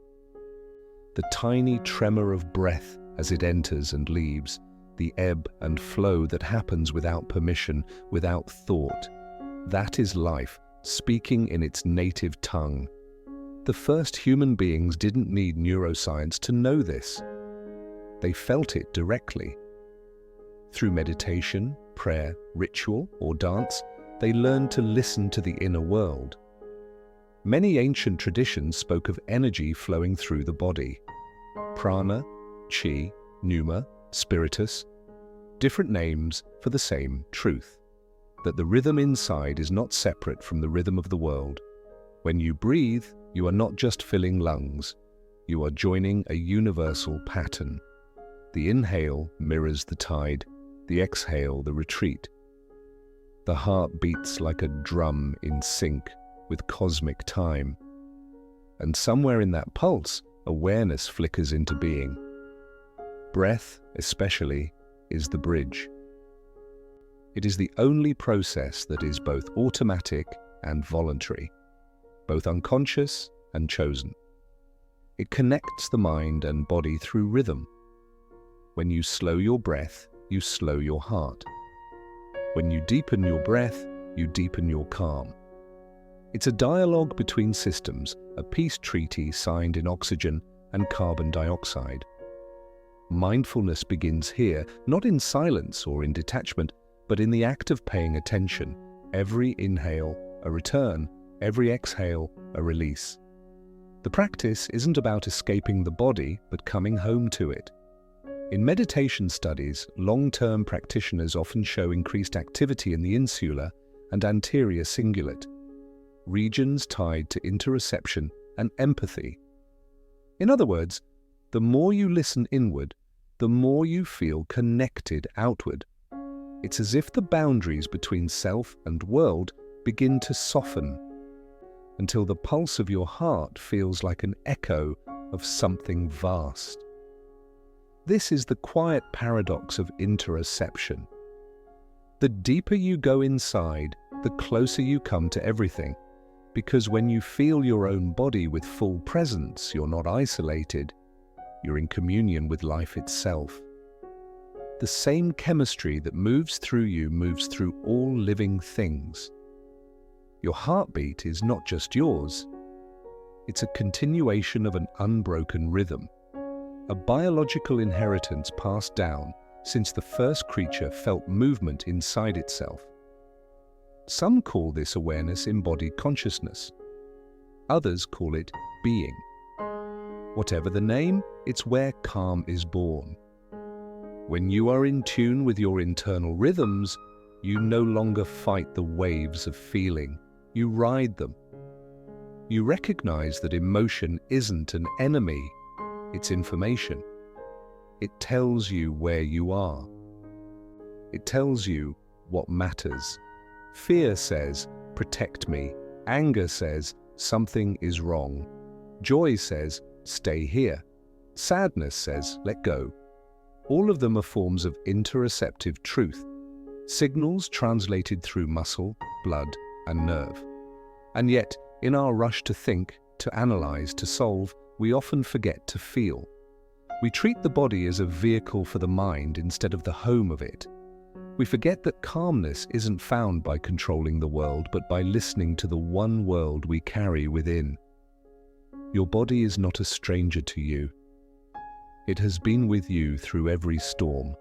The tiny tremor of breath as it enters and leaves, the ebb and flow that happens without permission, without thought. That is life, speaking in its native tongue. The first human beings didn't need neuroscience to know this. They felt it directly. Through meditation, prayer, ritual, or dance, they learned to listen to the inner world. Many ancient traditions spoke of energy flowing through the body. Prana, chi, pneuma, spiritus, different names for the same truth, that the rhythm inside is not separate from the rhythm of the world. When you breathe, you are not just filling lungs, you are joining a universal pattern. The inhale mirrors the tide, the exhale the retreat. The heart beats like a drum in sync with cosmic time. And somewhere in that pulse, awareness flickers into being. Breath, especially, is the bridge. It is the only process that is both automatic and voluntary, both unconscious and chosen. It connects the mind and body through rhythm. When you slow your breath, you slow your heart. When you deepen your breath, you deepen your calm. It's a dialogue between systems, a peace treaty signed in oxygen and carbon dioxide. Mindfulness begins here, not in silence or in detachment, but in the act of paying attention. Every inhale, a return. Every exhale, a release. The practice isn't about escaping the body, but coming home to it. In meditation studies, long-term practitioners often show increased activity in the insular and anterior cingulate, regions tied to interoception and empathy. In other words, the more you listen inward, the more you feel connected outward. It's as if the boundaries between self and world begin to soften, until the pulse of your heart feels like an echo of something vast. This is the quiet paradox of interoception. The deeper you go inside, the closer you come to everything, because when you feel your own body with full presence, you're not isolated, you're in communion with life itself. The same chemistry that moves through you moves through all living things. Your heartbeat is not just yours. It's a continuation of an unbroken rhythm, a biological inheritance passed down since the first creature felt movement inside itself. Some call this awareness embodied consciousness. Others call it being. Whatever the name, it's where calm is born. When you are in tune with your internal rhythms, you no longer fight the waves of feeling. You ride them. You recognize that emotion isn't an enemy, it's information. It tells you where you are. It tells you what matters. Fear says, protect me. Anger says, something is wrong. Joy says, stay here. Sadness says, let go. All of them are forms of interoceptive truth, signals translated through muscle, blood, and nerve. And yet, in our rush to think, to analyze, to solve, we often forget to feel. We treat the body as a vehicle for the mind instead of the home of it. We forget that calmness isn't found by controlling the world, but by listening to the one world we carry within. Your body is not a stranger to you. It has been with you through every storm.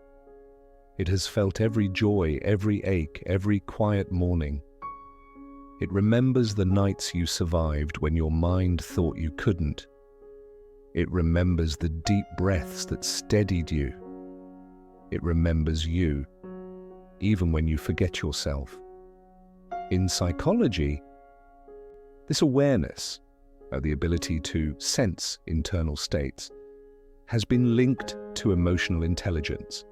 It has felt every joy, every ache, every quiet morning. It remembers the nights you survived when your mind thought you couldn't. It remembers the deep breaths that steadied you. It remembers you, even when you forget yourself. In psychology, this awareness, the ability to sense internal states, has been linked to emotional intelligence.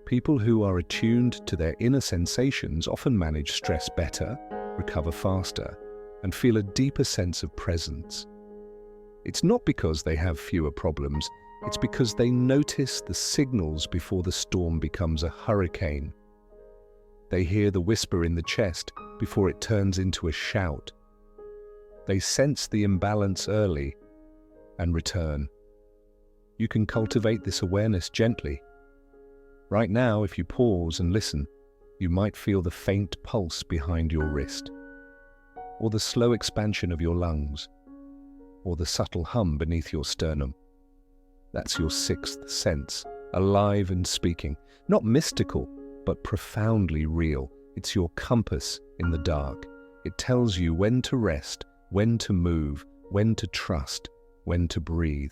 People who are attuned to their inner sensations often manage stress better, recover faster, and feel a deeper sense of presence. It's not because they have fewer problems, it's because they notice the signals before the storm becomes a hurricane. They hear the whisper in the chest before it turns into a shout. They sense the imbalance early and return. You can cultivate this awareness gently. Right now, if you pause and listen, you might feel the faint pulse behind your wrist, or the slow expansion of your lungs, or the subtle hum beneath your sternum. That's your sixth sense, alive and speaking, not mystical, but profoundly real. It's your compass in the dark. It tells you when to rest, when to move, when to trust, when to breathe.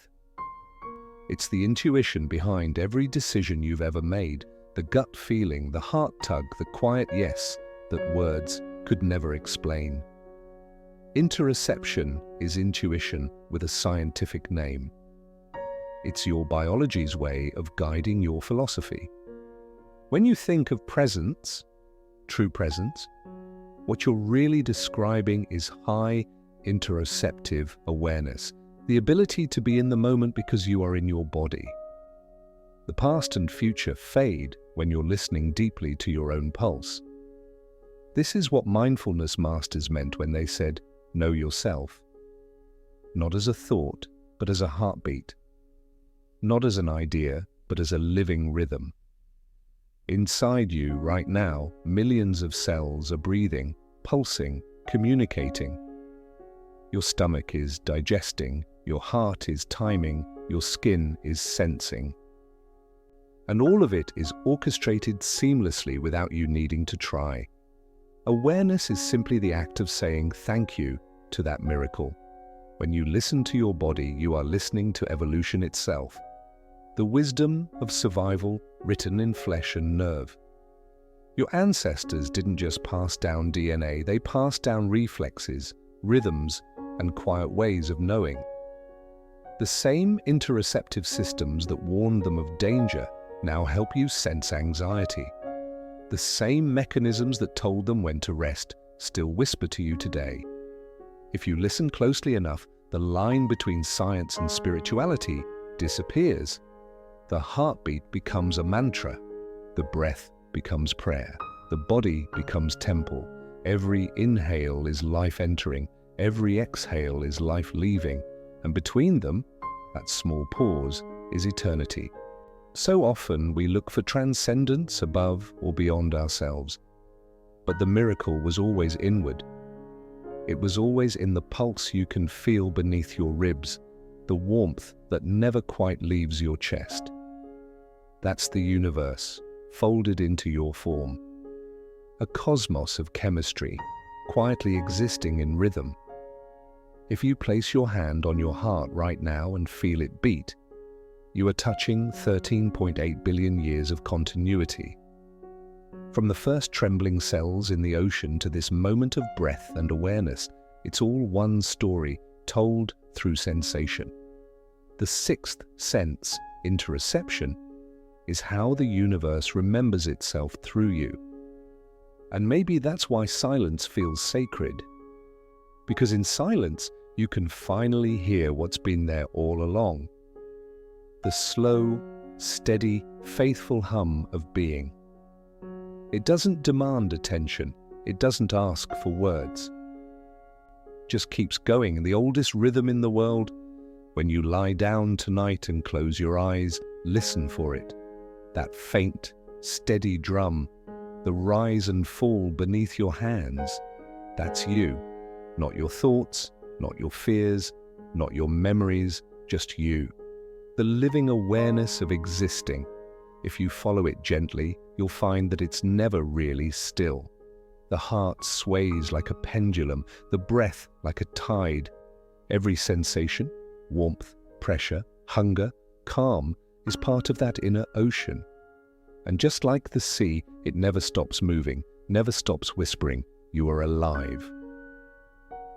It's the intuition behind every decision you've ever made, the gut feeling, the heart tug, the quiet yes that words could never explain. Interoception is intuition with a scientific name. It's your biology's way of guiding your philosophy. When you think of presence, true presence, what you're really describing is high interoceptive awareness, the ability to be in the moment because you are in your body. The past and future fade when you're listening deeply to your own pulse. This is what mindfulness masters meant when they said, know yourself. Not as a thought, but as a heartbeat. Not as an idea, but as a living rhythm. Inside you, right now, millions of cells are breathing, pulsing, communicating. Your stomach is digesting, your heart is timing, your skin is sensing. And all of it is orchestrated seamlessly without you needing to try. Awareness is simply the act of saying thank you to that miracle. When you listen to your body, you are listening to evolution itself. The wisdom of survival written in flesh and nerve. Your ancestors didn't just pass down DNA, they passed down reflexes, rhythms, and quiet ways of knowing. The same interoceptive systems that warned them of danger now help you sense anxiety. The same mechanisms that told them when to rest still whisper to you today. If you listen closely enough, the line between science and spirituality disappears. The heartbeat becomes a mantra. The breath becomes prayer. The body becomes temple. Every inhale is life entering. Every exhale is life leaving. And between them, that small pause, is eternity. So often we look for transcendence above or beyond ourselves. But the miracle was always inward. It was always in the pulse you can feel beneath your ribs, the warmth that never quite leaves your chest. That's the universe, folded into your form. A cosmos of chemistry, quietly existing in rhythm. If you place your hand on your heart right now and feel it beat, you are touching 13.8 billion years of continuity. From the first trembling cells in the ocean to this moment of breath and awareness, it's all one story told through sensation. The sixth sense, interoception, is how the universe remembers itself through you. And maybe that's why silence feels sacred. Because in silence, you can finally hear what's been there all along. The slow, steady, faithful hum of being. It doesn't demand attention. It doesn't ask for words. Just keeps going in the oldest rhythm in the world. When you lie down tonight and close your eyes, listen for it. That faint, steady drum, the rise and fall beneath your hands. That's you. Not your thoughts, not your fears, not your memories, just you. The living awareness of existing. If you follow it gently, you'll find that it's never really still. The heart sways like a pendulum, the breath like a tide. Every sensation, warmth, pressure, hunger, calm, is part of that inner ocean. And just like the sea, it never stops moving, never stops whispering, you are alive.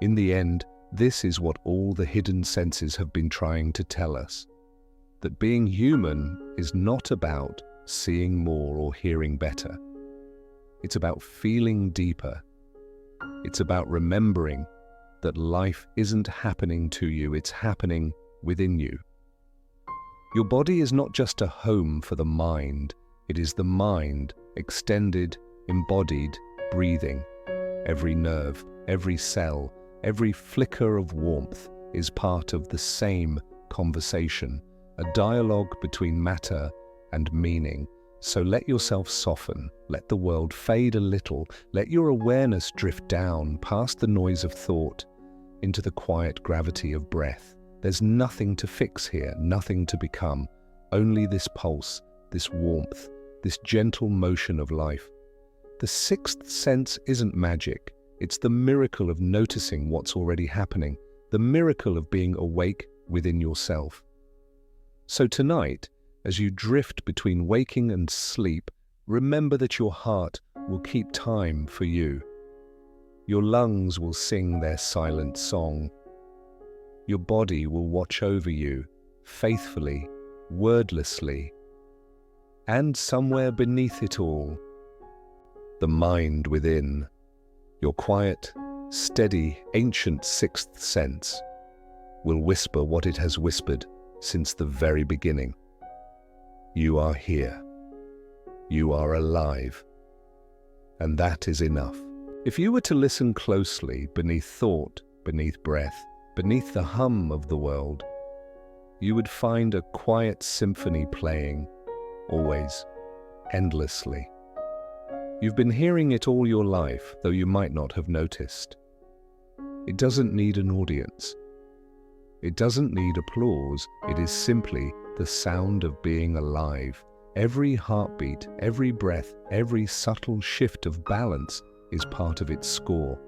In the end, this is what all the hidden senses have been trying to tell us. That being human is not about seeing more or hearing better. It's about feeling deeper. It's about remembering that life isn't happening to you, it's happening within you. Your body is not just a home for the mind, it is the mind, extended, embodied, breathing. Every nerve, every cell, every flicker of warmth is part of the same conversation, a dialogue between matter and meaning. So let yourself soften, let the world fade a little, let your awareness drift down past the noise of thought into the quiet gravity of breath. There's nothing to fix here, nothing to become, only this pulse, this warmth, this gentle motion of life. The sixth sense isn't magic, it's the miracle of noticing what's already happening, the miracle of being awake within yourself. So tonight, as you drift between waking and sleep, remember that your heart will keep time for you. Your lungs will sing their silent song. Your body will watch over you, faithfully, wordlessly. And somewhere beneath it all, the mind within, your quiet, steady, ancient sixth sense, will whisper what it has whispered since the very beginning. You are here. You are alive. And that is enough. If you were to listen closely, beneath thought, beneath breath, beneath the hum of the world, you would find a quiet symphony playing, always, endlessly. You've been hearing it all your life, though you might not have noticed. It doesn't need an audience. It doesn't need applause. It is simply the sound of being alive. Every heartbeat, every breath, every subtle shift of balance is part of its score.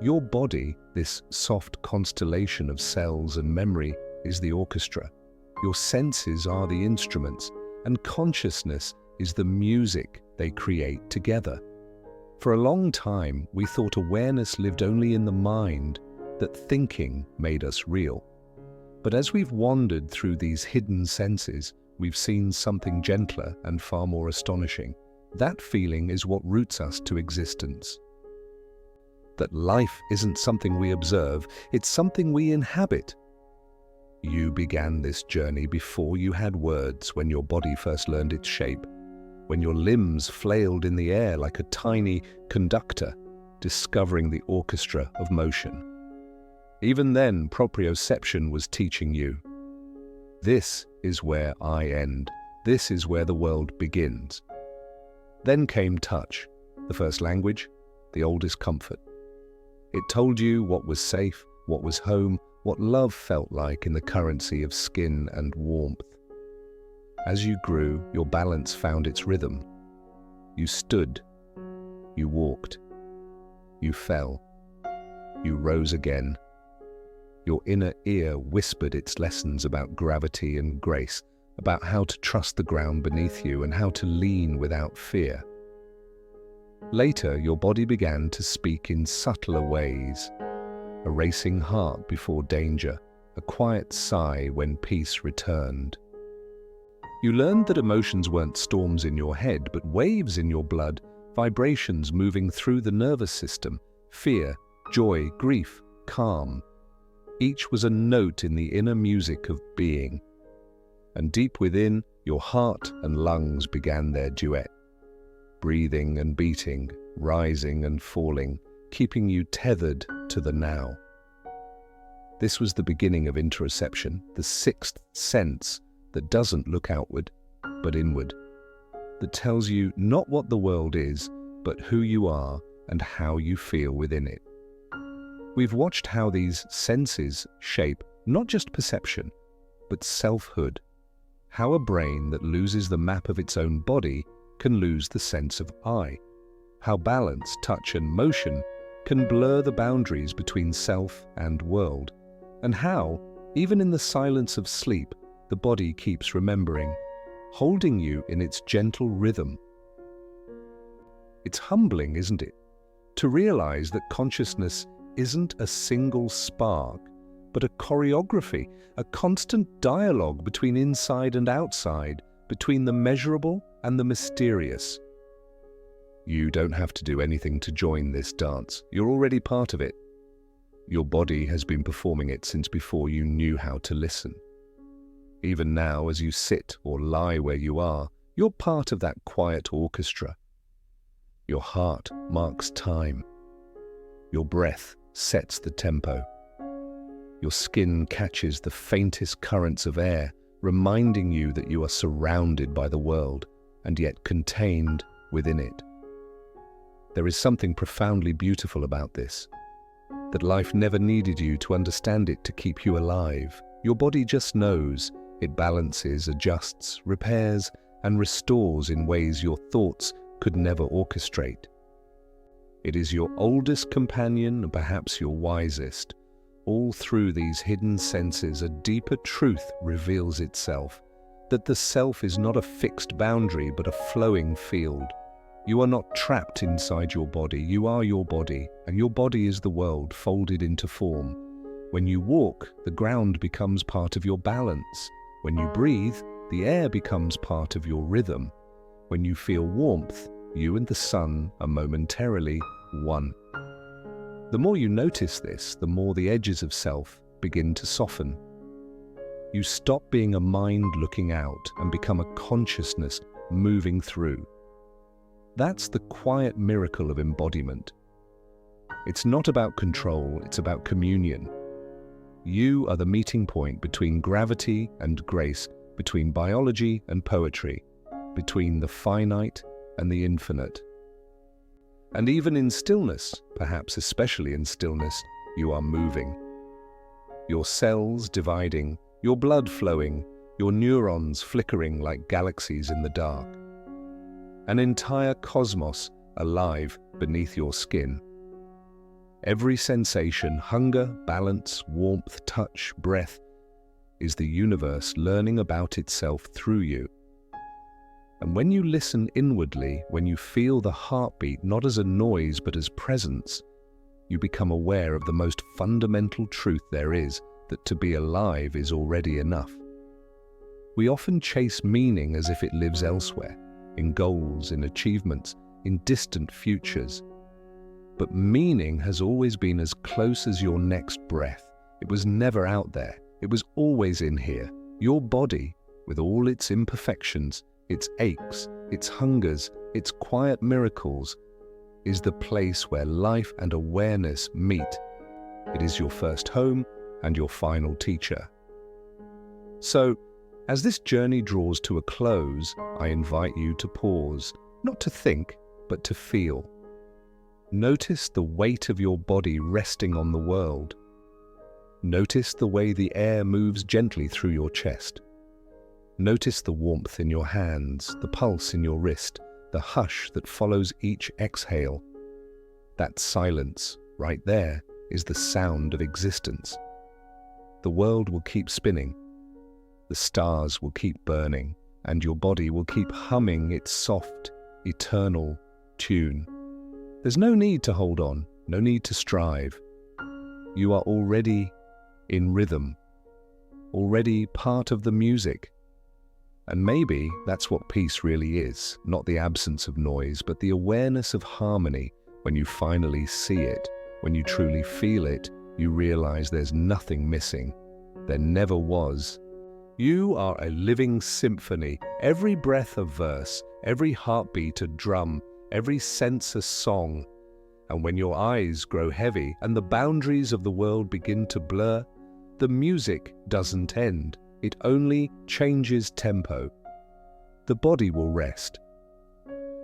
Your body, this soft constellation of cells and memory, is the orchestra. Your senses are the instruments, and consciousness is the music they create together. For a long time, we thought awareness lived only in the mind, that thinking made us real. But as we've wandered through these hidden senses, we've seen something gentler and far more astonishing. That feeling is what roots us to existence. That life isn't something we observe, it's something we inhabit. You began this journey before you had words, when your body first learned its shape, when your limbs flailed in the air like a tiny conductor, discovering the orchestra of motion. Even then, proprioception was teaching you. This is where I end. This is where the world begins. Then came touch, the first language, the oldest comfort. It told you what was safe, what was home, what love felt like in the currency of skin and warmth. As you grew, your balance found its rhythm. You stood, you walked, you fell, you rose again. Your inner ear whispered its lessons about gravity and grace, about how to trust the ground beneath you and how to lean without fear. Later, your body began to speak in subtler ways. A racing heart before danger, a quiet sigh when peace returned. You learned that emotions weren't storms in your head, but waves in your blood, vibrations moving through the nervous system, fear, joy, grief, calm. Each was a note in the inner music of being. And deep within, your heart and lungs began their duet, breathing and beating, rising and falling, keeping you tethered to the now. This was the beginning of interoception, the sixth sense that doesn't look outward, but inward, that tells you not what the world is, but who you are and how you feel within it. We've watched how these senses shape not just perception, but selfhood, how a brain that loses the map of its own body can lose the sense of I, how balance, touch and motion can blur the boundaries between self and world, and how, even in the silence of sleep, the body keeps remembering, holding you in its gentle rhythm. It's humbling, isn't it, to realize that consciousness isn't a single spark, but a choreography, a constant dialogue between inside and outside, between the measurable and the mysterious. You don't have to do anything to join this dance. You're already part of it. Your body has been performing it since before you knew how to listen. Even now, as you sit or lie where you are, you're part of that quiet orchestra. Your heart marks time. Your breath sets the tempo. Your skin catches the faintest currents of air, reminding you that you are surrounded by the world and yet contained within it. There is something profoundly beautiful about this, that life never needed you to understand it to keep you alive. Your body just knows. It balances, adjusts, repairs, and restores in ways your thoughts could never orchestrate. It is your oldest companion and perhaps your wisest. All through these hidden senses, a deeper truth reveals itself, that the self is not a fixed boundary but a flowing field. You are not trapped inside your body, you are your body, and your body is the world folded into form. When you walk, the ground becomes part of your balance. When you breathe, the air becomes part of your rhythm. When you feel warmth, you and the sun are momentarily one. The more you notice this, the more the edges of self begin to soften. You stop being a mind looking out and become a consciousness moving through. That's the quiet miracle of embodiment. It's not about control, it's about communion. You are the meeting point between gravity and grace, between biology and poetry, between the finite and the infinite. And even in stillness, perhaps especially in stillness, you are moving. Your cells dividing, your blood flowing, your neurons flickering like galaxies in the dark. An entire cosmos alive beneath your skin. Every sensation, hunger, balance, warmth, touch, breath, is the universe learning about itself through you. And when you listen inwardly, when you feel the heartbeat not as a noise but as presence, you become aware of the most fundamental truth there is, that to be alive is already enough. We often chase meaning as if it lives elsewhere, in goals, in achievements, in distant futures. But meaning has always been as close as your next breath. It was never out there. It was always in here. Your body, with all its imperfections, its aches, its hungers, its quiet miracles, is the place where life and awareness meet. It is your first home and your final teacher. So, as this journey draws to a close, I invite you to pause, not to think, but to feel. Notice the weight of your body resting on the world. Notice the way the air moves gently through your chest. Notice the warmth in your hands, the pulse in your wrist, the hush that follows each exhale. That silence, right there, is the sound of existence. The world will keep spinning. The stars will keep burning, and your body will keep humming its soft, eternal tune. There's no need to hold on, no need to strive. You are already in rhythm, already part of the music. And maybe that's what peace really is, not the absence of noise, but the awareness of harmony when you finally see it, when you truly feel it, you realize there's nothing missing. There never was. You are a living symphony, every breath a verse, every heartbeat a drum, every sense a song. And when your eyes grow heavy and the boundaries of the world begin to blur, the music doesn't end, it only changes tempo. The body will rest,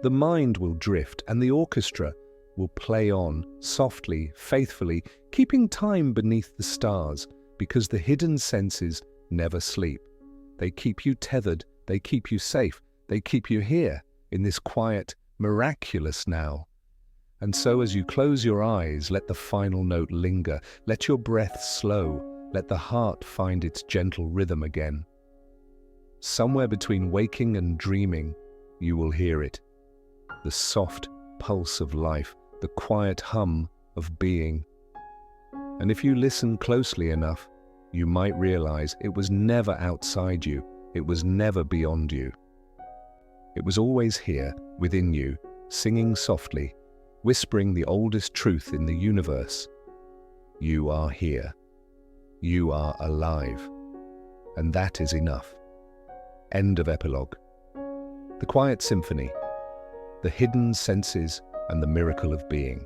the mind will drift, and the orchestra will play on, softly, faithfully, keeping time beneath the stars, because the hidden senses never sleep. They keep you tethered, they keep you safe, they keep you here, in this quiet, miraculous now. And so as you close your eyes, let the final note linger, let your breath slow, let the heart find its gentle rhythm again. Somewhere between waking and dreaming, you will hear it. The soft pulse of life, the quiet hum of being. And if you listen closely enough, you might realize it was never outside you, it was never beyond you. It was always here, within you, singing softly, whispering the oldest truth in the universe. You are here. You are alive. And that is enough. End of epilogue. The quiet symphony, the hidden senses, and the miracle of being.